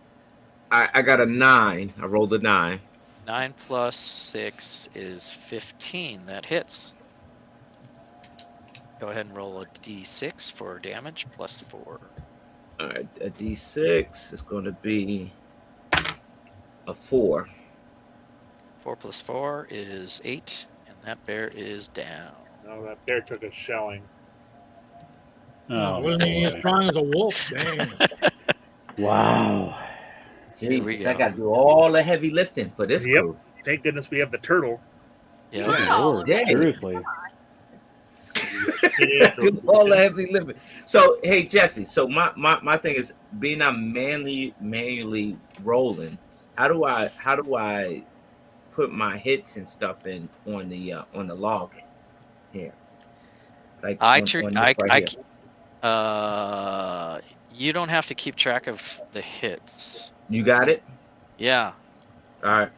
I got a 9. I rolled a 9. 9 plus 6 is 15. That hits. Go ahead and roll a d6 for damage plus 4. All right, a D6 is going to be a 4. 4 plus 4 is 8, and that bear is down. No, that bear took a shelling. Oh, wasn't even as strong as a wolf. Dang. Wow. Jesus, I got to do all the heavy lifting for this Yep. crew. Thank goodness we have the turtle. Yeah. Wow. Yeah. Seriously. Do all the heavy lifting. So, hey, Jesse. So my thing is, being I'm manually rolling. How do I put my hits and stuff in on the log here? Like you don't have to keep track of the hits. You got it. Yeah. All right.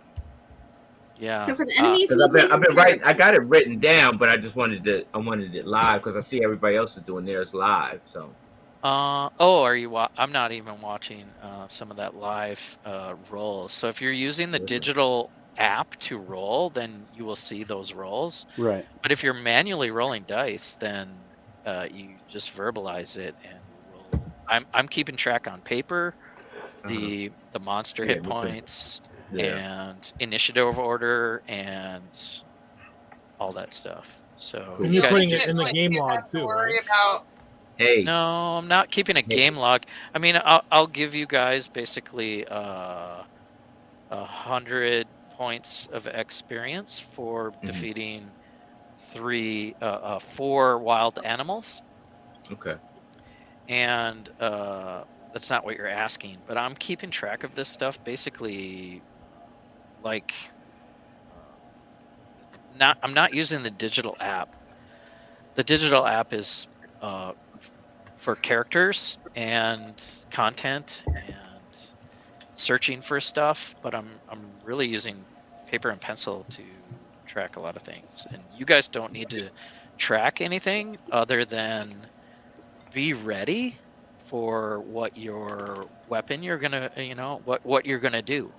So for the enemies, I've been writing. I got it written down, but I wanted it live because I see everybody else is doing theirs live. So. Are you? I'm not even watching some of that live rolls. So if you're using the digital app to roll, then you will see those rolls. Right. But if you're manually rolling dice, then you just verbalize it, and I'm keeping track on paper, the monster hit points. And initiative order and all that stuff. So and you're putting it in the game log too, right? Hey. No, I'm not keeping a game log. I mean, I'll give you guys basically 100 points of experience for defeating 4 wild animals. Okay. And that's not what you're asking, but I'm keeping track of this stuff basically. Like, I'm not using the digital app. The digital app is for characters and content and searching for stuff, but I'm really using paper and pencil to track a lot of things. And you guys don't need to track anything other than be ready for what your weapon you're gonna, what you're gonna do.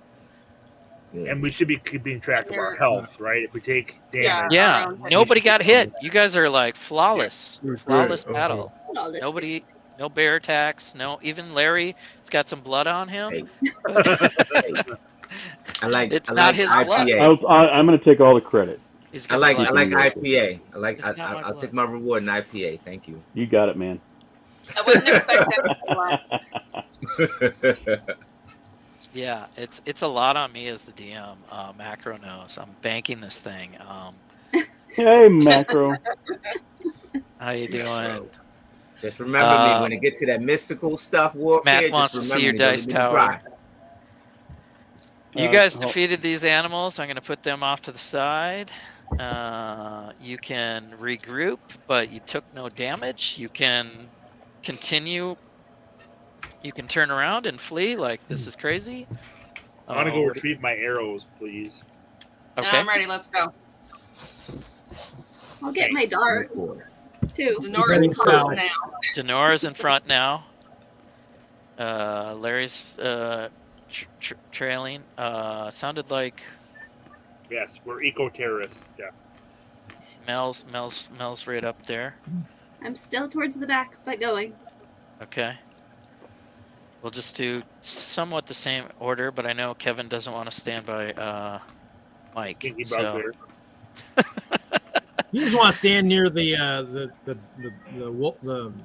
And we should be keeping track of our health, right? If we take damage. Yeah, nobody got hit. You guys are like flawless battle. Nobody, no bear attacks. No, even Larry, it's got some blood on him. Hey. It's not his blood. I'm going to take all the credit. I like IPA. I'll take my reward in IPA. Thank you. You got it, man. I wouldn't expect that. Yeah, it's a lot on me as the DM. Macro knows I'm banking this thing. Hey, Macro. How you doing? Just remember me when it gets to that mystical stuff warfare. Matt wants to see your dice tower. You guys defeated these animals. I'm going to put them off to the side. You can regroup, but you took no damage. You can continue. You can turn around and flee. Like, this is crazy. I want to go retrieve my arrows, please. Okay. I'm ready. Let's go. I'll get my dart too. Denorra's in front now. Denorra's in front now. Larry's trailing. Sounded like. Yes, we're eco-terrorists. Yeah. Mel's right up there. I'm still towards the back, but going. Okay. We'll just do somewhat the same order, but I know Kevin doesn't want to stand by Mike. Stinky So. Bugbear. You just want to stand near the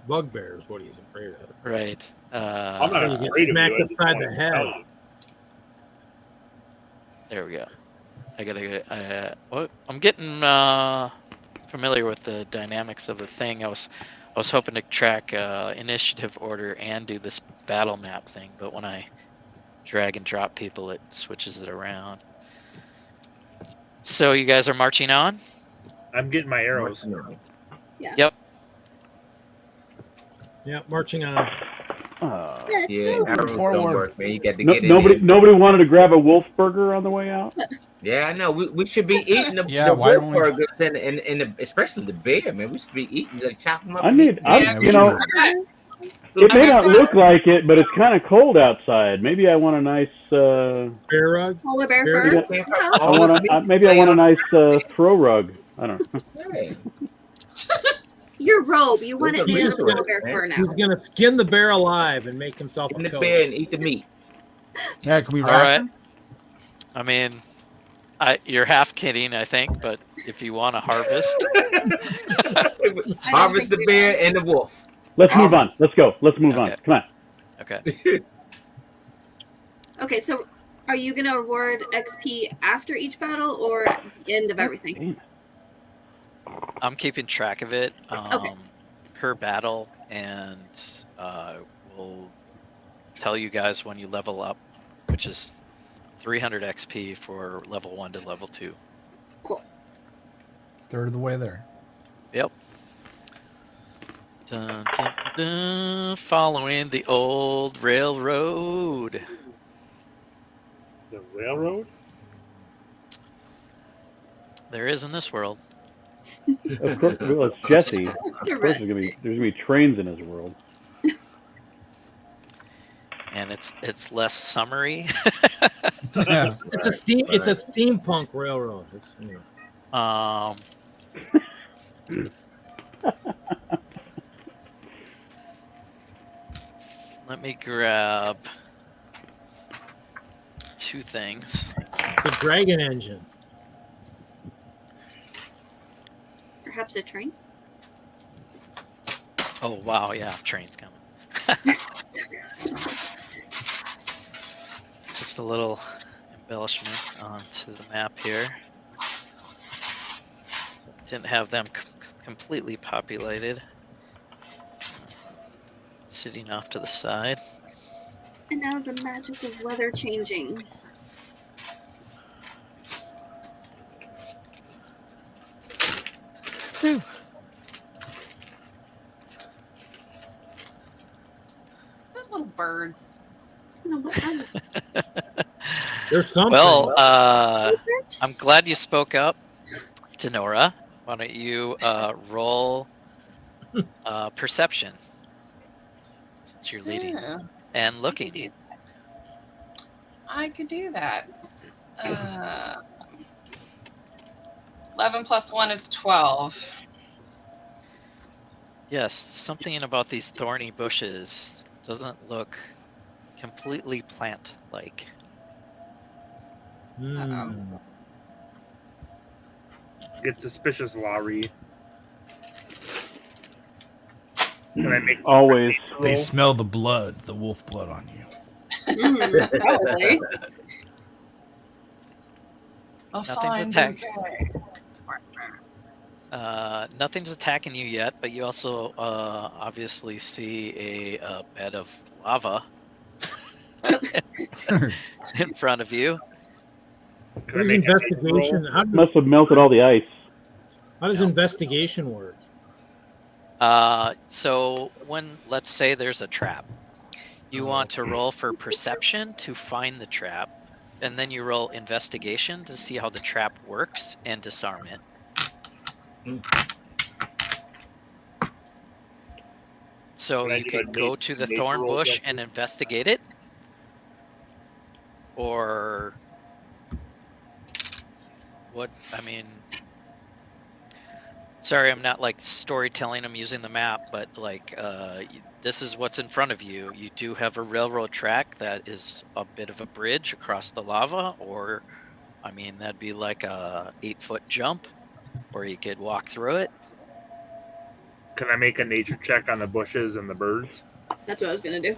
bugbear is what he's afraid of. Right. I'm not You get afraid of smacked you. I just upside want the to head. tell you. There we go. I gotta. I'm getting familiar with the dynamics of the thing. I was hoping to track initiative order and do this battle map thing, but when I drag and drop people, it switches it around. So you guys are marching on? I'm getting my arrows. Yeah. Yep. Yeah, marching on. Yeah, arrows Forward. don't work, man. You got to get Nobody wanted to grab a wolf burger on the way out. Yeah, I know. We should be eating the why wolf don't we- burgers and especially the bear, man. We should be eating the chop them up. It we may not look like it, but it's kind of cold outside. Maybe I want a nice. Bear rug? Polar bear Bear fur. Maybe I want a nice throw rug. I don't know. Hey. Your robe. You want it Those are made of reasonable, polar bear man. fur now. He's gonna skin the bear alive and make himself Eat a the coat. bear and eat the meat. Yeah, can we All ration? right. I mean, you're half kidding, I think, but if you want to harvest, Harvest the bear and the wolf. Let's move on. Let's go. Let's move on. Okay. Come on. okay. Okay, so are you gonna award XP after each battle or at the end of everything? I'm keeping track of it Okay. per battle, and we'll tell you guys when you level up, which is 300 XP for level 1 to level 2. Cool. Third of the way there. Yep. Dun, dun, dun, following the old railroad. Is it railroad? There is in this world. Of course, well, it's Jesse. Of course, there's gonna be trains in his world. And it's less summery. Yeah. It's a steampunk railroad. It's, you know. Let me grab 2 things. It's a dragon engine. Perhaps a train? Oh wow, yeah, train's coming. Just a little embellishment onto the map here. So didn't have them completely populated. Sitting off to the side. And now the magic of weather changing. Whew. Those little birds. There's something. Well, I'm glad you spoke up, Denorra. Why don't you roll perception? Since you're leading Yeah. and looking. I could do that. 11 plus 1 is 12. Yes, something about these thorny bushes doesn't look completely plant-like. Mm. Get suspicious, Lah-Ree. Can I make Always. They smell the blood, the wolf blood on you. Probably. Nothing's attacking you yet, but you also obviously see a bed of lava in front of you. What is investigation? Must have melted all the ice. How does investigation work? So let's say there's a trap, you want to roll for perception to find the trap, and then you roll investigation to see how the trap works and disarm it. So you could go to the thorn bush and investigate it, or what? I mean, sorry, I'm not like storytelling. I'm using the map, but like this is what's in front of you. You do have a railroad track that is a bit of a bridge across the lava, or I mean, that'd be like a 8-foot jump, or you could walk through it. Can I make a nature check on the bushes and the birds? That's what I was gonna do.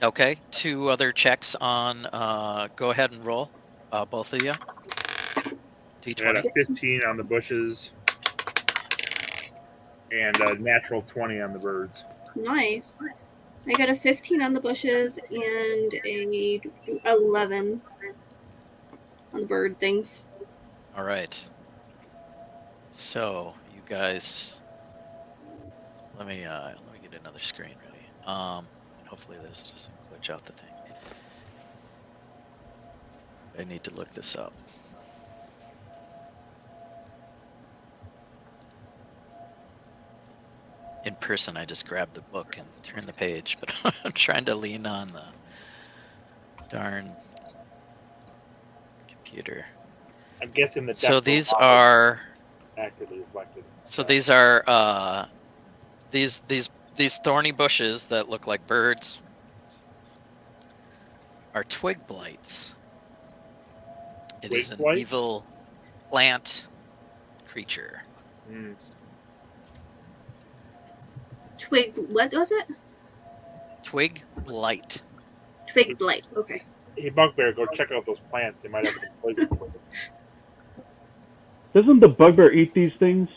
Okay, 2 other checks on. Go ahead and roll, both of you. D20. I got a 15 on the bushes and a natural 20 on the birds. Nice. I got a 15 on the bushes and a 11 on the bird things. All right. So you guys, let me get another screen ready. Hopefully this doesn't glitch out the thing. I need to look this up. In person, I just grabbed the book and turned the page, but I'm trying to lean on the darn computer. I'm guessing that. So these are accurately reflected. So these are these thorny bushes that look like birds are twig blights. It is an evil plant creature. Twig, what was it? Twig blight. Twig blight, okay. Hey, Bugbear, go check out those plants. They might have some poison. Doesn't the bugbear eat these things?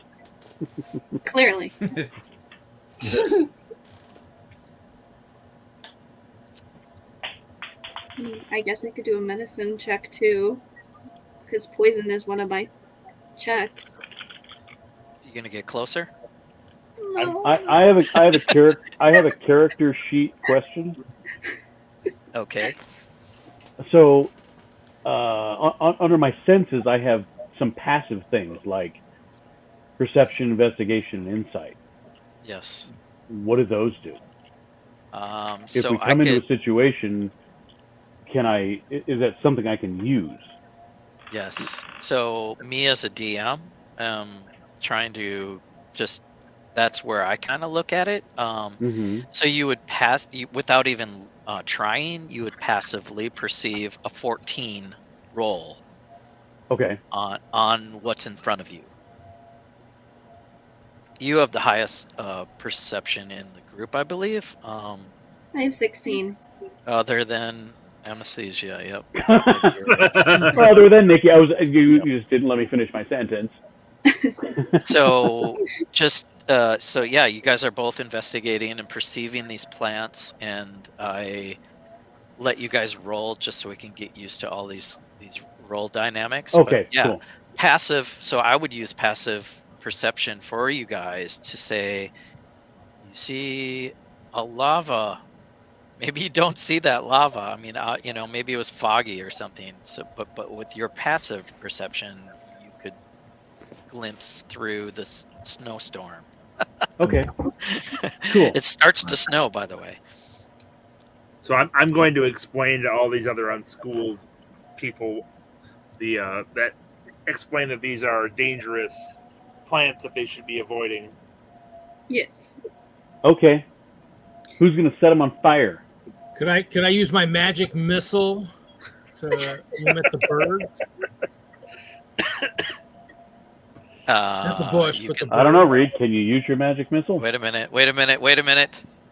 Clearly. I guess I could do a medicine check too, because poison is one of my checks. You gonna get closer? No. I have a character sheet question. Okay. So, under my senses, I have some passive things like perception, investigation, and insight. Yes. What do those do? If so we come into a situation, is that something I can use? Yes. So me as a DM, trying to just, that's where I kind of look at it. So you would without even trying, you would passively perceive a 14 roll. Okay. On what's in front of you. You have the highest perception in the group, I believe. I have 16. Other than Amethysia, yep. Other than Nikki, you just didn't let me finish my sentence. So yeah, you guys are both investigating and perceiving these plants, and I let you guys roll just so we can get used to all these roll dynamics. Okay, but yeah, cool. Passive. So I would use passive perception for you guys to say, you see a lava. Maybe you don't see that lava. I mean, maybe it was foggy or something. So, but with your passive perception, you could glimpse through this snowstorm. Okay. Cool. It starts to snow, by the way. So I'm going to explain to all these other unschooled people that explain that these are dangerous plants that they should be avoiding. Yes. Okay. Who's going to set them on fire? Could I use my magic missile to aim at the birds? Not the bush, but the bird. I don't know, Reed. Can you use your magic missile? Wait a minute.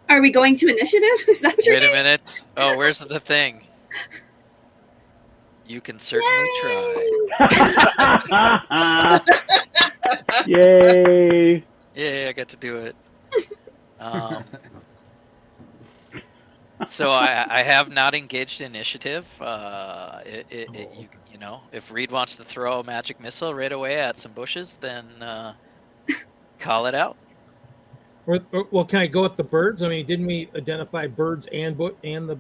Are we going to initiative? Is that what you're Wait a saying? minute. Oh, where's the thing? You can certainly try. Yay! Yeah, I got to do it. So I have not engaged initiative. You know, if Reed wants to throw a magic missile right away at some bushes, then call it out. Well, can I go with the birds? I mean, didn't we identify birds and the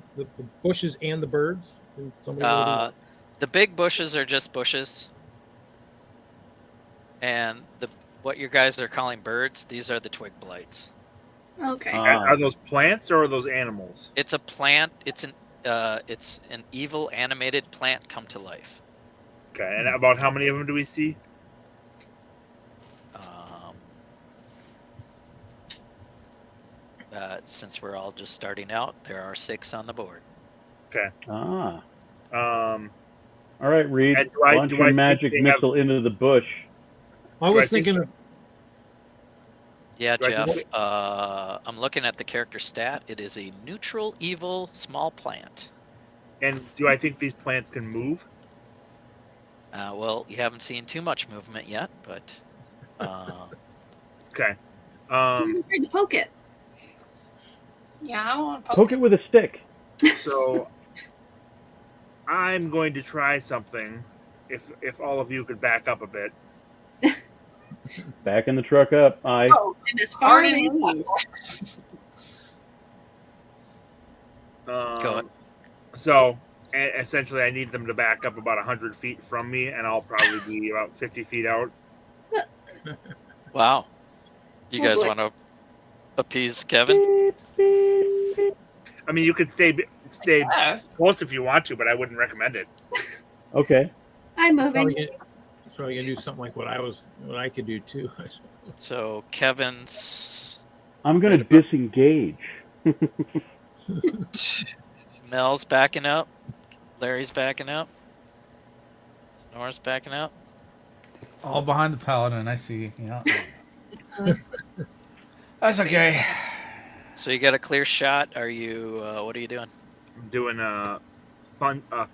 bushes and the birds? Did somebody already- The big bushes are just bushes, and what you guys are calling birds, these are the twig blights. Okay. Are those plants or are those animals? It's a plant. It's an evil animated plant come to life. Okay, and about how many of them do we see? Since we're all just starting out, there are 6 on the board. Okay. Ah. All right, Reed. Launch your magic missile into the bush. I was thinking. Yeah, Jeff. I'm looking at the character stat. It is a neutral, evil, small plant. And do I think these plants can move? Well, you haven't seen too much movement yet, but. Okay. I'm afraid to poke it. Yeah, I want to Poke it with a stick. So I'm going to try something. If all of you could back up a bit. Backing the truck up. Aye. Oh, and as far as Go on. So essentially, I need them to back up about 100 feet from me, and I'll probably be about 50 feet out. Wow. You guys want to appease Kevin? I mean, you could stay close if you want to, but I wouldn't recommend it. Okay. I'm moving. Probably gonna do something like what I could do too. So Kevin's. I'm gonna disengage. Mel's backing up. Larry's backing up. Denorra's backing up. All behind the Paladin, I see. Yeah. That's okay. So you got a clear shot. Are you? What are you doing? I'm doing a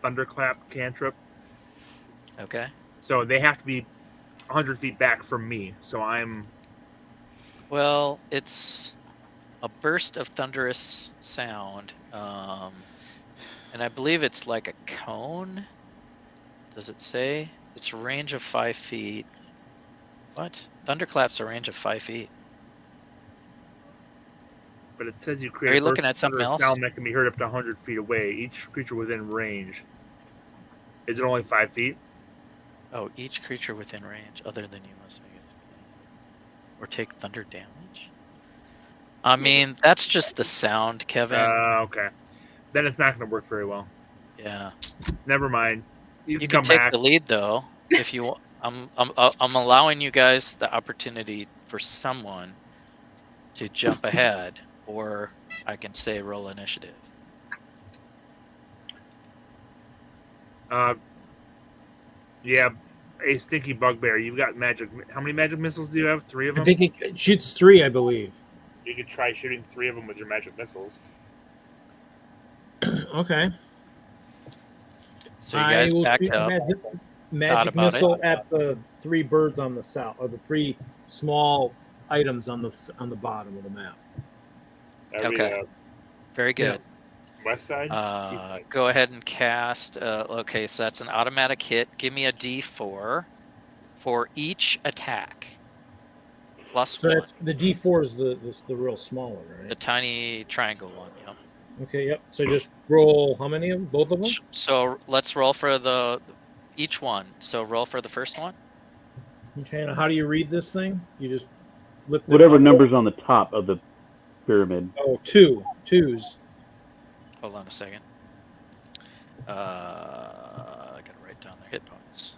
thunderclap cantrip. Okay. So they have to be 100 feet back from me. So I'm. Well, it's a burst of thunderous sound, and I believe it's like a cone. Does it say? It's a range of 5 feet. What? Thunderclap's a range of 5 feet. But it says you Are create you looking at something else? sound that can be heard up to 100 feet away. Each creature within range. Is it only 5 feet? Oh, each creature within range, other than you must make it. Or take thunder damage. I mean, that's just the sound, Kevin. Okay. Then it's not going to work very well. Yeah. Never mind. You You can can come take back. the lead though, if you. I'm allowing you guys the opportunity for someone to jump ahead, or I can say roll initiative. Yeah, a stinky bugbear. You've got magic. How many magic missiles do you have? 3 of them? I think it shoots 3, I believe. You could try shooting 3 of them with your magic missiles. Okay. So you guys backed shoot a up. magic about missile at the 3 birds on the south, or the 3 small items on the bottom of the map. Okay. Very good. West side. Go ahead and cast. Okay, so that's an automatic hit. Give me a D4 for each attack. Plus So 1. that's the D4 is the real small one, right? The tiny triangle one. Yep. Okay, yep. So just roll how many of them? Both of them? So let's roll for each one. So roll for the first one. Okay, now how do you read this thing? You just lift it Whatever up. number's on the top of the pyramid. Oh, 2. 2s. Hold on a second. I gotta write down their hit points.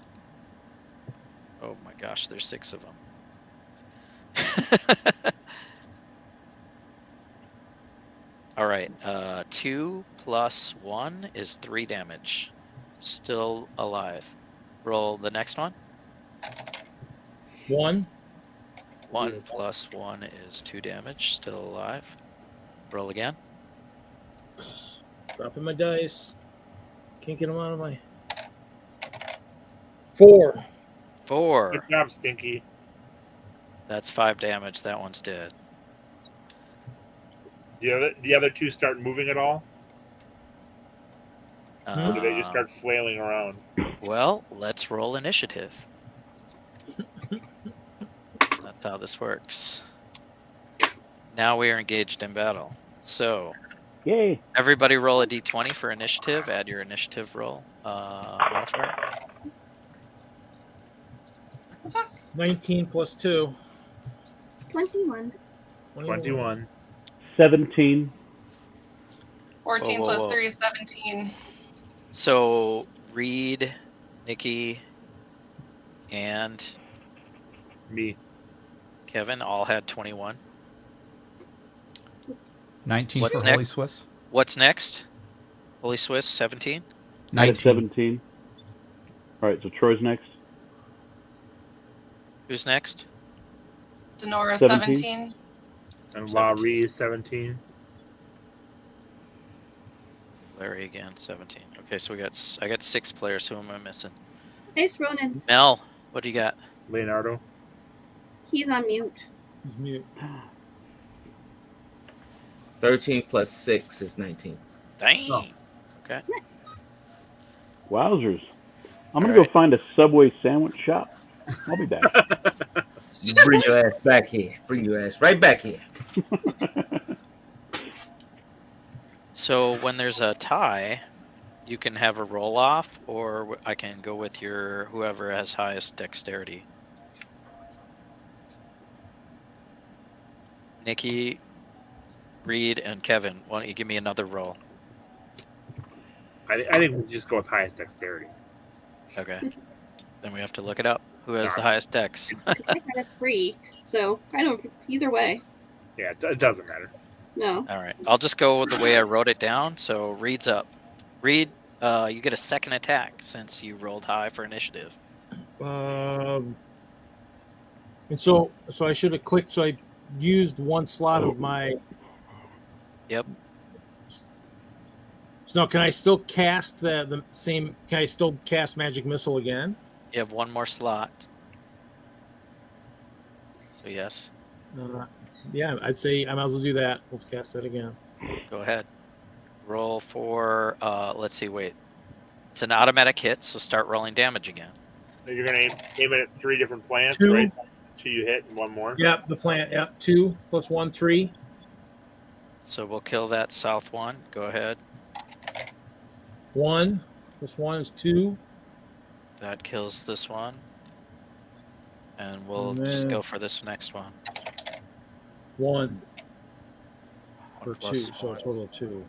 Oh my gosh, there's 6 of them. All right. 2 plus 1 is 3 damage. Still alive. Roll the next one. 1. 1 plus 1 is 2 damage. Still alive. Roll again. Dropping my dice. Can't get them out of my... 4. 4. Good job, Stinky. That's 5 damage. That one's dead. The other two start moving at all? Or do they just start flailing around? Well, let's roll initiative. That's how this works. Now we are engaged in battle. So, Yay! everybody roll a d20 for initiative. Add your initiative roll modifier. 19 plus 2. 21. 21. 17. 14 Whoa, whoa, plus whoa. 3 is 17. So, Reed, Nikki, and Me. Kevin all had 21. 19 What's for next? HolySwiss. What's next? HolySwiss, 17? I had 19. 17. All right, so Troy's next. Who's next? Denorra 17. 17. And Lah-Ree is 17. Larry again, 17. Okay, so I got 6 players. Who am I missing? Nice, Ronan. Mel, what do you got? Leonardo. He's on mute. He's mute. 13 plus 6 is 19. Dang. Oh. Okay. Wowzers! I'm gonna All go right. find a Subway sandwich shop. I'll be back. Bring your ass back here. Bring your ass right back here. So when there's a tie, you can have a roll off, or I can go with your whoever has highest dexterity. Nikki, Reed, and Kevin, why don't you give me another roll? I think we should just go with highest dexterity. Okay. Then we have to look it up. Who has the highest dex? I had a 3, so I don't. Either way, Yeah, it doesn't matter. no. All right. I'll just go with the way I wrote it down. So Reed's up. Reed, you get a second attack since you rolled high for initiative. And so I should have clicked. So I used one slot of my. Yep. So now, can I still cast the same? Can I still cast Magic Missile again? You have one more slot. So yes, Yeah, I'd say I might as well do that. We'll cast that again. go ahead. Roll for, let's see, wait. It's an automatic hit, so start rolling damage again. You're going to aim it at 3 different plants, 2. right? 2 you hit and 1 more. Yep, the plant. Yep, 2 plus 1, 3. So we'll kill that south one. Go ahead. 1 plus 1 is 2. That kills this one. And we'll And just then- go for this next one. 1 for 2, Plus so a one. total of 2.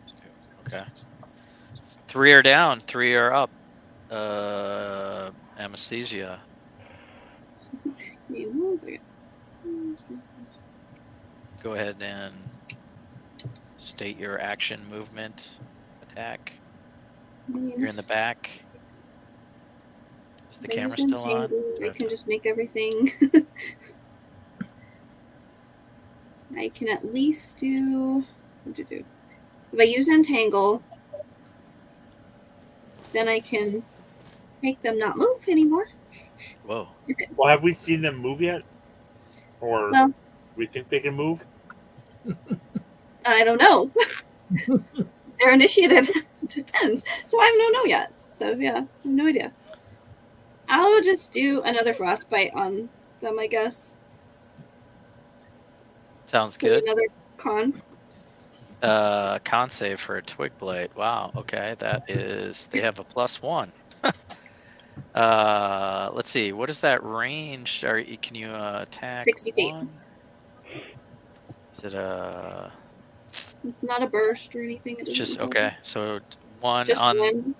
Okay. 3 are down, 3 are up. Amethysia. Give me 1 second. Go ahead and state your action, movement, attack. You're in the back. Is the camera still on? I can just make everything. I can at least do. What to do? If I use Entangle, then I can make them not move anymore. Whoa. Well, have we seen them move yet? Or Well, we think they can move? I don't know. Their initiative depends. So I don't know yet. So yeah, I have no idea. I'll just do another frostbite on them, I guess. Sounds So good. another con. Con save for a twig blade. Wow. Okay, that is. They have a +1. Let's see. What is that range? Can you attack? 60 feet. One? Is it a? It's not a burst or anything. It doesn't Just matter. okay. So one Just on. one.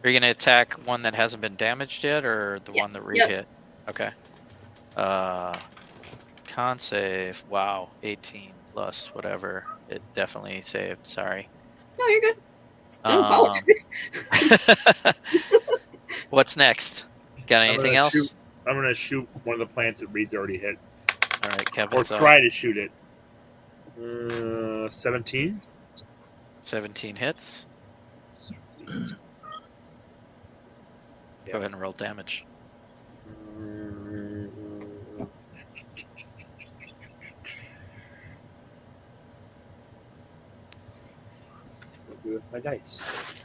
Are you gonna attack one that hasn't been damaged yet, or the one that Yes, re-hit? yep. Okay. Con save. Wow. 18 plus whatever. It definitely saved. Sorry. No, you're good. Don't apologize. What's next? Got anything else? I'm going to shoot one of the plants that Reed's already hit. All right, Or Kevin's up. try to shoot it. 17. 17 hits. Go ahead and roll damage. With my dice.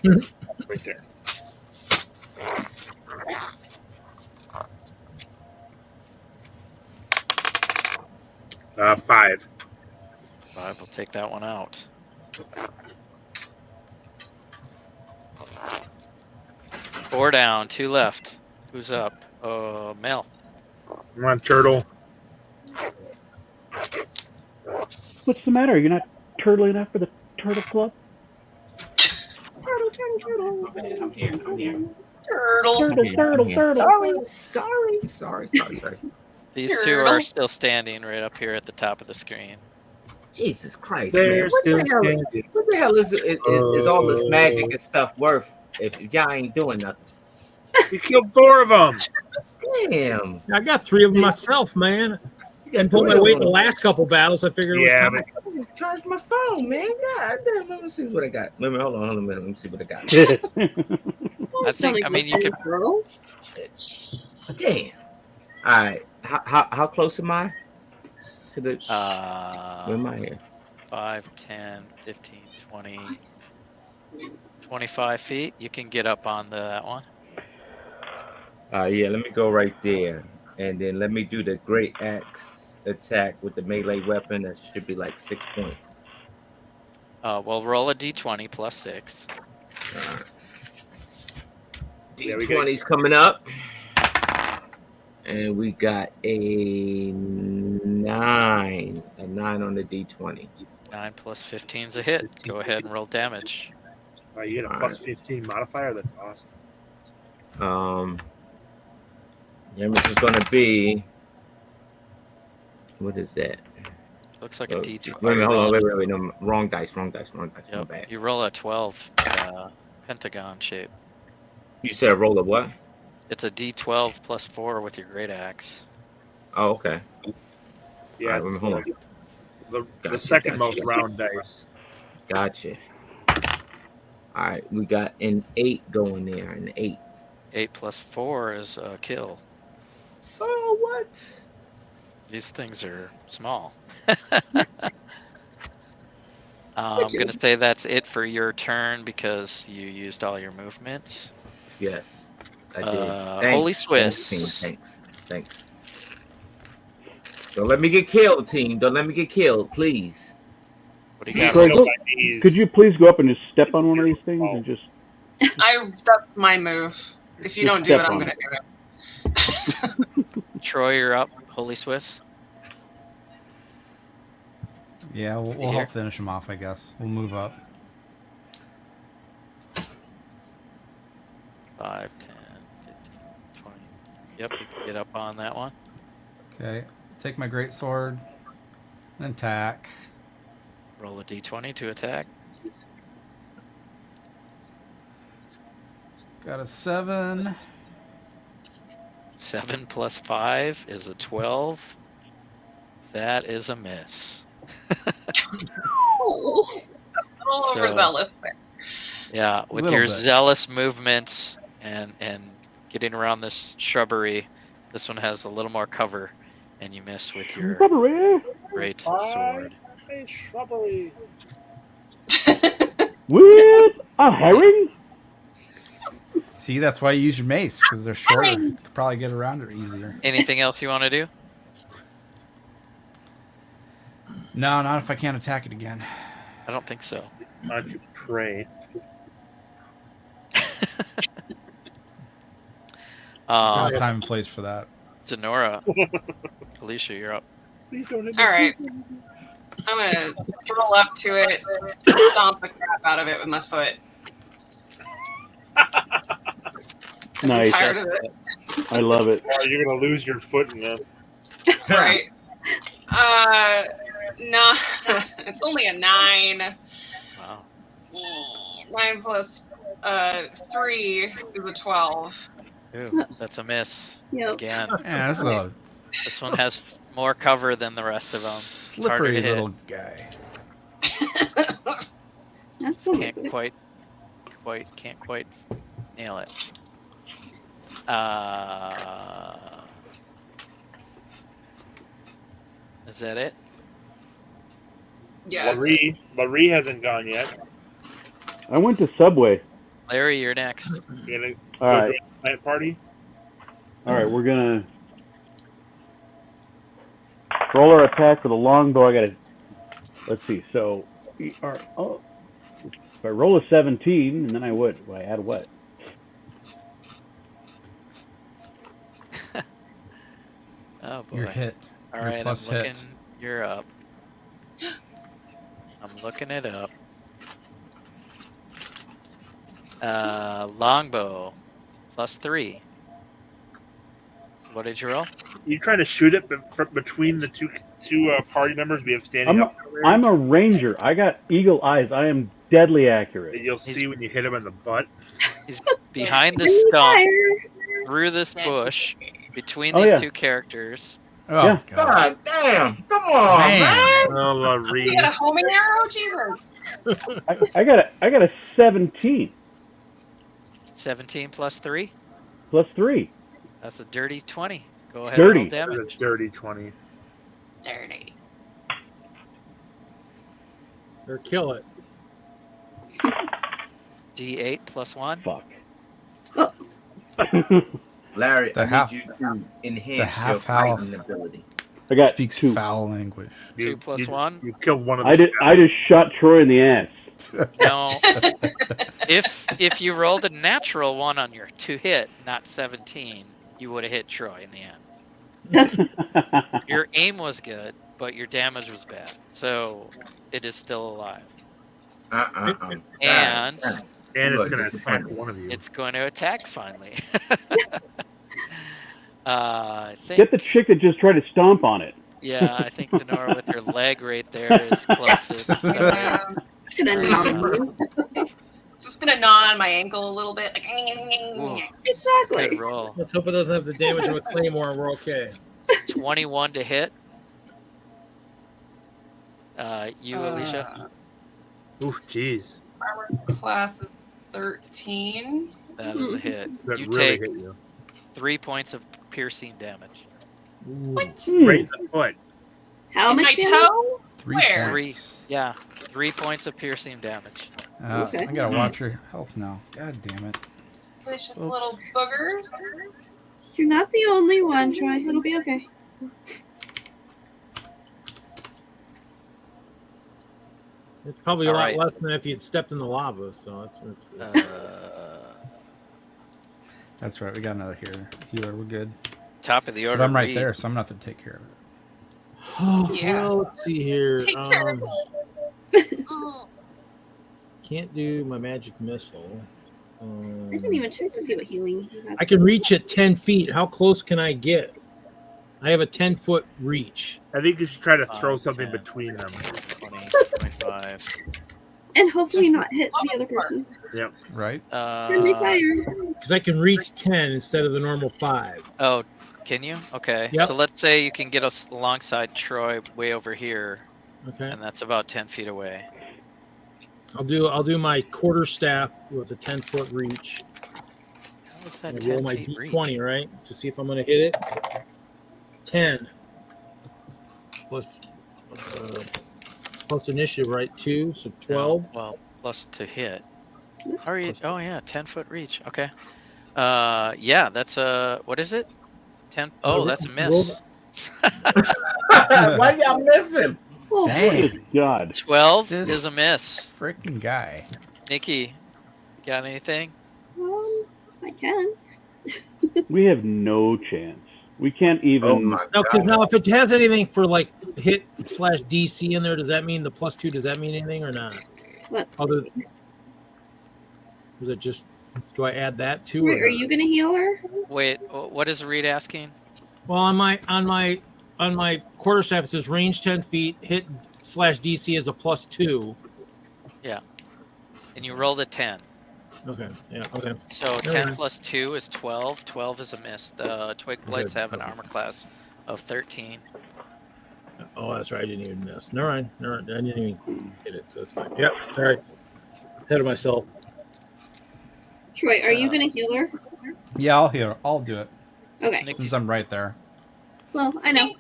Right there. 5. 5, we'll take that one out. 4 down, 2 left. Who's up? Mel. Come on, Turtle. What's the matter? You're not turtling after the Turtle Club? Turtle. I'm here. Turtle. Sorry. These two Turtle. are still standing right up here at the top of the screen. Jesus Christ, They're man. still standing. What the hell is all this magic and stuff worth if y'all ain't doing nothing? You killed 4 of them. Damn. I got 3 of them myself, man. And pulled my weight in the last couple battles. I figured it was Yeah, time. I just charged my phone, man. God damn. Let me see what I got. Hold on a minute. Let me see what I got. I mean, you could. Damn. All right. How close am I to the? Where am I here? 5, 10, 15, 20, 25 feet. You can get up on that one. Yeah. Let me go right there, and then let me do the great axe attack with the melee weapon. That should be like 6 points. Well, roll a d20 plus 6. D20's coming up. And we got a 9. A 9 on the D20. 9 plus 15 is a hit. Go ahead and roll damage. You get a plus 15 modifier. That's awesome. Damage is going to be. What is that? Looks like a d20. Wait a minute, hold on. Wait. No, wrong dice. My Yep. bad. You roll a 12 pentagon shape. You said roll a what? It's a d12 plus 4 with your great axe. Oh, okay. Yeah, All right, hold on. the Gotcha, second gotcha. most round dice. Gotcha. All right, we got an 8 going there. An 8. 8 plus 4 is a kill. Oh, what? These things are small. I'm going to say that's it for your turn because you used all your movement. Yes, I did. HolySwiss. Thanks. Don't let me get killed, team. Don't let me get killed, please. What do you got? Craig, could you please go up and just step on one of these things and just? That's my move. If you don't do it, I'm gonna do it. Troy, you're up. HolySwiss. Yeah, we'll help finish him off, I guess. We'll move up. 5, 10, 15, 20. Yep, you can get up on that one. Okay. Take my great sword and attack. Roll a d20 to attack. Got a 7. 7 plus 5 is a 12. That is a miss. Oh, a little overzealous there. Yeah, with your zealous movements and getting around this shrubbery, this one has a little more cover, and you miss with your great sword. Shrubbery. With a herring? See, that's why you use your mace, because they're shorter. You could probably get around it easier. Anything else you want to do? No, not if I can't attack it again. I don't think so. Why don't you pray? Time and place for that. Denorra. Alisha, you're up. All right. I'm gonna stroll up to it and stomp the crap out of it with my foot. Nice. I'm tired of it. I love it. Well, you're gonna lose your foot in this. Right. No, it's only a 9. Wow. 9 plus 3 is a 12. Ooh, that's a miss. Yep. Again. Yeah, that's a This one has more cover than the rest of them. It's harder Slippery to hit. little guy. That's Just what can't quite nail it. Is that it? Yeah. Lah-Ree hasn't gone yet. I went to Subway. Larry, you're next. You gonna All go right. join the plant party? All right, we're gonna roll our attack with a longbow. I gotta. Let's see. So, if I roll a 17, and then I would. I add what? Oh boy. You're hit. All You're right, I'm plus looking. hit. You're up. I'm looking it up. Longbow, +3. What did you roll? You trying to shoot it between the two party members we have standing up? I'm a ranger. I got eagle eyes. I am deadly accurate. You'll see when you hit him in the butt. He's behind the stump, through this bush, between these two characters. Oh, Yeah. God damn! Come on, man! Oh, Lah-Ree. You got a homing arrow, Jesus. I got a 17 17 +3. plus 3. That's a dirty 20. Go ahead. Dirty. And roll damage. That's a dirty 20. Dirty. Or kill it. D8 +1. Fuck. Larry, The I half- need you to enhance your half fighting health. ability. I got Speaks 2. foul language. 2 + 1. You killed one of the I just shot Troy in the ass. No. if you rolled a natural 1 on your 2 hit, not 17, you would have hit Troy in the end. Your aim was good, but your damage was bad. So it is still alive. And And it's Look, going to it's attack funny. one of you. it's going to attack finally. I think, Get the chick that just tried to stomp on it. yeah, I think Denorra with her leg right there is closest. Yeah. Exactly. It's just gonna gnaw on my ankle a little bit. Like, Ooh, Exactly. good roll. Let's hope it doesn't have the damage of a claymore and we're okay. 21 to hit. You, Alisha? Oof, jeez. armor class is 13. That is a hit. That You really take hit you. 3 points of piercing damage. What? Right in the foot. How In my much damage? toe? 3 Where? points. Yeah, 3 points of piercing damage. Okay. I gotta watch your health now. God damn it. It's just Oops. little boogers. You're not the only one, Troy. It'll be okay. It's probably a All lot right. less than if you'd stepped in the lava. So that's That's right. We got another healer. We're good. Top of the order. But I'm right Reed. there, so I'm gonna have to take care of it. Oh, Yeah. well, let's see here. Take care of it. Can't do my magic missile. I didn't even check to see what healing he had. I can reach at 10 feet. How close can I get? I have a 10-foot reach. I think you should try to throw 5, something 10, between them. 20, 25. And hopefully not hit the other person. Right? Friendly fire. Because I can reach 10 instead of the normal 5. Oh, can you? Okay. Yep. So let's say you can get us alongside Troy way over here, Okay. and that's about 10 feet away. I'll do my quarter staff with a 10-foot reach. How is that I'll 10 roll my feet d20, reach? right? To see if I'm going to hit it. 10. Plus initiative, right? 2, so 12. No, well, plus to hit. Are you? Oh yeah, 10-foot reach. Okay. Yeah, that's a what is it? 10. Oh, that's a miss. Why y'all missing? Oh, Dang. God. 12 This- is a miss. Freaking guy. Nikki, got anything? I can. We have no chance. We can't even. Oh my No, because God. now if it has anything for like hit / DC in there, does that mean the +2? Does that mean anything or not? Let's Other, see. is it just? Do I add that too? Wait, or are not? you gonna heal her? Wait, what is Reed asking? Well, on my quarterstaff it says range 10 feet, hit / DC is a +2. And you rolled a 10. Okay. Yeah. Okay. So Never 10 mind. plus 2 is 12. 12 is a miss. The Twig Blights have an armor class of 13. Oh, that's right. I didn't even miss. Never mind. I didn't even hit it, so it's fine. Yep. Sorry. Ahead of myself. Troy, are you going to heal her? Yeah, I'll heal. I'll do it. Okay. Since I'm right there. Well, I know.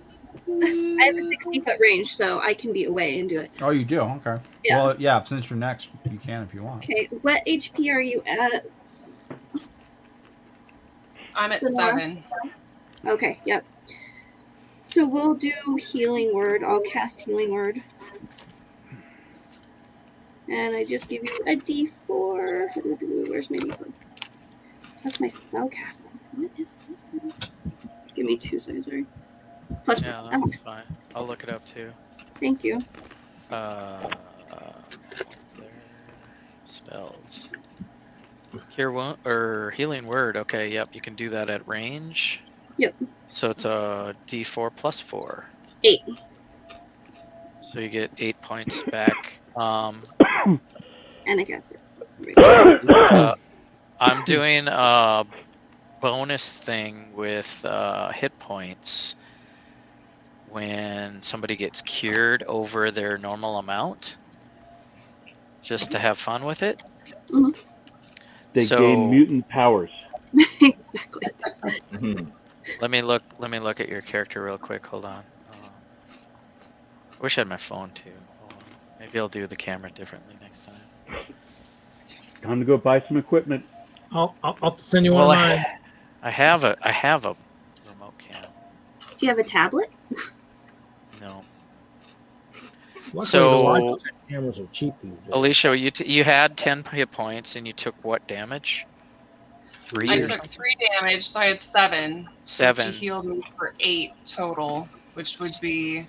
I have a 60-foot range, so I can be away and do it. Oh, you do? Okay. Yeah. Well, yeah, since you're next, you can if you want. Okay, what HP are you at? I'm at Denorra? 7. Okay, yep. So we'll do Healing Word. I'll cast Healing Word. And I just give you a D4. Where's my D4? That's my spell cast. What is that? Give me 2 seconds, sorry. Plus Yeah, 4. that's fine. I'll look it up too. Thank you. What's there? Spells. Cure wound or healing word. Okay, yep, you can do that at range. Yep. So it's a D4 plus 4. 8. So you get 8 points back. And I cast it. I'm doing a bonus thing with hit points when somebody gets cured over their normal amount, just to have fun with it. Mm-hmm. They gain mutant powers. Exactly. Let me look at your character real quick. Hold on. I wish I had my phone too. Maybe I'll do the camera differently next time. Time to go buy some equipment. I'll send you one of mine. I have a remote cam. Do you have a tablet? No. Luckily, So, the Logitech cameras are cheap these days. Alicia, you had 10 hit points and you took what damage? 3? I took 3 damage, so I had 7. 7. He healed me for 8 total, which would be.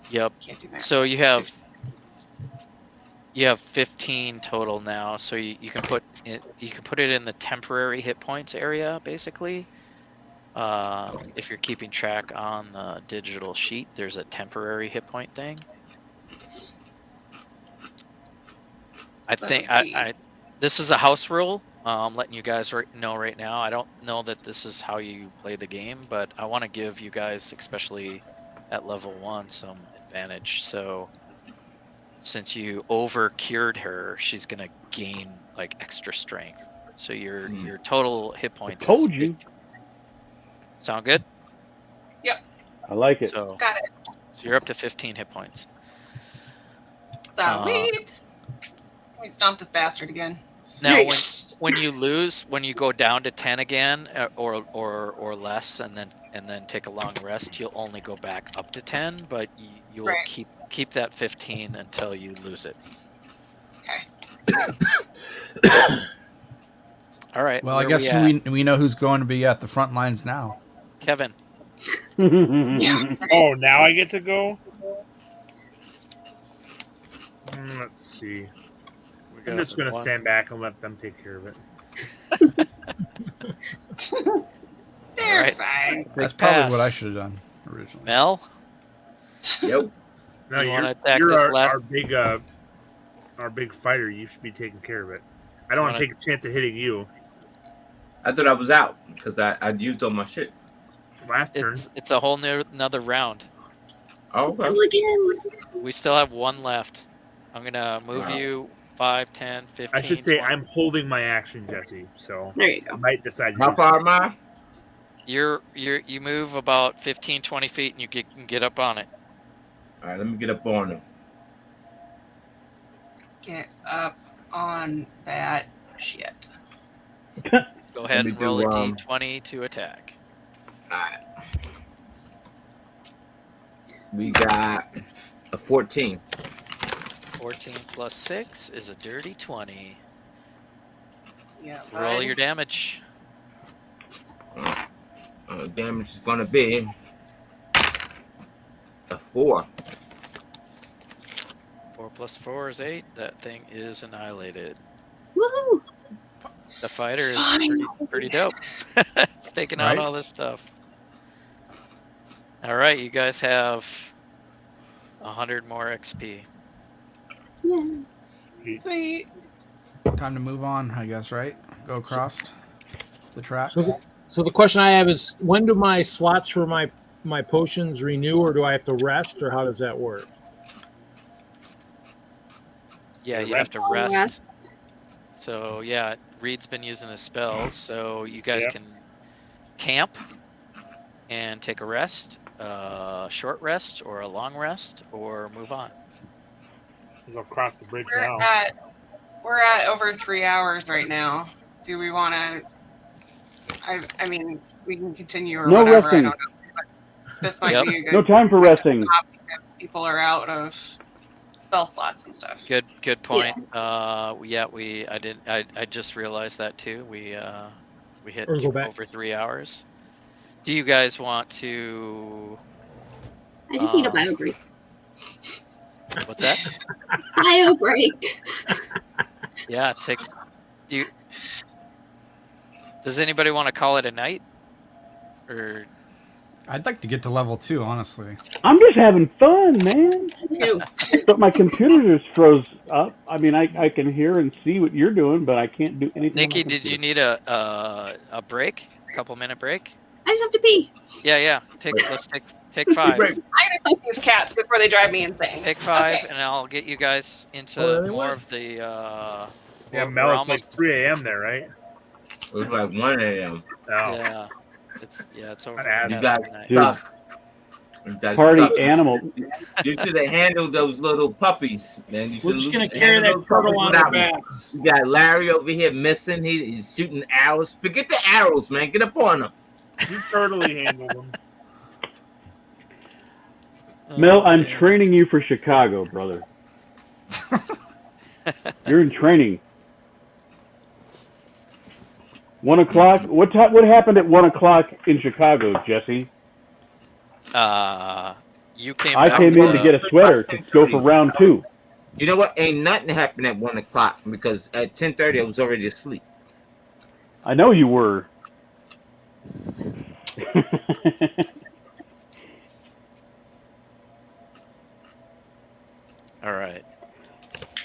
Yep. Can't do that. So you have 15 total now. So you can put it in the temporary hit points area, basically. If you're keeping track on the digital sheet, there's a temporary hit point thing. I think this is a house rule. I'm letting you guys know right now. I don't know that this is how you play the game, but I want to give you guys, especially at level 1, some advantage. So since you over cured her, she's gonna gain like extra strength. So your total hit points. I told you. Sound good? Yep. I like it. So, Got it. So you're up to 15 hit points. Sweet. Let me stomp this bastard again. Now, when you lose, when you go down to 10 again, or less, and then take a long rest, you'll only go back up to 10, but you'll keep that 15 until you lose it. Okay. All right. Well, I guess we know who's going to be at the front lines now. Kevin. Oh, now I get to go? Let's see. I'm just going to stand back and let them take care of it. They're fine. That's probably what I should have done originally. Mel? Yep. No, our big fighter. You should be taking care of it. I don't want to take a chance of hitting you. I thought I was out because I'd used all my shit. Last turn. It's a whole another round. Oh, okay. We still have 1 left. I'm going to move you 5, 10, 15. I should say 20. I'm holding my action, Jesse. So there you go. I might decide. How far am I? You move about 15, 20 feet, and you can get up on it. All right, let me get up on it. Get up on that shit. Go ahead and roll a d20 to attack. All right. We got a 14. 14 plus 6 is a dirty 20. Yeah. Roll your damage. Damage is going to be a 4. 4 plus 4 is 8. That thing is annihilated. Woohoo! The fighter is pretty dope. It's taking out all this stuff. All right, you guys have 100 more XP. Yeah. Sweet. Time to move on, I guess, right? Go across the tracks. So the question I have is, when do my slots for my my potions renew, or do I have to rest, or how does that work? Yeah, you have to rest. So yeah, Reed's been using his spells, so you guys can camp and take a rest, short rest or a long rest, or move on. I'll cross the bridge We're now. We're at over 3 hours right now. Do we want to? I mean, we can continue or No whatever. resting. I don't know. But this might be a good. No time for resting. Because people are out of spell slots and stuff. Good point. I just realized that too. We hit over 3 hours. Do you guys want to? I just need a bio break. What's that? Bio break. Yeah, does anybody want to call it a night? Or I'd like to get to level 2, honestly. I'm just having fun, man. But my computer just froze up. I mean, I can hear and see what you're doing, but I can't do anything. Nikki, did you need a break? A couple-minute break? I just have to pee. Yeah. Let's take 5. I gotta take these cats before they drive me insane. Take 5, Okay. and I'll get you guys into more of the. Yeah, Mel, it's like 3 a.m. there, right? It was like 1 a.m. Oh. Yeah, it's over. You guys suck. Party animal. You should have handled those little puppies, man. We're just gonna carry that turtle on our backs. You got Lah-Ree over here missing. He's shooting arrows. Forget the arrows, man. Get up on them. You totally handled them. Mel, I'm training you for Chicago, brother. You're in training. 1 o'clock. What happened at 1 o'clock in Chicago, Jesse? You came. I came in to get a sweater to go for round 2. You know what? Ain't nothing happened at 1 o'clock because at 10:30 I was already asleep. I know you were. All right.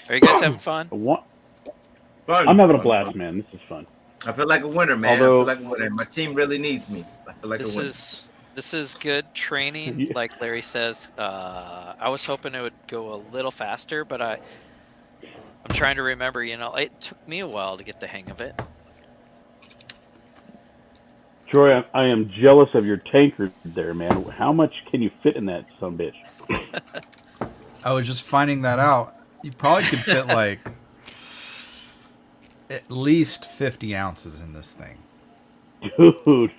Are you guys having fun? Fun. I'm having a blast, man. This is fun. I feel like a winner, man. Although- I feel like a winner. My team really needs me. I feel like a winner. This is good training, like Larry says. I was hoping it would go a little faster, but I'm trying to remember. It took me a while to get the hang of it. Troy, I am jealous of your tankard there, man. How much can you fit in that sumbitch? I was just finding that out. You probably could fit like at least 50 ounces in this thing. Dude.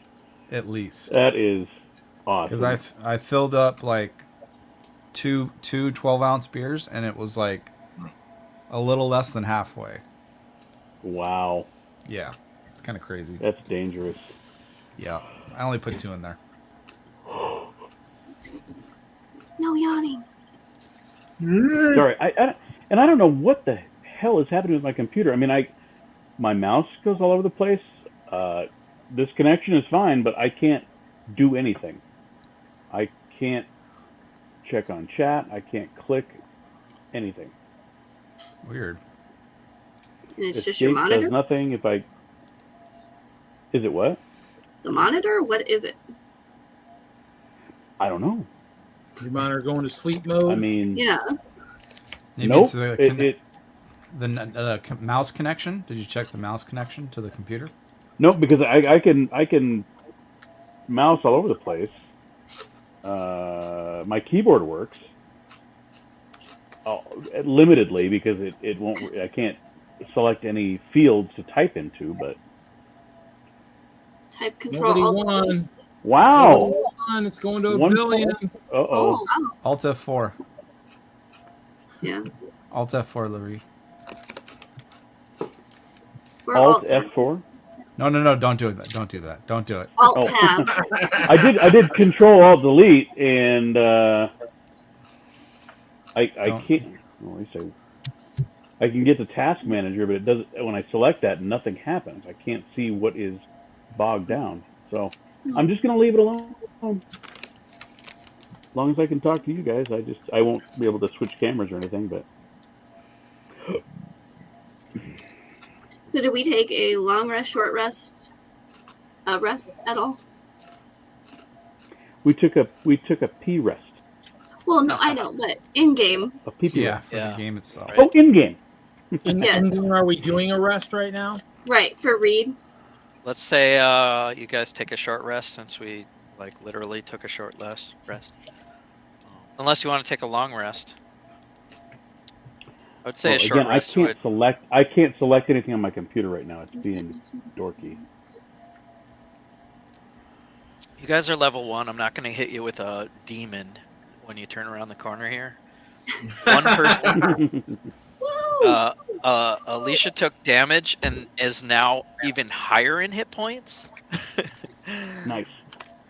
At least. That is awesome. Because I filled up like two 12-ounce beers, and it was like a little less than halfway. Wow. Yeah. It's kind of crazy. That's dangerous. Yeah. I only put 2 in there. No yawning. Sorry, I don't know what the hell is happening with my computer. I mean, my mouse goes all over the place. This connection is fine, but I can't do anything. I can't check on chat. I can't click anything. And Weird. it's just your Escape monitor? does nothing. Is it what? The monitor? What is it? I don't know. Your monitor going to sleep mode? I mean, Yeah. Maybe nope. it's the mouse connection. Did you check the mouse connection to the computer? Nope, because I can mouse all over the place. My keyboard works limitedly because it won't. I can't select any fields to type into, but Type control. Nobody won. wow. It's going to a 1 billion. Uh-oh. wow. Alt F4. Yeah. Alt F4, Lah-Ree. Or Alt tab. F4. No, don't do that. Don't do that. Don't do it. Alt Oh. tab. I did Control Alt Delete, and I can't. Well, let me see. I can get the task manager, but it doesn't. When I select that, nothing happens. I can't see what is bogged down. So I'm just gonna leave it alone. As long as I can talk to you guys, I won't be able to switch cameras or anything. But So did we take a long rest, short rest, rest at all? We took a pee rest. Well, no, I know, but in game. A pee Yeah, rest. for the game itself. Oh, in game. Yes. Are we doing a rest right now? Right, for Reed. Let's say you guys take a short rest since we literally took a short rest. Unless you want to take a long rest. I would say a short again, rest. I can't select anything on my computer right now. It's being dorky. You guys are level 1. I'm not going to hit you with a demon when you turn around the corner here. One person. Alisha took damage and is now even higher in hit points. Nice.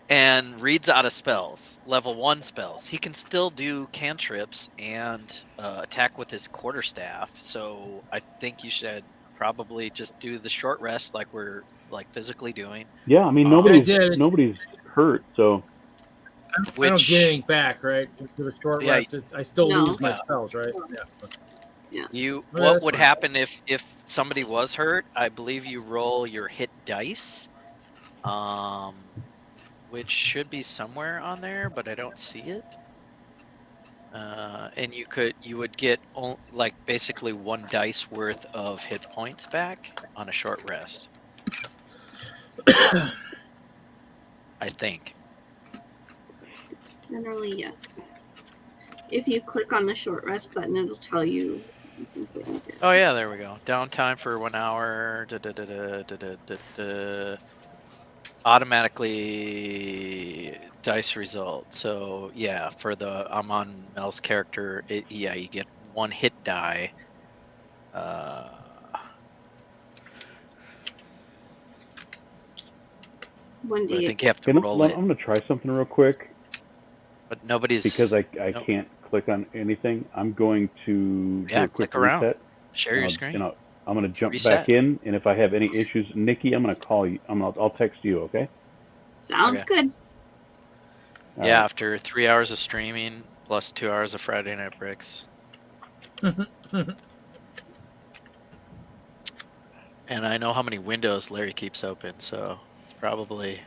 And Reed's out of spells, level 1 spells. He can still do cantrips and attack with his quarterstaff. So I think you should probably just do the short rest like we're physically doing. Yeah, I mean nobody's hurt, so. I don't get anything back, right? For the short rest, I still lose my spells, right? Yeah. What would happen if somebody was hurt? I believe you roll your hit dice, which should be somewhere on there, but I don't see it. And you would get basically 1 dice worth of hit points back on a short rest. I think. Generally, yes. If you click on the short rest button, it'll tell you. Oh yeah, there we go. Downtime for 1 hour. Automatically dice result. So yeah, I'm on Mel's character. You get 1 hit die. One day. I think you have to roll it. I'm gonna try something real quick. But nobody's because I can't click on anything. I'm going to do a quick click around. reset. Share your screen. I'm going to jump Reset. back in, and if I have any issues, Nikki, I'm going to call you. I'll text you. Okay. Sounds good. Yeah, after 3 hours of streaming plus 2 hours of Friday Night Bricks. And I know how many windows Larry keeps open, so it's probably.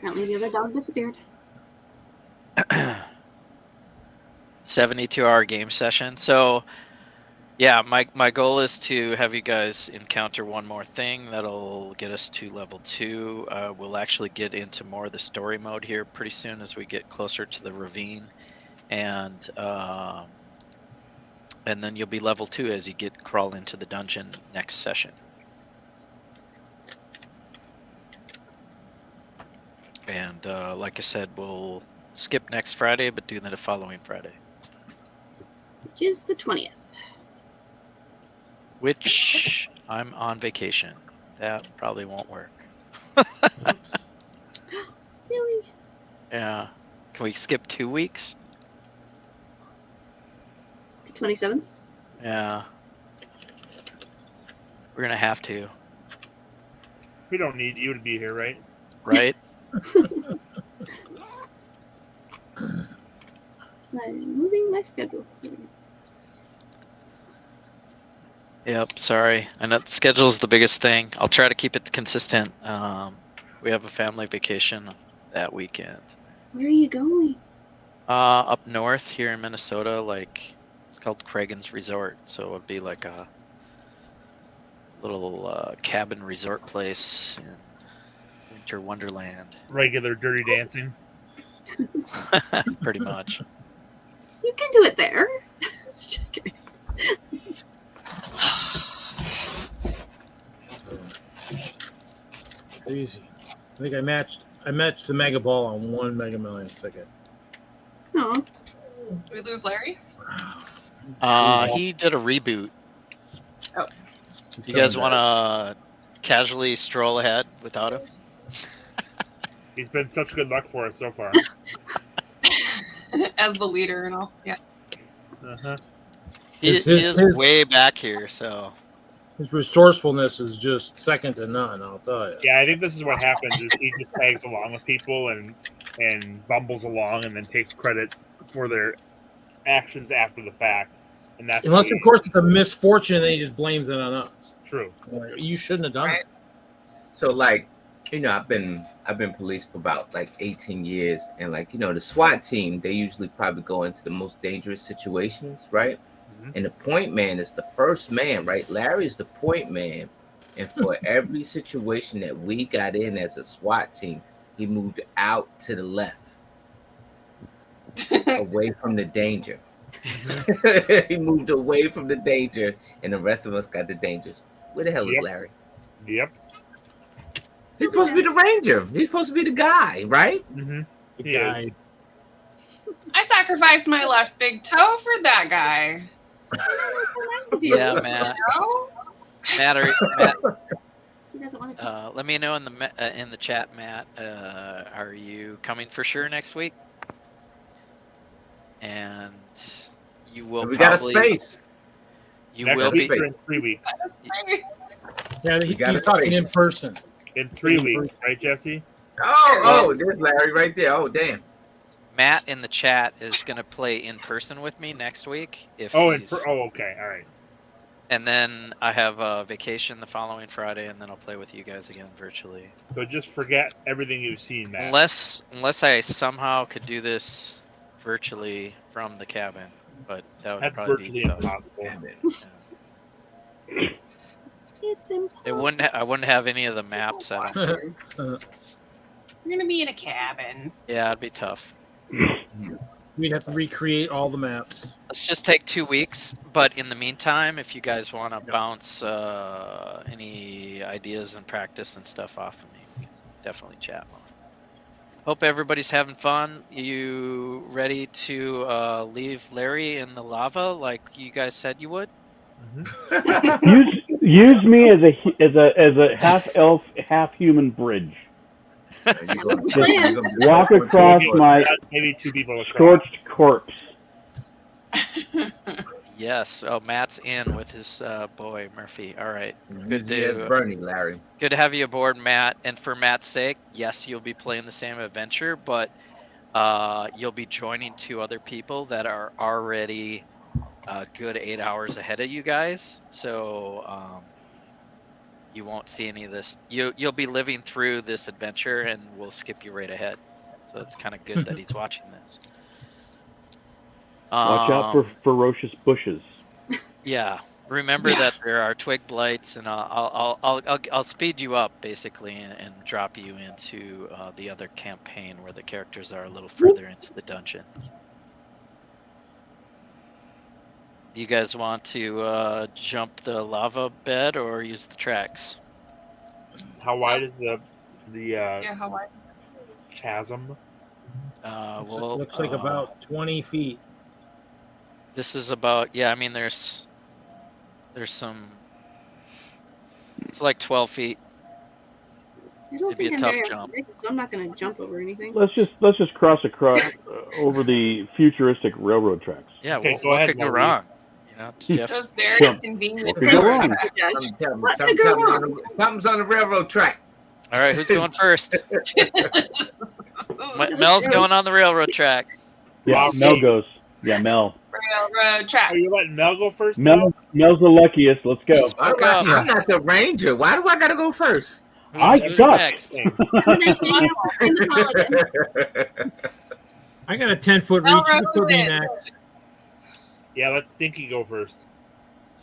Apparently, the other dog disappeared. 72-hour game session. So, yeah, my goal is to have you guys encounter one more thing that'll get us to level 2. We'll actually get into more of the story mode here pretty soon as we get closer to the ravine, and then you'll be level 2 as you crawl into the dungeon next session. And like I said, we'll skip next Friday, but do that the following Friday. Which is the 20th. Which I'm on vacation. That probably won't work. Really? Yeah. Can we skip 2 weeks? The 27th? Yeah. We're gonna have to. We don't need you to be here, right? Right? I'm moving my schedule. Yep, sorry. I know the schedule's the biggest thing. I'll try to keep it consistent. We have a family vacation that weekend. Where are you going? Up north here in Minnesota, it's called Cragen's Resort. So it would be like a little cabin resort place in Winter Wonderland. Regular Dirty Dancing. Pretty much. You can do it there. Just kidding. Crazy. I think I matched the Mega Ball on 1 Mega Million ticket. Oh. Did we lose Larry? He did a reboot. Oh. You guys want to casually stroll ahead without him? He's been such good luck for us so far. As the leader and all. Yeah. Uh-huh. He is way back here, so. His resourcefulness is just second to none, I'll tell you. Yeah, I think this is what happens is he just tags along with people and bumbles along and then takes credit for their actions after the fact. And that's Unless, of course, it's a misfortune and he just blames it on us. True. You shouldn't have done it. So like, you know, I've been police for about like 18 years, and like, you know, the SWAT team, they usually probably go into the most dangerous situations, right? And the point man is the first man, right? Larry is the point man, and for every situation that we got in as a SWAT team, he moved out to the left, away from the danger. He moved away from the danger, and the rest of us got the dangers. Where the hell is Larry? Yep. He's supposed to be the ranger. He's supposed to be the guy, right? He is. I sacrificed my left big toe for that guy. Yeah, Matt. Matt, He doesn't want to. let me know in the chat, Matt. Are you coming for sure next week? And you will. We probably, got a space. You Next will week be or in 3 weeks. Yeah, We got he's a talking space. in person. In 3 weeks, right, Jesse? Oh, there's Larry right there. Oh, damn. Matt in the chat is going to play in person with me next week. If Oh, he's, okay, all right. and then I have a vacation the following Friday, and then I'll play with you guys again virtually. So just forget everything you've seen, Matt. Unless I somehow could do this virtually from the cabin, but that would That's probably virtually be tough. impossible. It's impossible. I wouldn't have any of the maps. I don't think. We're gonna be in a cabin. Yeah, it'd be tough. We'd have to recreate all the maps. Let's just take 2 weeks. But in the meantime, if you guys want to bounce any ideas and practice and stuff off of me, we can definitely chat more. Hope everybody's having fun. You ready to leave Larry in the lava like you guys said you would? Use me as a half elf, half human bridge. Just walk across my maybe 2 people across. scorched corpse. Yes. Oh, Matt's in with his boy Murphy. All right. Good Yes, to Bernie, Larry. good to have you aboard, Matt. And for Matt's sake, yes, you'll be playing the same adventure, but you'll be joining 2 other people that are already a good 8 hours ahead of you guys. So you won't see any of this. You'll be living through this adventure, and we'll skip you right ahead. So it's kind of good that he's watching this. Watch out for ferocious bushes. Yeah, remember that there are twig blights, and I'll speed you up basically and drop you into the other campaign where the characters are a little further into the dungeon. You guys want to jump the lava bed or use the tracks? How wide is the How wide? chasm? Well, Looks like about 20 feet. This is about, yeah, I mean, there's some, it's like 12 feet. I don't It'd be think a I'm tough very jump. athletic, so I'm not going to jump over anything. Let's just cross across over the futuristic railroad tracks. Yeah, Okay, go what ahead, could go Lah-Ree. wrong? You know, Jeff's, Just very Jump. convenient. What could go wrong? What could go wrong? Something's on the railroad track. all right, who's going first? Mel's going on the railroad track. Yeah, Lah-Ree. Mel goes. Yeah, Mel. Railroad track. Are you letting Mel go first? now? Mel's the luckiest. Let's go. Spoke up. I'm not the ranger. Why do I gotta go first? Who's suck. next? I'm gonna hang out in the Paladin. I got a 10-foot reach. You can put me Railroad. next. Yeah, let Stinky go first.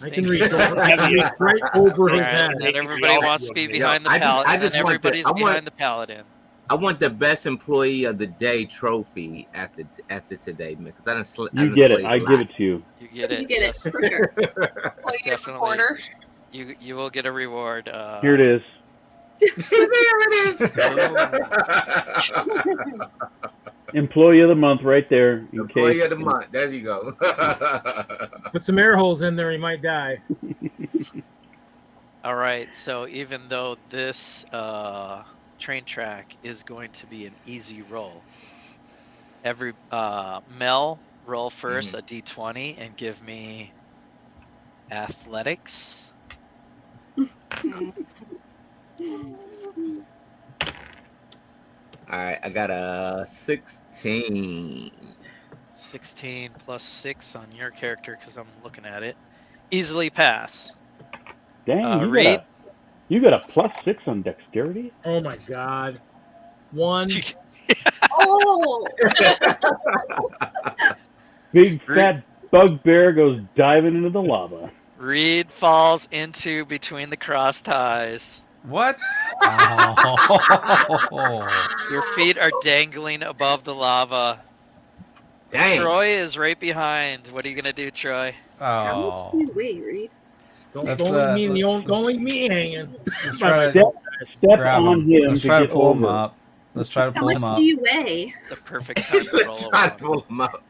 I can reach right over his head. And everybody wants to be behind the I paladin, just and want to- everybody's I want- behind the paladin. I want the best employee of the day trophy after today, man. Because I done You get it. I give it to you. You get it. You get it, yes. for sure. Well, you Definitely. reporter. You will get a reward. Here it is. Employee of the month right there. In Employee case. of the month. There you go. Put some air holes in there, he might die. All right. So even though this train track is going to be an easy roll, every Mel roll first a d20 and give me athletics. All right, I got a 16. 16 plus 6 on your character because I'm looking at it. Easily pass. Dang, you Reed? You got a +6 on dexterity? Oh my god. 1. Oh! Big fat bugbear goes diving into the lava. Reed falls into between the cross ties. What? Oh. Your feet are dangling above the lava. Dang. Troy is right behind. What are you gonna do, Troy? How much do you weigh, Reed? Don't Let's, leave me hanging. Let's try to Step grab on him. him Let's to try to get pull him over. up. Let's try to How pull much him up. do you weigh? The perfect time to roll Try to over. pull him up.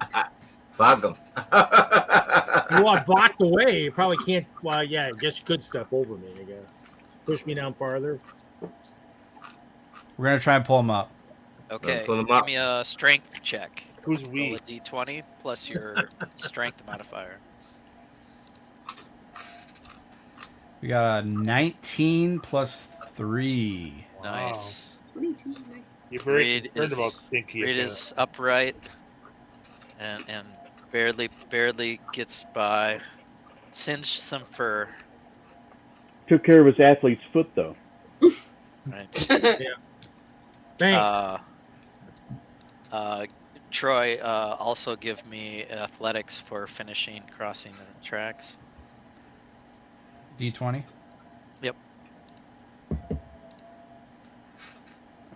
Fuck him. Well, I blocked away. You probably can't. Well, yeah, I guess you could step over me, I guess. Push me down farther. We're gonna try and pull him up. Okay, Pull him give up. me a strength check. Who's Roll we? a d20 plus your strength modifier. We got a 19 plus 3. Nice. 22. Nice. You're very Reed concerned is- about Stinky. Reed is upright and barely gets by. Singed some fur. Took care of his athlete's foot, though. Right. Thanks. Troy, also give me athletics for finishing crossing the tracks. D20. Yep.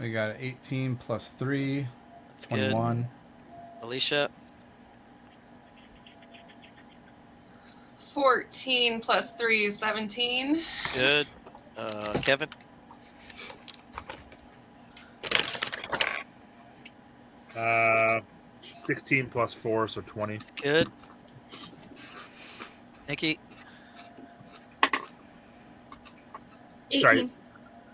We got 18 plus 3. That's 21. good. Alisha, 14 plus 3 is 17. good. Kevin, 16 plus 4, so 20. good. Nikki, 18. Sorry.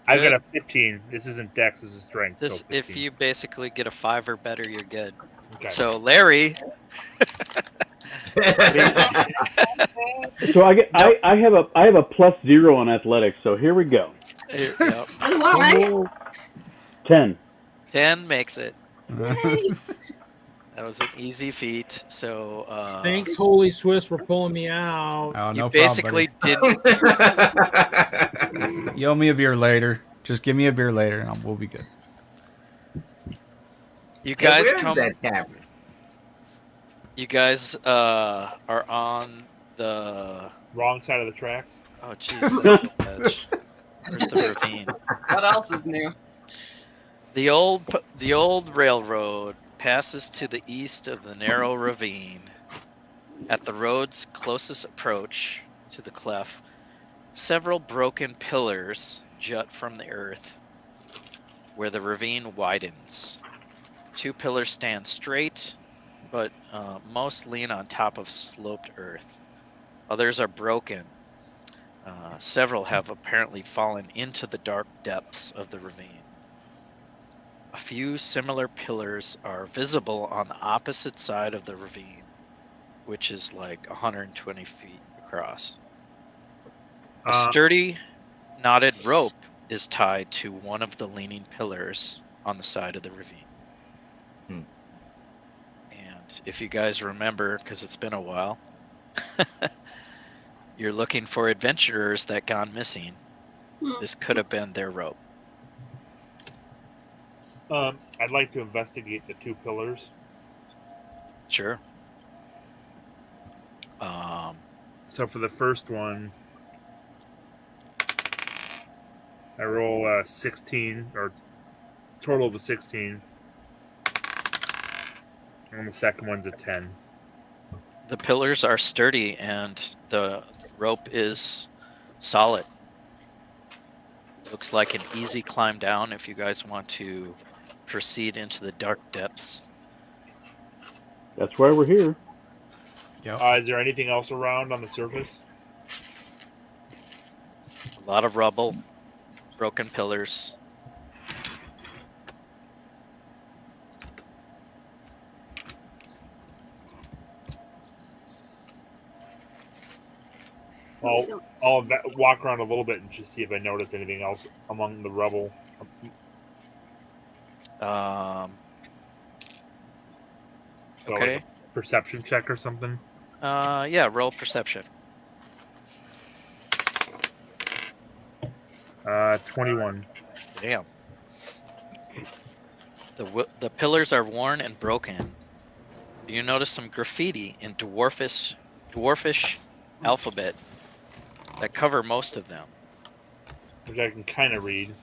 I've got a 15. This isn't Dex, this is Strength. this so if 15. you basically get a 5 or better, you're good. Okay. So Larry, So I have a +0 on athletics. So here we go. yep, Oh, why? 10. 10 makes it. Nice. That was an easy feat. So Thanks, HolySwiss, for pulling me out. Oh, you no basically problem, didn't. buddy. You owe me a beer later. Just give me a beer later, and we'll be good. You guys Hey, where is come. that tavern? You guys are on the. Wrong side of the tracks. Oh jeez. Where's the ravine? What else is new? The old railroad passes to the east of the narrow ravine. At the road's closest approach to the cleft, several broken pillars jut from the earth, where the ravine widens. 2 pillars stand straight, but most lean on top of sloped earth. Others are broken. Several have apparently fallen into the dark depths of the ravine. A few similar pillars are visible on the opposite side of the ravine, which is like 120 feet across. A sturdy, knotted rope is tied to one of the leaning pillars on the side of the ravine. And if you guys remember, because it's been a while, you're looking for adventurers that gone missing. This could have been their rope. I'd like to investigate the 2 pillars. Sure. So for the first one, I roll 16, or total of a 16. And the second one's a 10. The pillars are sturdy and the rope is solid. Looks like an easy climb down if you guys want to proceed into the dark depths. That's why we're here. Yep. Is there anything else around on the surface? A lot of rubble, broken pillars. I'll walk around a little bit and just see if I notice anything else among the rubble. So Okay. like a perception check or something. Yeah, roll perception. 21. Damn. The pillars are worn and broken. You notice some graffiti in dwarfish alphabet that cover most of them. Which I can kind of read.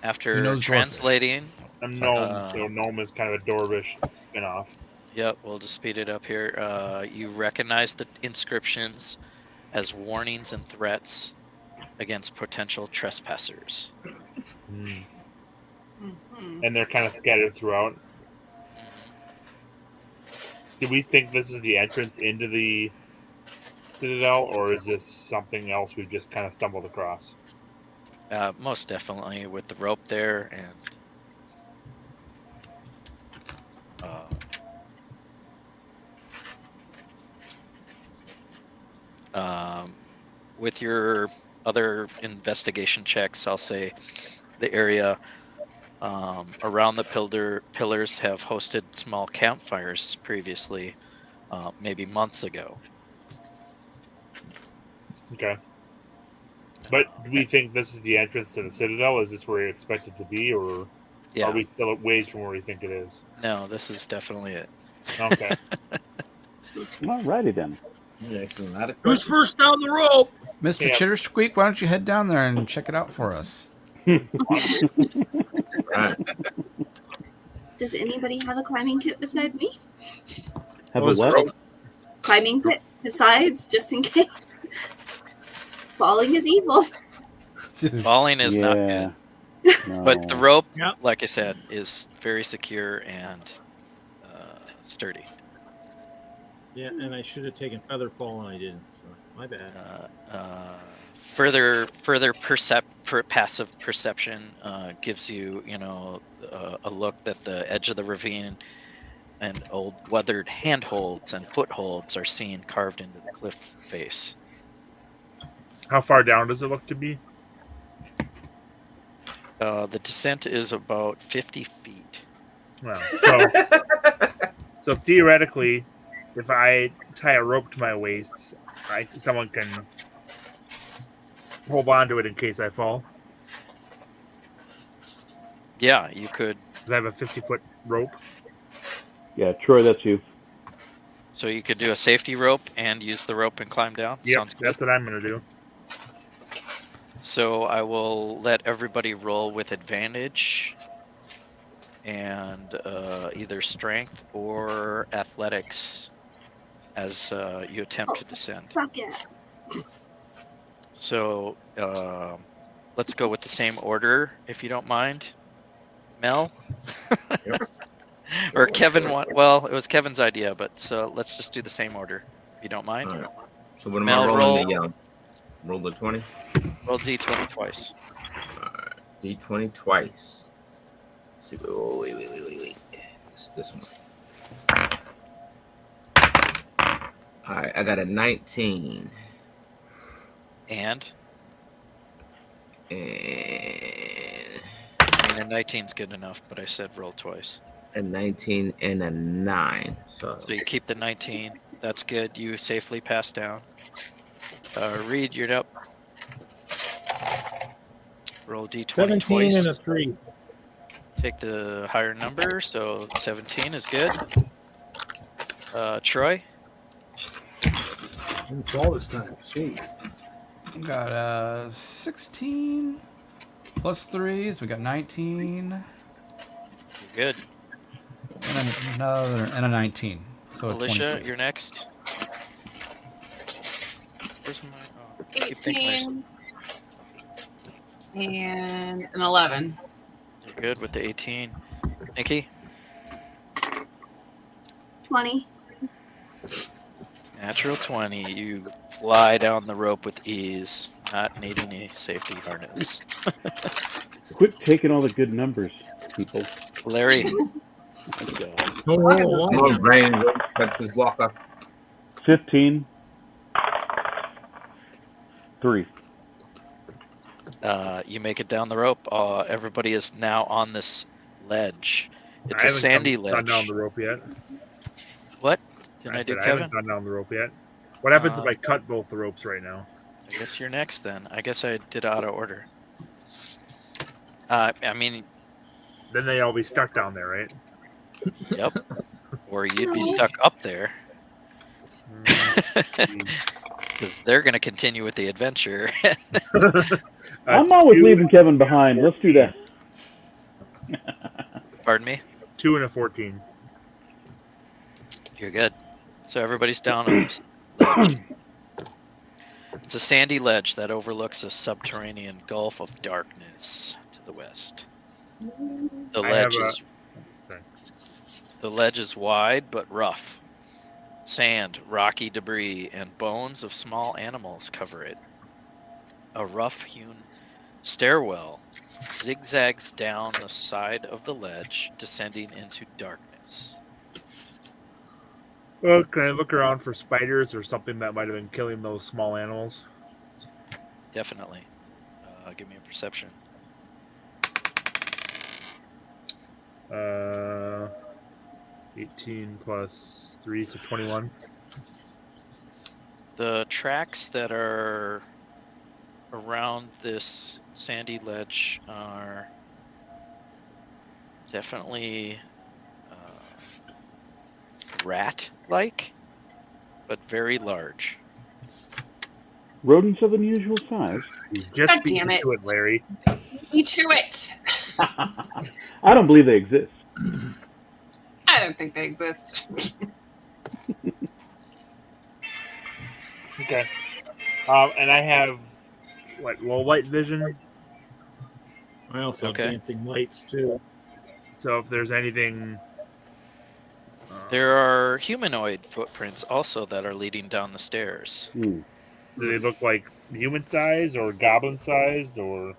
After translating... I'm gnome, so gnome is kind of a dwarvish spinoff. Yep, we'll just speed it up here. You recognize the inscriptions as warnings and threats against potential trespassers. And they're kind of scattered throughout. Do we think this is the entrance into the Citadel, or is this something else we've just kind of stumbled across? Most definitely with the rope there and with your other investigation checks, I'll say the area around the pillars have hosted small campfires previously, maybe months ago. Okay. But do we think this is the entrance to the Citadel? Is this where you expect it to be, or are we still at ways from where we think it is? No, this is definitely it. Okay. Alrighty then. Excellent. Who's first down the rope? Mr. Chittersqueak, why don't you head down there and check it out for us? Does anybody have a climbing kit besides me? Have a what? Climbing kit besides, just in case. Falling is evil. Falling is not good. No. But the rope, like I said, is very secure and sturdy. Yeah, and I should have taken feather fall and I didn't, so my bad. Further passive perception gives you, a look that the edge of the ravine and old weathered handholds and footholds are seen carved into the cliff face. How far down does it look to be? The descent is about 50 feet. Well, so theoretically, if I tie a rope to my waist, someone can hold on to it in case I fall. Yeah, you could. Because I have a 50-foot rope. Yeah, Troy, that's you. So you could do a safety rope and use the rope and climb down? Yep, Sounds good. that's what I'm going to do. So I will let everybody roll with advantage and either strength or athletics as you attempt to descend. Fuck it. So let's go with the same order, if you don't mind. Mel? Or Kevin? Well, it was Kevin's idea, but so let's just do the same order, if you don't mind. Right. So what am Mel, I rolling? Roll the 20? Roll D20 twice. Alright, D20 twice. Let's see. Oh, wait. It's this one. Alright, I got a 19. And And I mean, a 19's good enough, but I said roll twice. a 19 and a 9. So you keep the 19. That's good. You safely pass down. Reed, you're up. Roll D20 17 twice. and a 3. Take the higher number, so 17 is good. Troy? I'm 12 this time. Sweet. Got 16 plus 3, so we got 19. Good. And a 19. So Alisha, you're next. Where's my... Oh, I keep thinking there's- 18 and an 11. You're good with the 18. Nikki? 20. Natural 20. You fly down the rope with ease, not needing a safety harness. Quit taking all the good numbers, people. Larry? Don't roll come on, Brain. Cut this walker. 15. 3. You make it down the rope. Everybody is now on this ledge. It's I a haven't sandy gone ledge. down the rope yet. What? Didn't I do, said I Kevin? haven't gone down the rope yet. What happens if I cut both the ropes right now? I guess you're next then. I guess I did auto order. I mean, Then they all be stuck down there, right? yep. Or you'd be stuck up there. Because they're going to continue with the adventure. I'm always leaving Kevin behind. Let's do that. Pardon me? 2 and a 14. You're good. So everybody's down on this ledge. It's a sandy ledge that overlooks a subterranean gulf of darkness to the west. The ledge is wide but rough. Sand, rocky debris, and bones of small animals cover it. A rough-hewn stairwell zigzags down the side of the ledge, descending into darkness. Well, can I look around for spiders or something that might have been killing those small animals? Definitely. Give me a perception. 18 plus 3, so 21. The tracks that are around this sandy ledge are definitely rat-like, but very large. Rodents of unusual size. Just God damn it. to it, Larry. Me to it. I don't believe they exist. I don't think they exist. Okay. And I have low light vision. I also Okay. have dancing lights too. So if there's anything, There are humanoid footprints also that are leading down the stairs. do they look like human sized or goblin sized or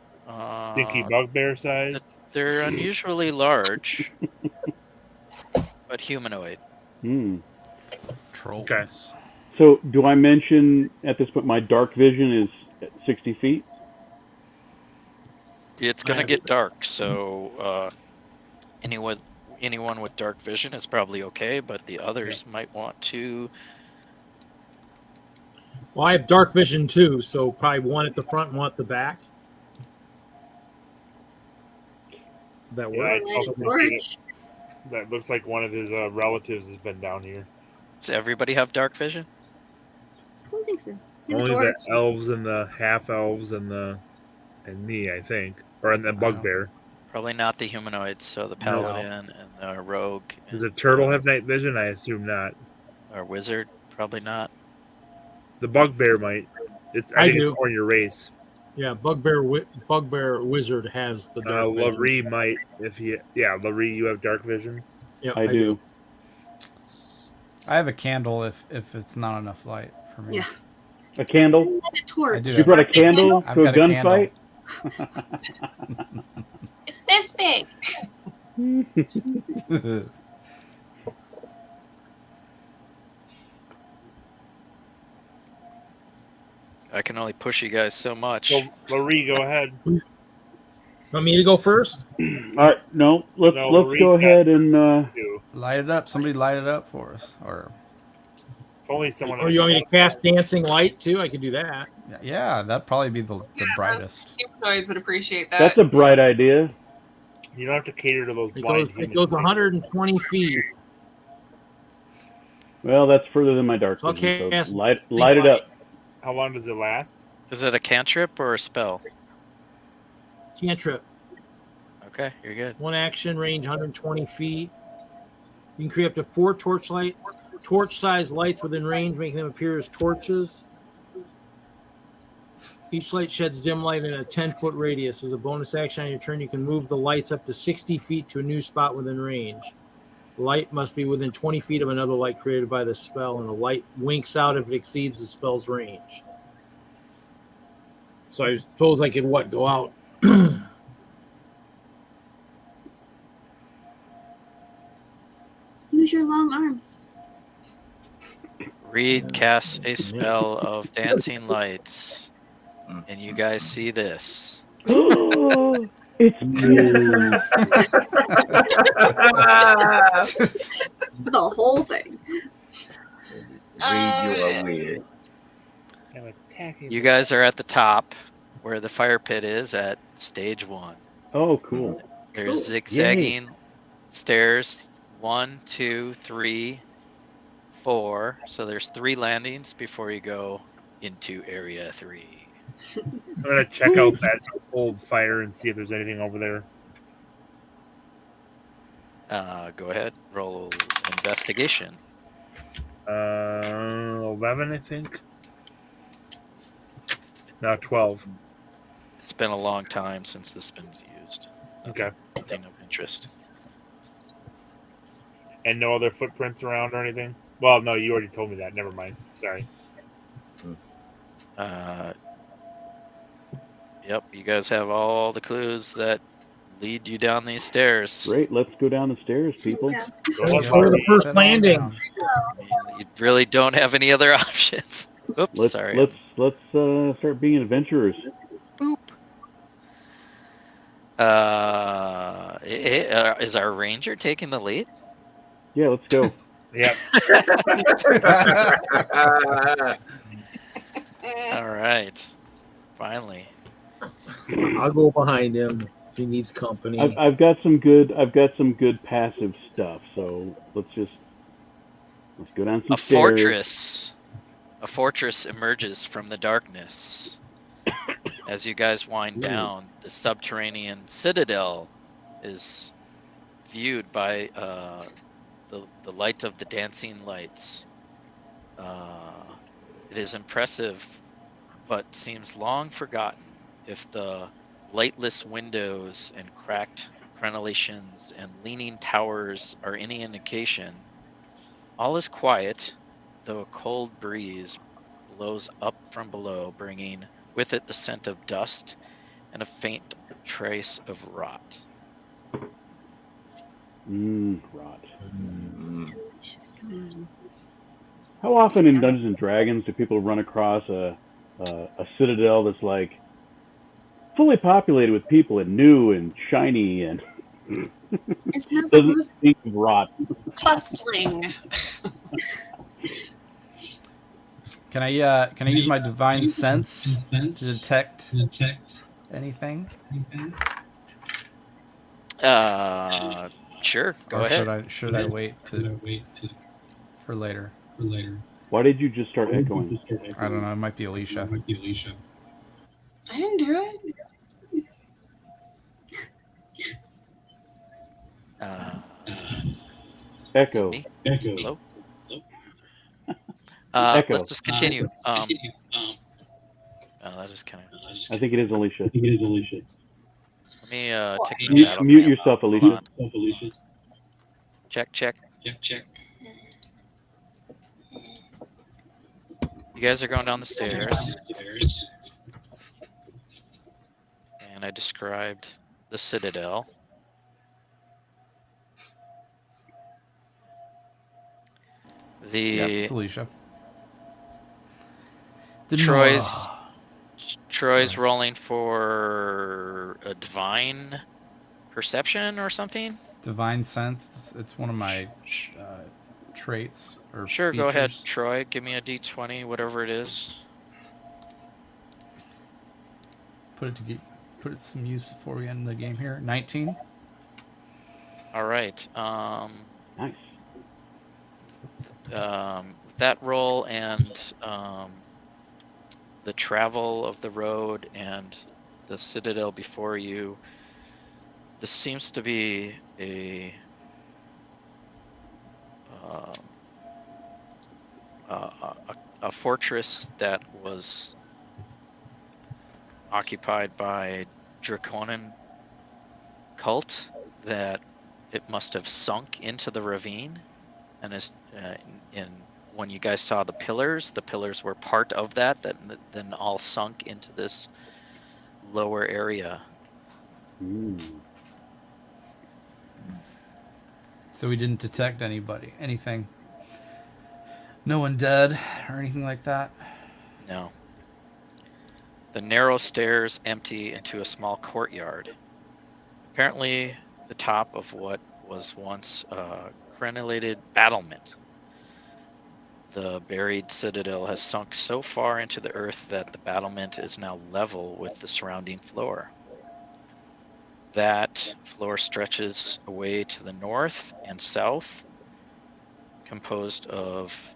stinky bugbear sized? They're unusually large, but humanoid. Trolls. Okay. So, do I mention at this point my dark vision is at 60 feet? It's gonna get dark, so anyone with dark vision is probably okay, but the others might want to. Well, I have dark vision too, so probably one at the front and one at the back. That Yeah, works. I also think that looks like one of his relatives has been down here. Does everybody have dark vision? I don't think so. Only the elves and the half elves and me, I think, or and the bugbear. Probably not the humanoids, so the paladin and the rogue. Does the turtle have night vision? I assume not. Or wizard? Probably not. The bugbear might. I I think do. it's more your race. Yeah, Bugbear Wizard has the dark vision. Lah-Ree might if he. Yeah, Lah-Ree, you have dark vision. Yep, I do. I have a candle if it's not enough light for me. Yeah. A candle? And a torch. I do. You brought a candle I've to a got a gunfight? It's this big. I can only push you guys so much. So Lah-Ree, go ahead. Want me to go first? All right, no, let's Lah-Ree go ahead and Light it up. Somebody light it up for us. Or If only someone. Or you want me to cast dancing light too? I could do that. yeah, that'd probably be the brightest. Humanoids would appreciate that. that's a bright idea. You don't have to cater to those It blind goes humans. 120 feet. Well, that's further than my dark So I'll vision. cast So light light. it up. How long does it last? Is it a cantrip or a spell? Cantrip. Okay, you're good. One action, range 120 feet. You can create up to 4 torch-sized lights within range, making them appear as torches. Each light sheds dim light in a 10-foot radius. As a bonus action on your turn, you can move the lights up to 60 feet to a new spot within range. The light must be within 20 feet of another light created by the spell, and the light winks out if it exceeds the spell's range. So I suppose I could, go out? Use your long arms. Reed casts a spell of dancing lights, and you guys see this. It's blue. The whole thing. Reed, you are weird. I'm attacking. You guys are at the top where the fire pit is at stage 1. Oh, cool. There's zigzagging stairs. 1, 2, 3, 4. So there's 3 landings before you go into area 3. I'm gonna check out that old fire and see if there's anything over there. Go ahead, roll investigation. 11, I think. No, 12. It's been a long time since this has been used. Okay. Nothing of interest. And no other footprints around or anything? Well, no, you already told me that. Never mind. Sorry. Yep, you guys have all the clues that lead you down these stairs. Great, let's go down the stairs, people. Yeah. Let's go to the first landing. You really don't have any other options. Oops, sorry. Let's start being adventurers. Boop. Is our ranger taking the lead? Yeah, let's go. Yep. All right. Finally. I'll go behind him. He needs company. I've got some good passive stuff. So let's go down some stairs. A fortress emerges from the darkness. As you guys wind down, the subterranean citadel is viewed by the light of the dancing lights. It is impressive, but seems long forgotten. If the lightless windows and cracked crenellations and leaning towers are any indication, all is quiet, though a cold breeze blows up from below, bringing with it the scent of dust and a faint trace of rot. Rot. How often in Dungeons and Dragons do people run across a citadel that's like fully populated with people and new and shiny and It smells like doesn't stink of rot? Bustling. Can I use my divine sense to detect anything? Sure. Go Or ahead. should I wait for later? Why did you just start echoing? I don't know. It might be Alisha. I didn't do it. Echo. Me? Echo. Hello? Echo. Let's just continue. That was kind of. I think it is Alisha. Let me take the battle Mute cam yourself, off. Hold Alisha. on. Check. You guys are going down the stairs. And I described the citadel. Yep, it's Alisha. Troy's rolling for a divine perception or something. Divine sense. It's one of my traits or Sure, features. go ahead, Troy. Give me a d20, whatever it is. Put it to some use before we end the game here. 19. All right. Nice. That roll and the travel of the road and the citadel before you. This seems to be a fortress that was occupied by Draconin cult, that it must have sunk into the ravine, and is when you guys saw the pillars were part of that then all sunk into this lower area. So we didn't detect anything. No one dead or anything like that? No. The narrow stairs empty into a small courtyard. Apparently the top of what was once a crenellated battlement. the buried citadel has sunk so far into the earth that the battlement is now level with the surrounding floor. That floor stretches away to the north and south, composed of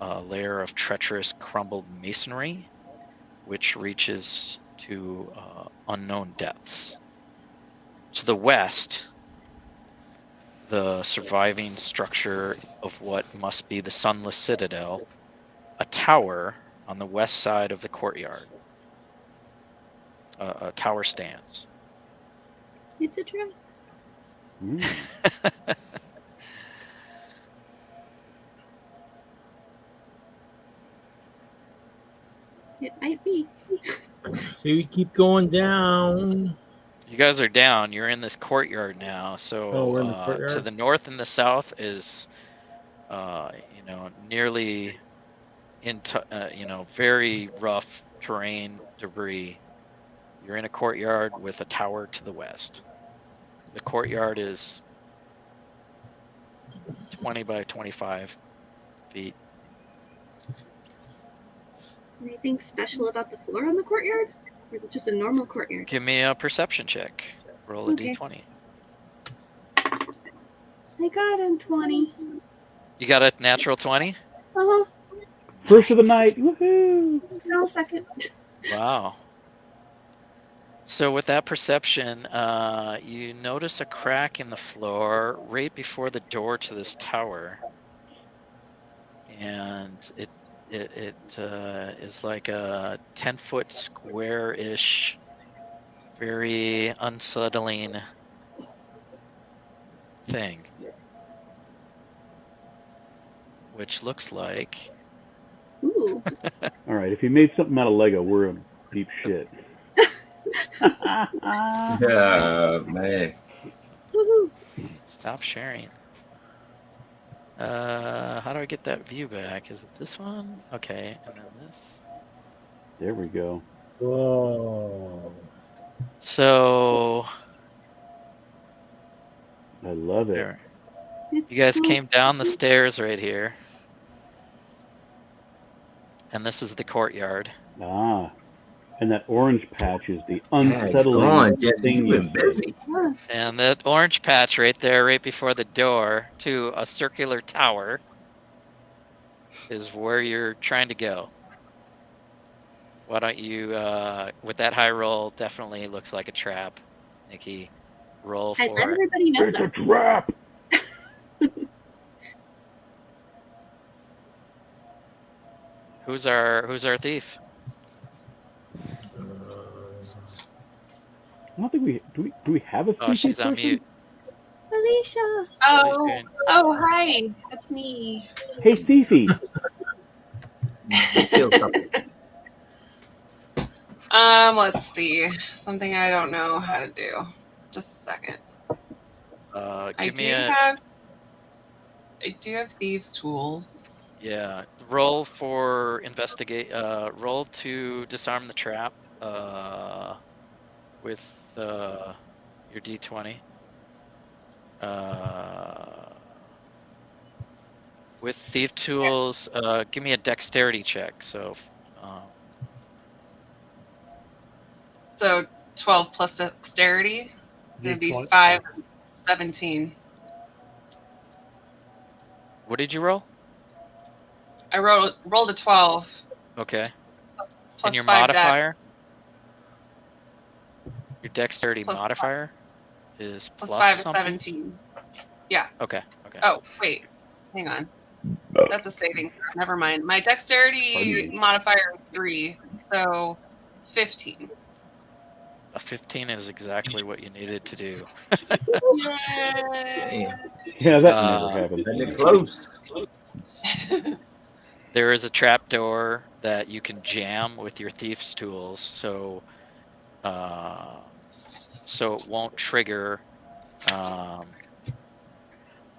a layer of treacherous crumbled masonry, which reaches to unknown depths. To the west, the surviving structure of what must be the Sunless Citadel, a tower on the west side of the courtyard. A tower stands. It's a trap. It might be. So we keep going down. You guys are down. You're in this courtyard now. So we're in the courtyard? to the north and the south is, nearly into, very rough terrain, debris. You're in a courtyard with a tower to the west. The courtyard is 20 by 25 feet. Anything special about the floor on the courtyard? Or just a normal courtyard? Give me a perception check. Roll a Okay. d20. I got a 20. You got a natural 20? Uh-huh. First of the night. Woohoo! No, second. Wow. So with that perception, you notice a crack in the floor right before the door to this tower, and it is like a 10-foot square-ish, very unsettling thing, which looks like. Ooh. All right, if you made something out of Lego, we're in deep shit. Yeah, man. Woohoo. Stop sharing. How do I get that view back? Is it this one? Okay, and then this. There we go. Whoa. So I love it. there. It's You guys so came down the stairs right here. And this is the courtyard. Ah, and that orange patch is the Go unsettling on, Jesse. thing. You've been busy. fun. And that orange patch right there, right before the door to a circular tower, is where you're trying to go. Why don't you, with that high roll, definitely looks like a trap. Nikki, roll I let for it. everybody know It's a that. trap. Who's our thief? I don't think do we have a Oh, she's on person? mute. Alisha. Oh, hi. It's me. Hey, Thiefy. Still something. Let's see. Something I don't know how to do. Just a second. I Give me a do have thieves' tools. yeah. Roll for investigate. Roll to disarm the trap. With your d20. With thief tools, give me a dexterity check. So. So 12 plus dexterity. It'd be D20. 5, 17. What did you roll? I rolled a 12. Okay. Plus And your 5 dex. modifier? Your dexterity Plus modifier is Plus plus 5 is something? 17. Yeah. Okay. Okay. Oh, wait. Hang on. That's a saving throw. Never mind. My dexterity modifier is 3, so 15. A 15 is exactly what you needed to do. Yay! Yeah, that never happened. And they're close. There is a trap door that you can jam with your thief's tools, so it won't trigger.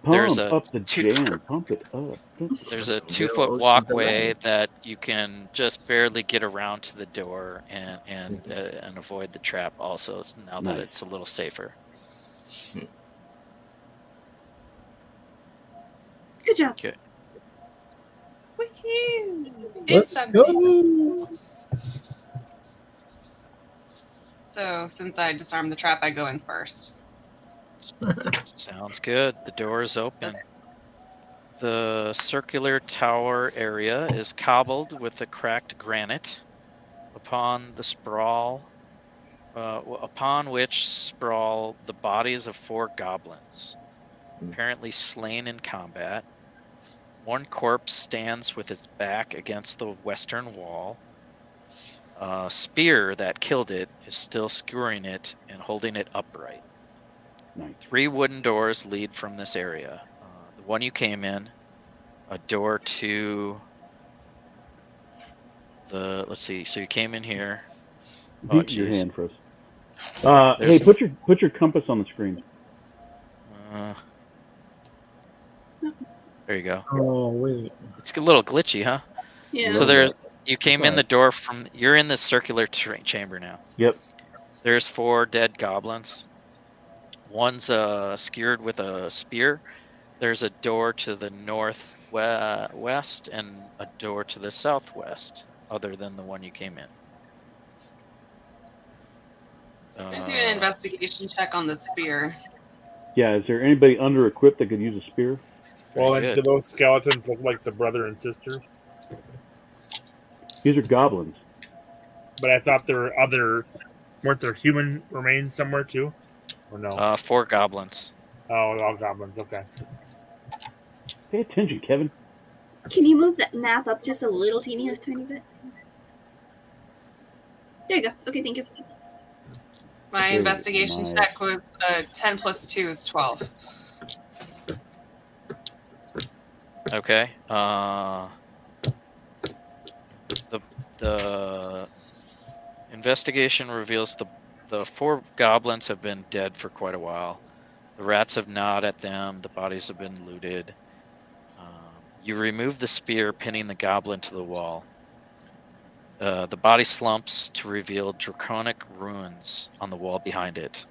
There's Pump a up the jam. Pump it up. There's a Some 2-foot oceans walkway around. that you can just barely get around to the door and avoid the trap. Also, now that Nice. it's a little safer. Good job. Woohoo! Did Let's something. go. So since I disarmed the trap, I go in first. Sounds good. The door is open. The circular tower area is cobbled with a cracked granite. Upon which sprawl the bodies of 4 goblins, apparently slain in combat. One corpse stands with its back against the western wall. A spear that killed it is still skewering it and holding it upright. Nice. 3 wooden doors lead from this area. The one you came in, a door to the, let's see, so you came in here. Oh, Beat your jeez. hand for us. Hey, put your compass on the screen. There you go. Oh wait. It's a little glitchy, huh? Yeah. So you came in the door from, you're in this circular chamber now. Yep. There's 4 dead goblins. One's skewered with a spear. There's a door to the northwest and a door to the southwest, other than the one you came in. I'm gonna do an investigation check on the spear. Yeah, is there anybody under equipped that could use a spear? Well, and Good. do those skeletons look like the brother and sister? These are goblins. But I thought there were weren't there human remains somewhere too? Or no? 4 goblins. Oh, all goblins. Okay. Pay attention, Kevin. Can you move that map up just a little tiny bit? There you go. Okay, thank you. My Okay, investigation check was 10 plus 2 is 12. Okay. The investigation reveals the 4 goblins have been dead for quite a while. The rats have gnawed at them. The bodies have been looted. You remove the spear, pinning the goblin to the wall. The body slumps to reveal draconic runes on the wall behind it.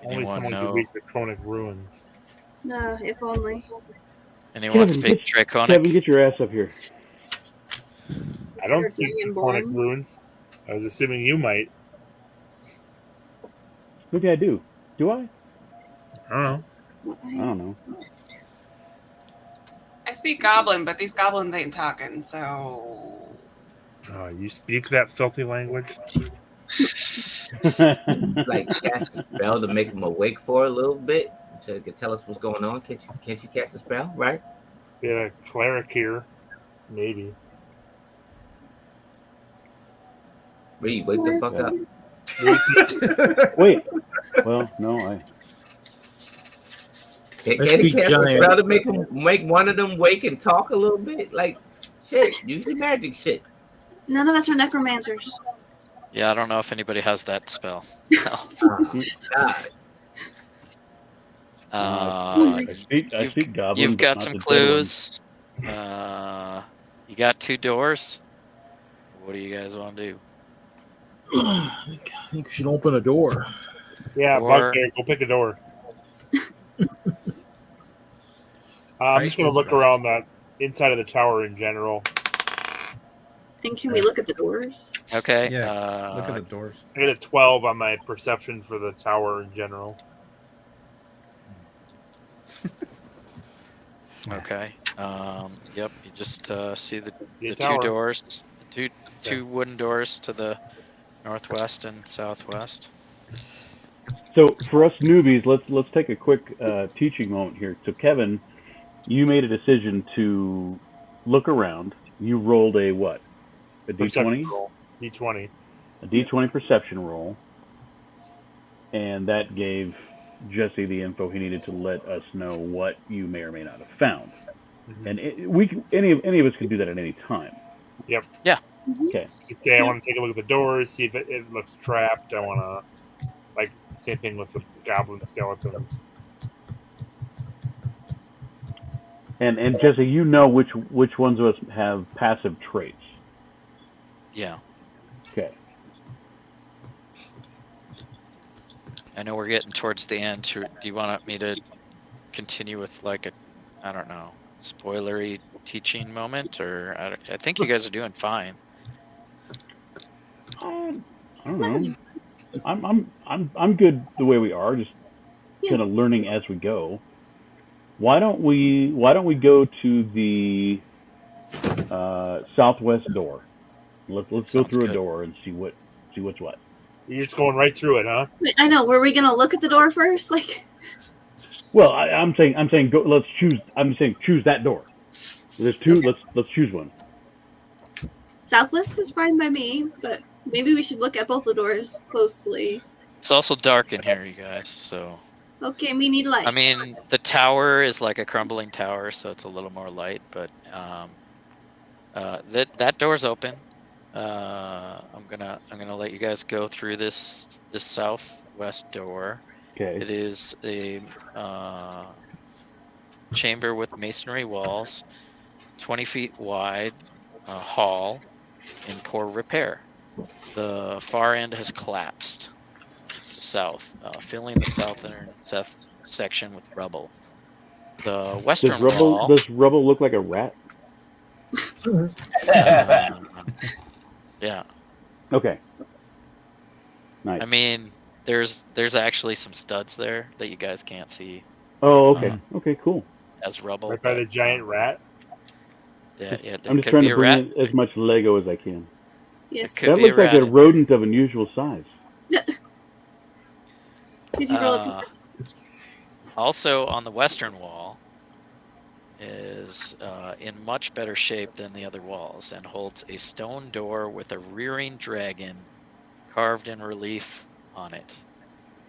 Only Anyone someone know? could reach the chronic ruins. No, if only. Anyone Kevin, speak Kevin, draconic? get your ass up here. I don't speak Dragonborn. draconic ruins. I was assuming you might. Maybe I do. Do I? I don't know. I don't know. I speak goblin, but these goblins ain't talking, so. You speak that filthy language? Like cast a spell to make him awake for a little bit to tell us what's going on. Can't you cast a spell, right? Yeah, cleric here. Maybe. Reed, wake the fuck up. Wait. Well, no, Can't he cast a spell to make one of them wake and talk a little bit? Like, shit, use the magic shit. None of us are necromancers. Yeah, I don't know if anybody has that spell. Oh, God. I speak goblin. You've but got not some the dead clues. You got 2 doors. What do you guys want to do? I think you should open a door. Yeah, Or- Bugbear, go pick a door. I'm just going to look around that inside of the tower in general. And can we look at the doors? Okay. Yeah, look at the doors. I got a 12 on my perception for the tower in general. Okay. Yep. You just see the The 2 tower. doors, the two wooden doors to the northwest and southwest. So for us newbies, let's take a quick teaching moment here. So Kevin, you made a decision to look around. You rolled a what? A Perception D20? roll. D20. A D20 perception roll. And that gave Jesse the info he needed to let us know what you may or may not have found. Mm-hmm. And any of us can do that at any time. Yep. Yeah. Okay. You could say I want to take a look at the doors, see if it looks trapped. I want to, like, same thing with the goblin skeletons. And Jesse, you know which ones of us have passive traits. Yeah. Okay. I know we're getting towards the end. Do you want me to continue with like I don't know, spoilery teaching moment, or I think you guys are doing fine. I don't know. I'm good the way we are, just kind of learning as we go. Why don't we go to the southwest door? Let's go through a door and see what's what. You're just going right through it, huh? I know. Were we gonna look at the door first? Like. Well, I'm saying go. Let's choose. I'm saying choose that door. There's two. Okay. Let's choose one. Southwest is fine by me, but maybe we should look at both the doors closely. It's also dark in here, you guys. So. Okay, we need light. I mean, the tower is like a crumbling tower, so it's a little more light. But that door's open. I'm gonna let you guys go through this southwest door. Okay. It is a chamber with masonry walls, 20 feet wide, hall, in poor repair. The far end has collapsed. The south, filling the southern section with rubble. The western wall. Does rubble look like a rat? Yeah. Okay. Nice. I mean, there's actually some studs there that you guys can't see. Oh, okay. Okay, cool. As rubble. Right by the giant rat. Yeah, I'm just trying to bring in as much Lego as I can. Yes. That looks like a rodent of unusual size. Did you roll a perception? Also, on the western wall is in much better shape than the other walls and holds a stone door with a rearing dragon carved in relief on it.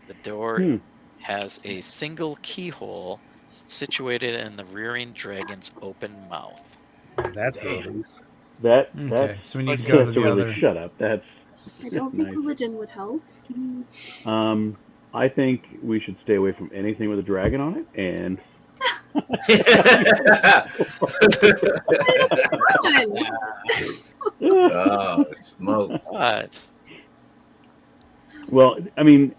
The door has a single keyhole situated in the rearing dragon's open mouth. That's relief. Okay, so we need to go to the other. Shut up. That's I don't think religion would help. I think we should stay away from anything with a dragon on it, and Oh, smokes. What? Well, I mean,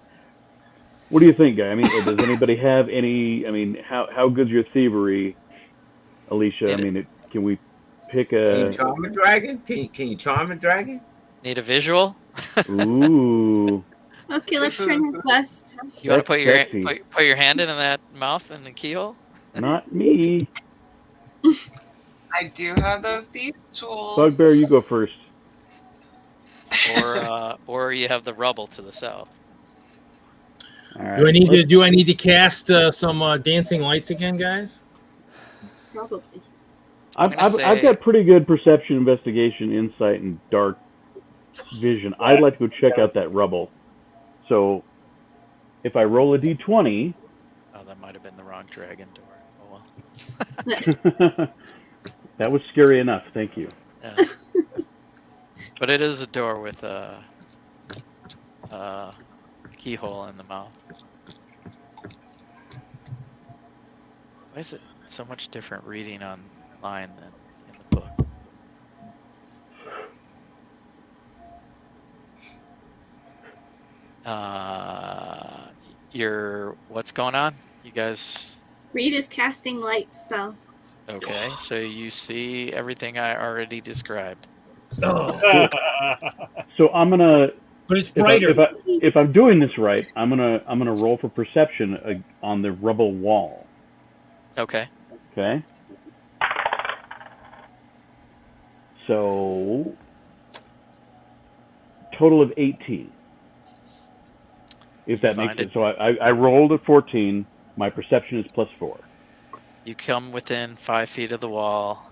what do you think, guy? I mean, does anybody have any? I mean, how good's your thievery, Alisha? I mean, can we pick a? Can you charm a dragon? Can you charm a dragon? Need a visual? Ooh. Okay, let's try Northwest. You want to put your Sexy. put your hand in that mouth in the keyhole? Not me. I do have those thieves tools. Bugbear, you go first. Or you have the rubble to the south. All right. Do I need to cast some dancing lights again, guys? Probably. I've got pretty good perception, investigation, insight, and dark vision. I'd like to go check out that rubble. So, if I roll a d20, Oh, that might have been the wrong dragon door. Oh well. that was scary enough. Thank you. Yeah. But it is a door with a keyhole in the mouth. Why is it so much different reading online than in the book? What's going on? You guys? Reed is casting light spell. Okay, so you see everything I already described. Oh. So I'm gonna. But it's brighter. If I'm doing this right, I'm gonna roll for perception on the rubble wall. Okay. Okay. So total of 18. If that makes sense. So I rolled a 14. My perception is +4. You come within 5 feet of the wall,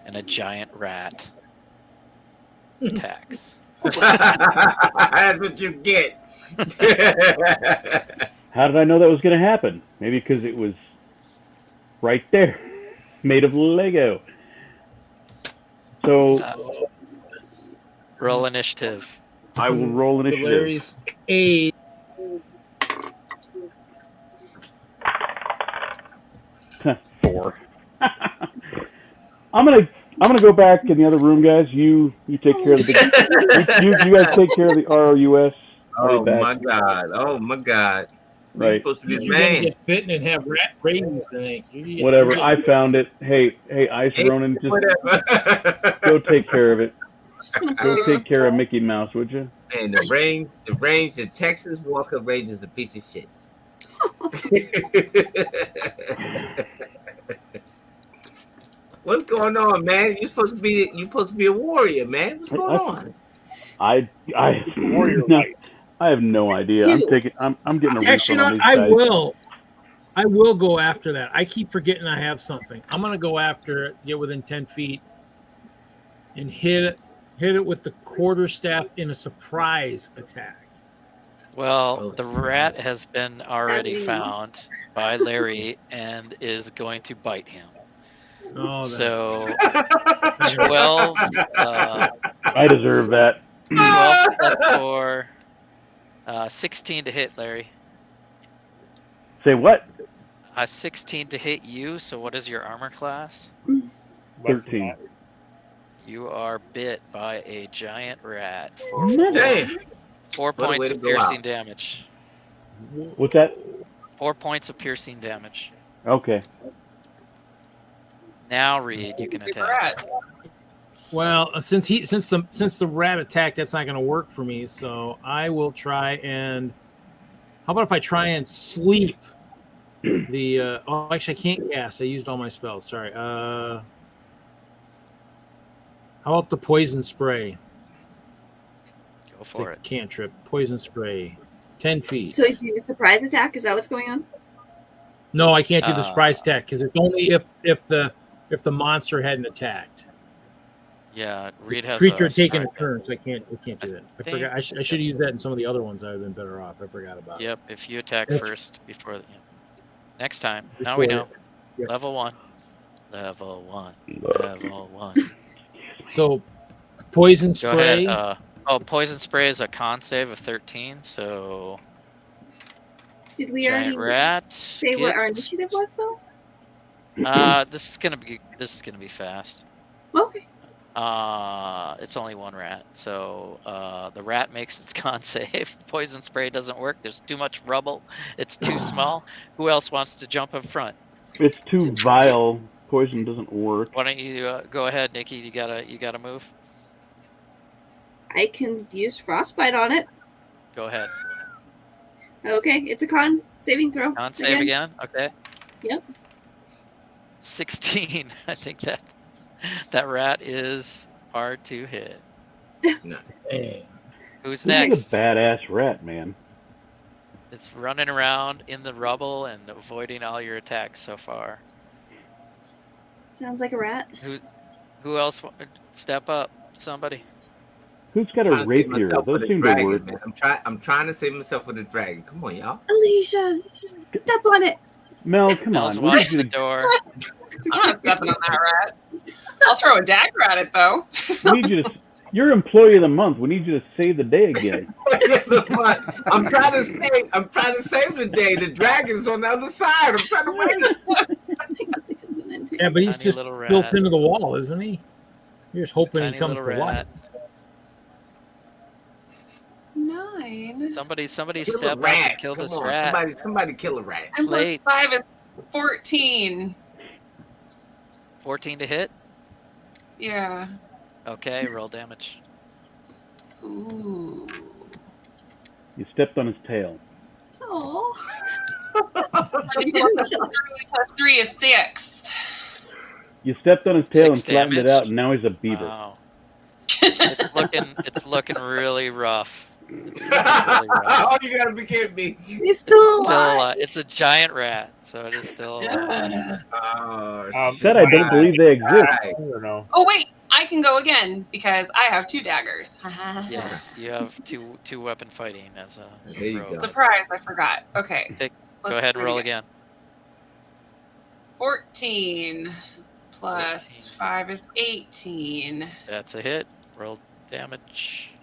and a giant rat attacks. That's what you get. How did I know that was going to happen? Maybe because it was right there, made of Lego. So roll initiative. I will roll initiative. Larry's 8. Four. I'm gonna go back in the other room, guys. You take care of the you guys take care of the ROUS. Oh my god! Oh my god! Right. supposed to be the You're gonna man. get bitten and have rat rabies. I think. Whatever. I found it. Hey, Ice Ronin, just Whatever. go take care of it. Just gonna Go put take care of Mickey Mouse, would you? Man, the range in Texas Walker Range is a piece of shit. What's going on, man? You're supposed to be a warrior, man. What's going on? I have no idea. I'm getting a Actually, refund on these I guys. will go after that. I keep forgetting I have something. I'm gonna go after it, get within 10 feet, and hit it with the quarterstaff in a surprise attack. Well, the rat has been already found by Lah-Ree and is going to bite him. Oh, so 12. I deserve that. 12 plus 4, 16 to hit, Lah-Ree. Say what? 16 to hit you. So what is your armor class? 13. You are bit by a giant rat Damn. 4 What a way points to of go piercing out. damage. What's that? 4 points of piercing damage. Okay. Now, Reed, you can attack. Well, since the rat attacked, that's not going to work for me. So I will try and. How about if I try and sleep the? Actually, I can't cast. I used all my spells. Sorry. How about the poison spray? Go for it. Cantrip. Poison spray. 10 feet. So he's doing a surprise attack. Is that what's going on? No, I can't do the surprise attack because it's only if the monster hadn't attacked. Yeah, Reed has Creature a taking a surprise turn, so I can't do that. I forgot. I should have used that in some of the other ones. I would have been better off. I forgot about it. Yep, if you attack That's- first before the, next time. Now we know. Yep. Level 1. Level 1. Level 1. So, poison Go spray. ahead. Poison spray is a con save of 13. So Did we giant already rat. say what our gets- initiative was, though? This is gonna be fast. Okay. It's only one rat, so the rat makes its con save. Poison spray doesn't work. There's too much rubble. It's too small. Who else wants to jump up front? It's too vile. Poison doesn't work. Why don't you go ahead, Nikki? You gotta move. I can use frostbite on it. Go ahead. Okay, it's a con saving throw. Con save again. Okay. Yep. 16. I think that rat is hard to hit. No. Hey. Who's This next? is a badass rat, man. It's running around in the rubble and avoiding all your attacks so far. Sounds like a rat. Who else? Step up, somebody. Who's got a Trying to save rapier? myself Those with a seem to dragon, work. man. I'm trying to save myself with a dragon. Come on, y'all. Alisha, step on it. Mel, come Mel's on. We need watching you the to, door. I'm not stepping on that rat. I'll throw a dagger at it though. we need you to. You're employee of the month. We need you to save the day again. I'm trying to save the day. The dragon's on the other side. I'm trying to wait. Yeah, but he's Tiny just little built rat. into the wall, isn't he? You're just hoping he Tiny comes to little life. rat. 9. Somebody Kill step a up rat. and kill Come this on, rat. somebody kill a rat. 10 plus Late. 5 is 14. 14 to hit. Yeah. Okay, roll damage. Ooh. You stepped on his tail. Oh. 3 is 6. You stepped on his tail 6 and flattened it damage? out, and now he's a beaver. Wow. It's looking really rough. It's looking really rough. Oh, you gotta be kidding me. He's still alive. It's a giant rat, so it is still alive. Oh, Said I don't believe they exist. I don't know. Oh wait, I can go again because I have 2 daggers. Yes, you have two weapon fighting as a There you rogue. go. Surprise, I forgot. Okay. Go ahead and roll again. 14 plus 5 is 18. That's a hit. Roll damage.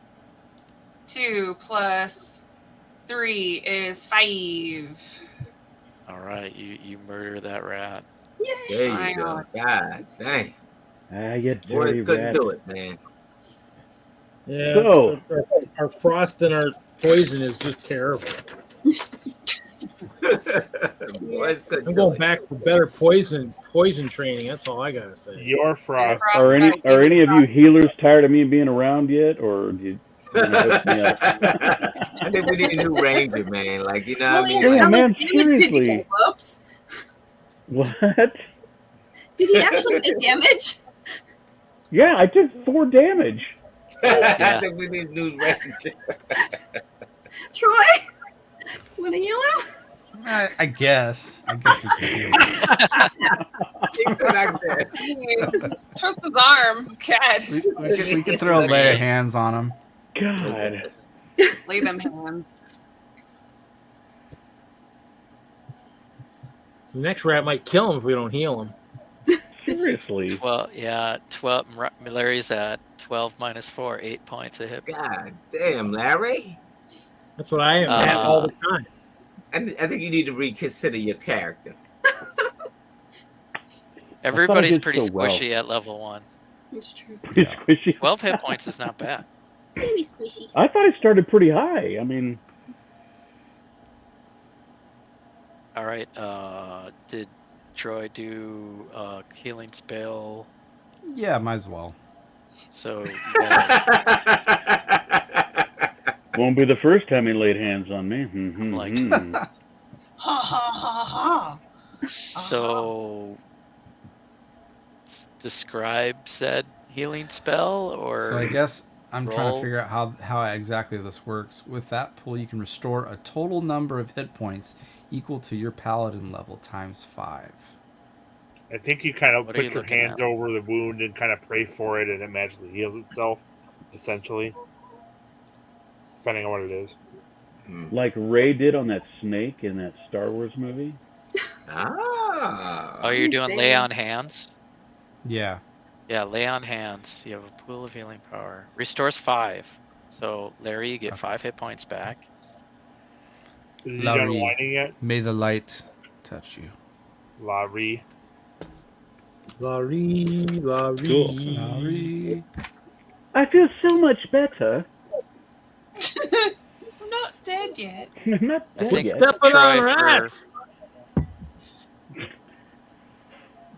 2 plus 3 is 5. All right, you murder that rat. There you I go. know. God dang. You Boys dirty couldn't rat. do it, man. Yeah. So- our frost and our poison is just terrible. Boys couldn't I'm do going it. back for better poison training. That's all I gotta say. Your frost. Are any of you healers tired of me being around yet, or do you want to hook me up? I think we need a new ranger, man. Like, you know what I mean? Yeah, Like, man, Did you seriously. take? Whoops. What? Did he actually take damage? Yeah, I took 4 damage. I think we need a new ranger. Troy, want to heal him? I guess we can heal. Twist his arm. God. We can throw a lay of hands on him. God. Lay them hands. The next rat might kill him if we don't heal him. Seriously. Well, yeah, 12. Larry's at 12 minus 4, 8 points a hit. God damn, Larry. That's what I am at all the time. I think you need to reconsider your character. Everybody's did pretty so well. squishy at level 1. It's true. Pretty squishy. 12 hit points is not bad. Maybe squishy. I thought I started pretty high. I mean, All right. Did Troy do healing spell? Yeah, might as well. So you gotta, won't be the first time he laid hands on me. I'm like, Ha ha ha ha. so describe said healing spell, or So I guess I'm trying roll? to figure out how exactly this works. With that pull, you can restore a total number of hit points equal to your paladin level times 5. I think you kind of What are you put your looking hands at? over the wound and kind of pray for it, and it magically heals itself, essentially. Depending on what it is. Like Ray did on that snake in that Star Wars movie. Ah. oh, you're doing lay on hands? Yeah. Yeah, lay on hands. You have a pool of healing power. Restores 5. So Larry, you get 5 hit points back. Is he done Lah-Ree, whining yet? may the light touch you. Lah-Ree. Lah-Ree, Lah-Ree. Cool. Lah-Ree. I feel so much better. I'm not dead yet. I'm not I dead think yet. Stepping Troy on for- rats.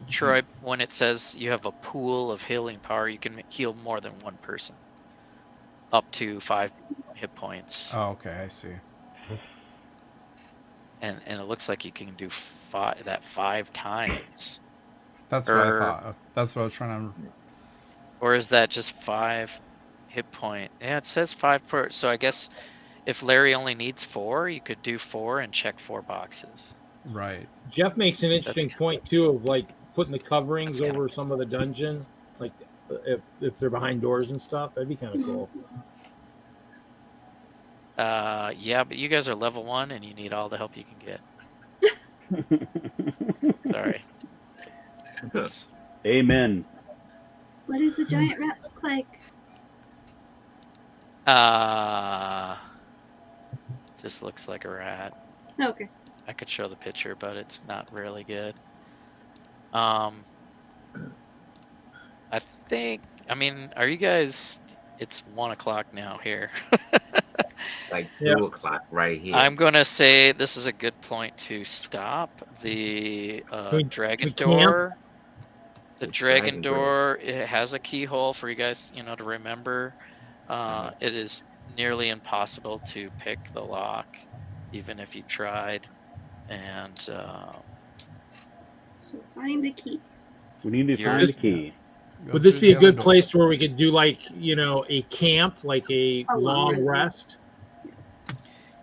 Troy, when it says you have a pool of healing power, you can heal more than one person. Up to 5 hit points. Oh, okay, I see. And it looks like you can do 5 times. That's what I Or- thought. That's what I was trying to. Or is that just 5 hit point? Yeah, it says 5 per. So I guess if Larry only needs 4, you could do 4 and check 4 boxes. Right. Jeff makes an interesting point too of like putting the coverings That's over some of the dungeon, like if they're behind doors and stuff. That'd be kind of cool. Yeah, but you guys are level 1 and you need all the help you can get. Sorry. Oops. Amen. What does a giant rat look like? Just looks like a rat. Okay. I could show the picture, but it's not really good. I think. I mean, are you guys? It's 1 o'clock now here. Like 2 Yeah. o'clock right here. I'm gonna say this is a good point to stop the dragon we camp? door. The The dragon dragon door, it has a keyhole for you guys, to remember. It is nearly impossible to pick the lock, even if you tried. And So find the key. We need to find Yours- a key. Go Would this through be a the other good door. place where we could do like a camp, like a A long long rest. rest?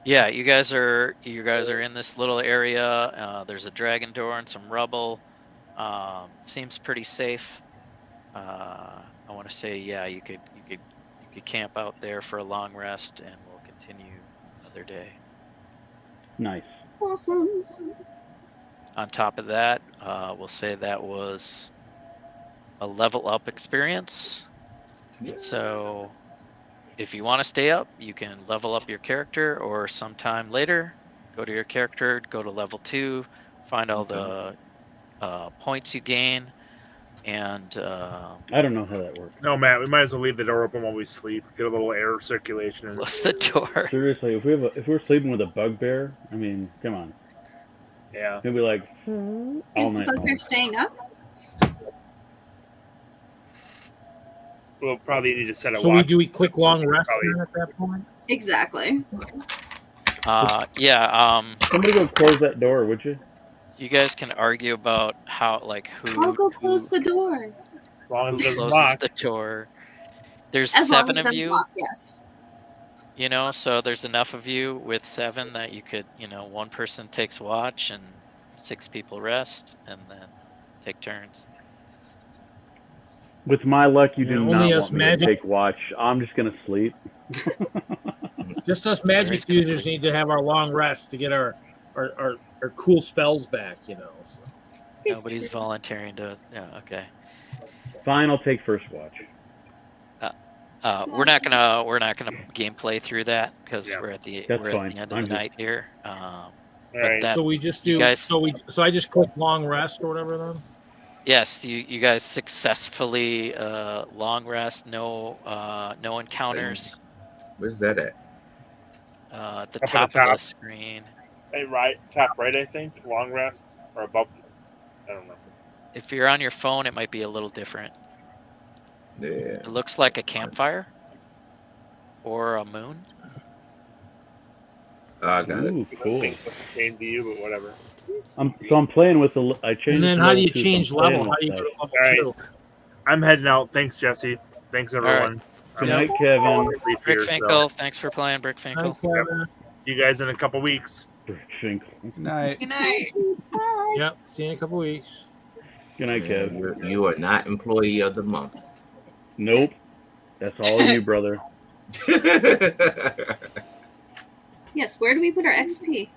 yeah, you guys are in this little area. There's a dragon door and some rubble. Seems pretty safe. I want to say, yeah, you could camp out there for a long rest, and we'll continue another day. Nice. Awesome. On top of that, we'll say that was a level up experience. So if you want to stay up, you can level up your character, or sometime later, go to your character, go to level 2, find all the points you gain, and I don't know how that works. No, Matt, we might as well leave the door open while we sleep. Get a little air circulation. close the door. Seriously, if we're sleeping with a bugbear, I mean, come on. Yeah. He'll be like all Is the night long. Bugbear staying up? We'll probably need to set a So watch. we do a quick long rest Probably. then at that point? Exactly. Yeah. Somebody go close that door, would you? You guys can argue about how, like, who. I'll go close the door. As long as who it doesn't closes lock. the door. There's As long 7 as it of doesn't you. lock, yes. You know, so there's enough of you with 7 that you could, one person takes watch and 6 people rest, and then take turns. With my luck, you Yeah, do only not us want me magic- to take watch. I'm just gonna sleep. Just us magic gonna users sleep. need to have our long rest to get our cool spells back, So. Nobody's volunteering to. Yeah, okay. Fine, I'll take first watch. We're not gonna gameplay through that because Yeah. we're at the That's we're fine. at the end I'm of the just- night here. All right. that- So we just you do. guys- So I just click long rest or whatever then. Yes, you guys successfully long rest, no encounters. Where's that at? At the Up at the top of top. the screen. Hey, right, top right, I think. Long rest or above. I don't know. If you're on your phone, it might be a little different. Yeah. It looks like a campfire or a moon. Oh, I got it. Ooh, cool. Things that pertain to you, but whatever. I'm playing with the. I changed. And then to how do you level 2, so change I'm playing level? How with do you that. go to level All right. 2? I'm heading out. Thanks, Jesse. Thanks, everyone. Good night, Kevin. Leave Brick here, so Finkel, thanks for playing, Brick Finkel. see you guys in a couple weeks. Finkel. Good night. Good night. Bye. Yep. See you in a couple weeks. Good night, Kev. You are not employee of the month. Nope. That's all you, brother. Yes, where do we put our XP?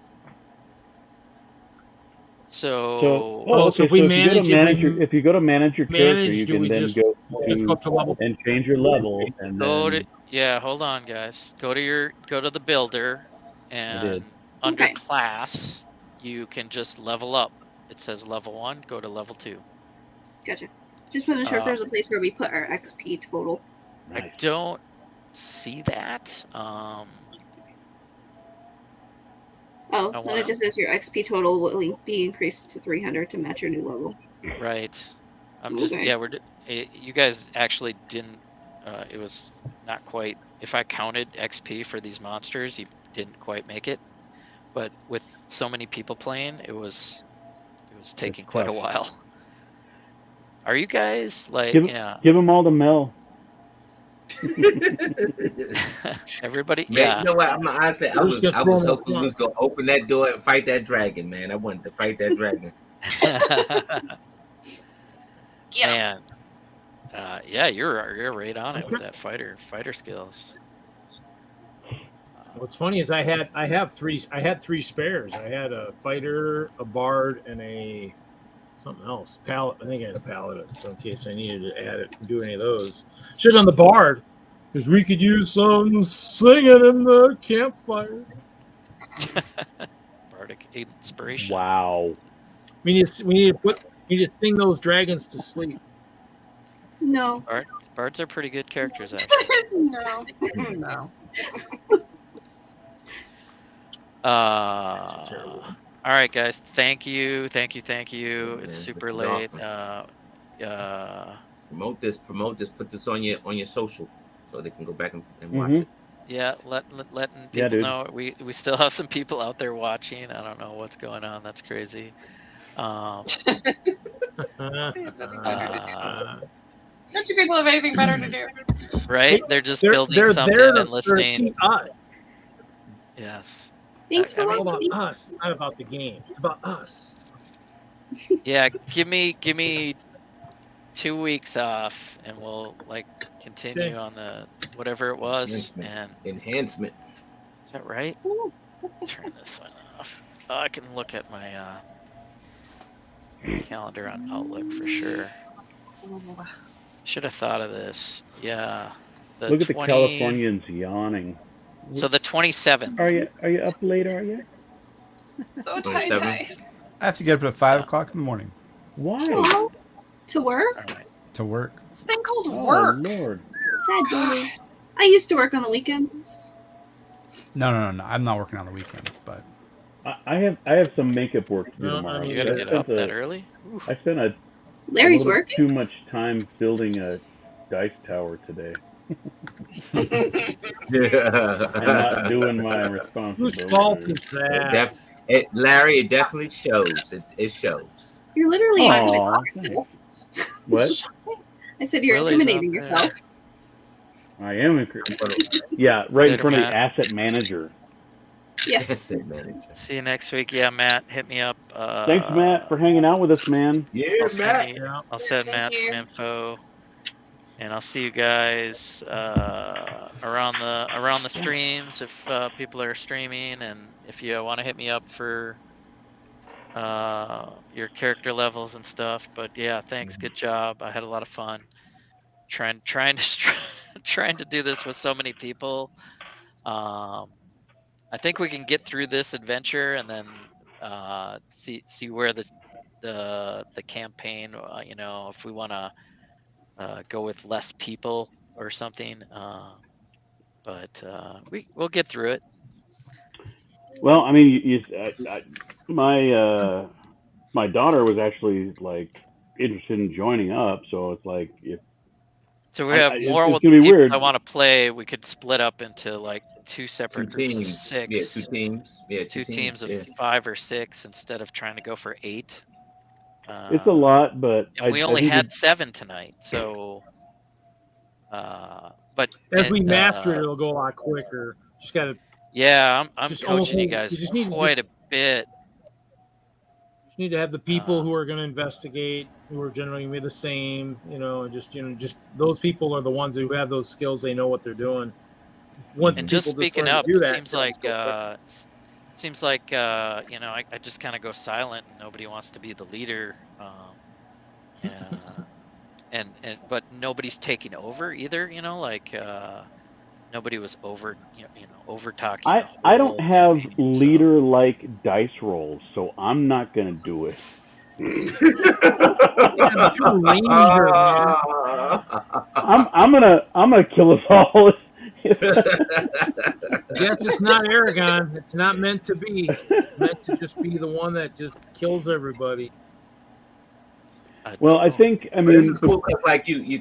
So, so if we you manage- if you go to manage your character, manage, you do can we then just- go Just go up to level. and change your level. And go then, to hold on, guys. Go to the builder, and did. under Okay. class, you can just level up. It says level 1. Go to level 2. Gotcha. Just wasn't sure if there was a place where we put our XP total. I Nice. don't see that. Oh, I then wanna- it just says your XP total will be increased to 300 to match your new level. Right. I'm just Okay. yeah. You guys actually didn't. It was not quite. If I counted XP for these monsters, you didn't quite make it. But with so many people playing, it was taking quite a tough. while. Are you guys like Give- yeah? Give them all to Mel. Everybody Man, yeah. you know what? I'm honestly, I Let's was just I throw was them hoping we was gonna open that door and fight that dragon, man. I wanted to fight that dragon. Yeah. Man. Yeah, you're right on it with that fighter skills. What's funny is I had three spares. I had a fighter, a bard, and a something else. I think I had a paladin, so in case I needed to add it and do any of those. Should have done the bard, because we could use some singing in the campfire. Bardic inspiration. Wow. We need to sing those dragons to sleep. No. Bards are pretty good characters actually. No. No. Terrible. All right, guys. Thank you. It's man, super this is late. awesome. Promote this. Put this on your social so they can go back and watch Mhm. it. Yeah, letting Yeah, people dude. know we still have some people out there watching. I don't know what's going on. That's crazy. Don't you people have anything better to do? Right? They're just building something there and to listening. see us. Yes. Thanks I for It's all watching. about us. It's not about the game. It's about us. Yeah. Give me 2 weeks off, and we'll continue Okay. on the whatever it was. Enhancement. And Enhancement. is that right? Turn this one off. Oh, I can look at my calendar on Outlook for sure. Should have thought of this. Yeah. Look at the Californians yawning. So the 27th. Are you up late? Are you? So tight. 27. I have to get up at 5 o'clock in the morning Why? Oh, to work? All right. to work. This thing called Oh work. Lord. Sad day. I used to work on the weekends. No. I'm not working on the weekends, but I have some makeup work to do No, tomorrow. I mean, You gotta I get spent up that early? Oof. I spent a Larry's little working. too much time building a dice tower today and not doing my Whose fault responsibilities. is that? Larry, it definitely shows. It shows. You're literally Aw, incriminating yourself. What? I said you're Lily's incriminating up yourself. I am yeah, right in Later, front of the Matt. asset manager. Yeah. Asset manager. See you next week. Yeah, Matt, hit me up. Thanks, Matt, for hanging out with us, man. Yeah, I'll send, Matt. I'll send Thank Matt you. some info, and I'll see you guys around the streams if people are streaming, and if you want to hit me up for your character levels and stuff. But yeah, thanks. Good job. I had a lot of fun trying to do this with so many people. I think we can get through this adventure and then see where the campaign, if we want to go with less people or something. But we'll get through it. Well, I mean, my daughter was actually like interested in joining up, so it's like if So we have more it's gonna be people weird. I want to play. We could split up into like two Two separate groups of teams. 6. Yeah, 2 teams. Yeah, Two teams of yeah. 5 or 6 instead of trying to go for 8. It's a lot, but And we only had 7 tonight, so. But As we master it, it'll go a lot quicker. Just gotta. Yeah, I'm just coaching you almost- guys you just need to quite a bit. Just need to have the people who are going to investigate, who are generally gonna be the same. Just those people are the ones who have those skills. They know what they're doing. Once And people just speaking learn to up, do it that, seems like I just kind of go silent and nobody wants to be the leader. But nobody's taking over either. Nobody was over talking. I don't have leader like dice rolls, so I'm not gonna do it. I'm gonna kill us all. Yes, it's not Aragon. It's not meant to be. It's meant to just be the one that just kills everybody. Well, I think This is cool because, like, what you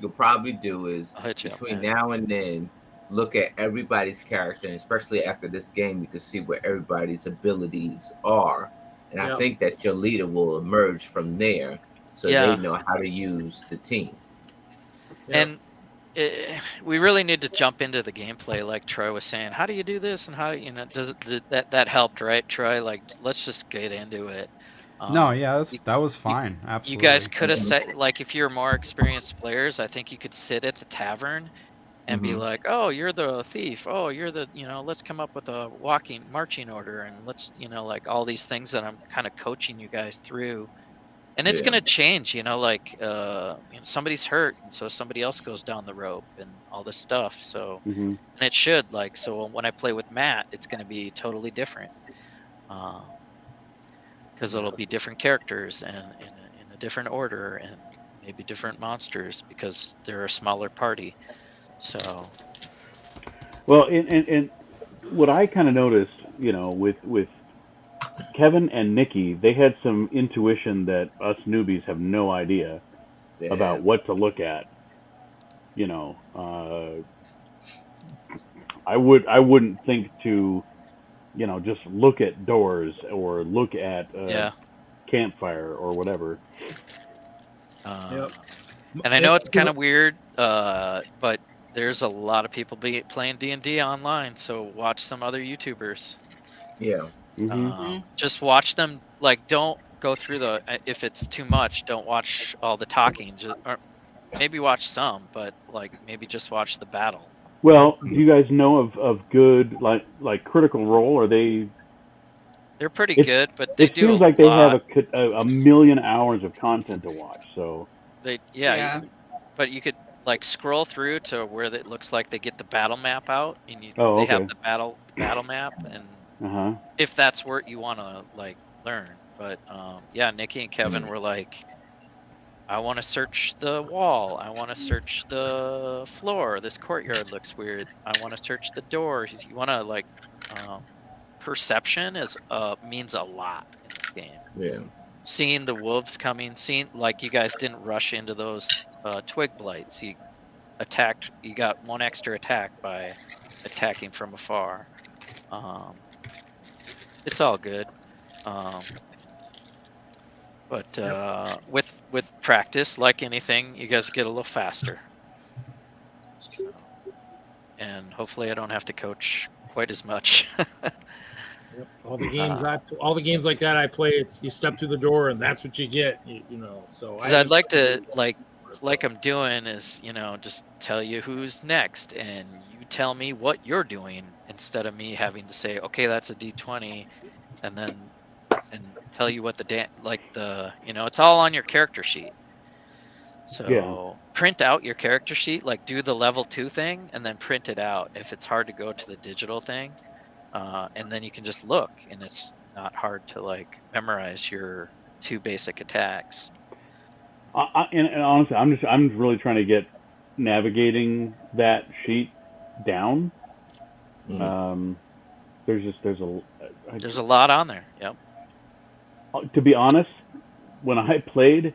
could probably do is between now and then look at everybody's character, and especially after this game, you can see where everybody's abilities are, and I think that your leader will emerge from there, so they know how to use the team. And we really need to jump into the gameplay, like Troy was saying. How do you do this, and how that helped, right, Troy? Like, let's just get into it. No, yeah, that was fine. Absolutely. You guys could have said, like, if you're more experienced players, I think you could sit at the tavern and be like, oh, you're the thief. Oh, you're the, let's come up with a marching order, and let's, like all these things that I'm kind of coaching you guys through. And it's going to change, somebody's hurt, and so somebody else goes down the rope and all this stuff. So, and it should, so when I play with Matt, it's going to be totally different. Because it'll be different characters and in a different order and maybe different monsters because they're a smaller party. So, well, and what I kind of noticed, with Kevin and Nikki, they had some intuition that us newbies have no idea about what to look at. I wouldn't think to. Just look at doors or look at campfire or whatever. And I know it's kind of weird, but there's a lot of people playing D&D online, so watch some other YouTubers. Yeah. Just watch them. Like, don't go through if it's too much, don't watch all the talking. Or maybe watch some, but maybe just watch the battle. Well, do you guys know of good like Critical Role? Are they? They're pretty good, but they do. It seems like they have a million hours of content to watch. So but you could scroll through to where it looks like they get the battle map out, and they have the battle map, and if that's where you want to learn. But Nikki and Kevin were like, I want to search the wall. I want to search the floor. This courtyard looks weird. I want to search the door. You want to perception is means a lot in this game. Yeah. Seeing the wolves coming, seeing like you guys didn't rush into those twig blights. You attacked. You got one extra attack by attacking from afar. It's all good. But with practice, like anything, you guys get a little faster. So, and hopefully, I don't have to coach quite as much. Yep. All the games like that I play, it's you step through the door and that's what you get. You know. So I'd like to like I'm doing is just tell you who's next, and you tell me what you're doing instead of me having to say, okay, that's a D20, and then tell you what it's all on your character sheet. So print out your character sheet, like do the level 2 thing and then print it out if it's hard to go to the digital thing. And then you can just look, and it's not hard to like memorize your 2 basic attacks. And honestly, I'm really trying to get navigating that sheet down. There's a lot on there. Yep. To be honest, when I played,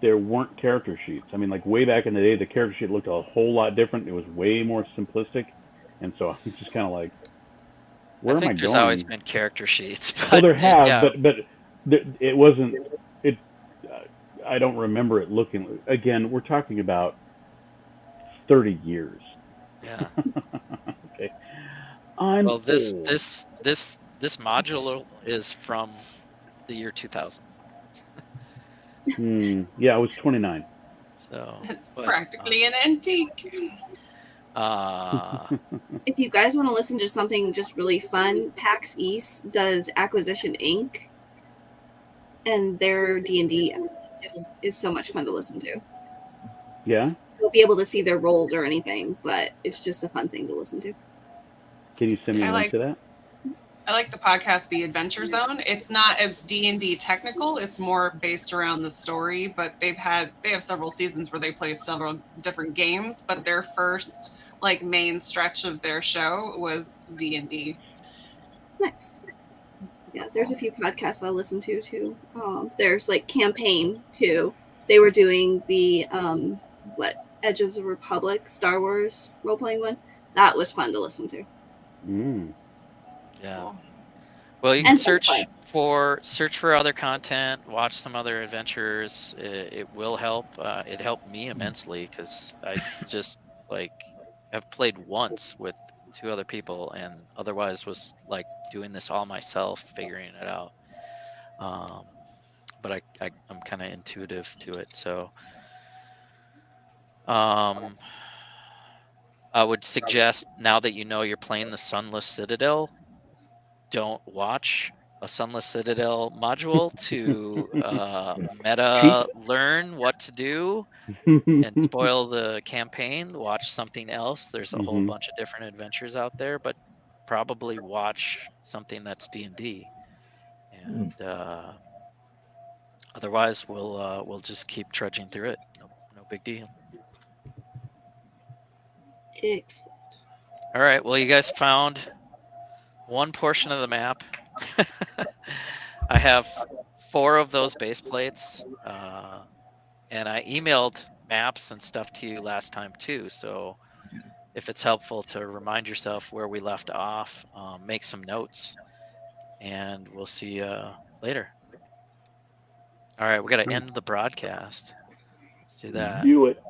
there weren't character sheets. I mean, like way back in the day, the character sheet looked a whole lot different. It was way more simplistic, and so I'm just kind of like, where am I going? There's always been character sheets. But, well, there have, but it wasn't. I don't remember it looking. Again, we're talking about 30 years. Yeah. Okay. Well, this module is from the year 2000. Yeah, I was 29. So it's practically an antique. If you guys want to listen to something just really fun, PAX East does Acquisition Inc. And their D&D just is so much fun to listen to. Yeah? You'll be able to see their roles or anything, but it's just a fun thing to listen to. Can you send me a link to that? I like the podcast, The Adventure Zone. It's not as D&D technical. It's more based around the story, but they have several seasons where they play several different games, but their first like main stretch of their show was D&D. Nice. Yeah, there's a few podcasts I listen to too. There's like Campaign too. They were doing the Edge of the Republic Star Wars role-playing one. That was fun to listen to. Yeah. Well, you can search for other content, watch some other adventures. It will help. It helped me immensely because I just have played once with 2 other people, and otherwise was like doing this all myself, figuring it out. But I'm kind of intuitive to it, so I would suggest, now that you know you're playing the Sunless Citadel, don't watch a Sunless Citadel module to meta learn what to do and spoil the campaign. Watch something else. There's a whole bunch of different adventures out there, but probably watch something that's D&D. And otherwise, we'll just keep trudging through it. No big deal. Excellent. All right. Well, you guys found one portion of the map. I have 4 of those base plates, and I emailed maps and stuff to you last time too. So if it's helpful to remind yourself where we left off, make some notes, and we'll see you later. All right, we got to end the broadcast. Let's do that. Do it.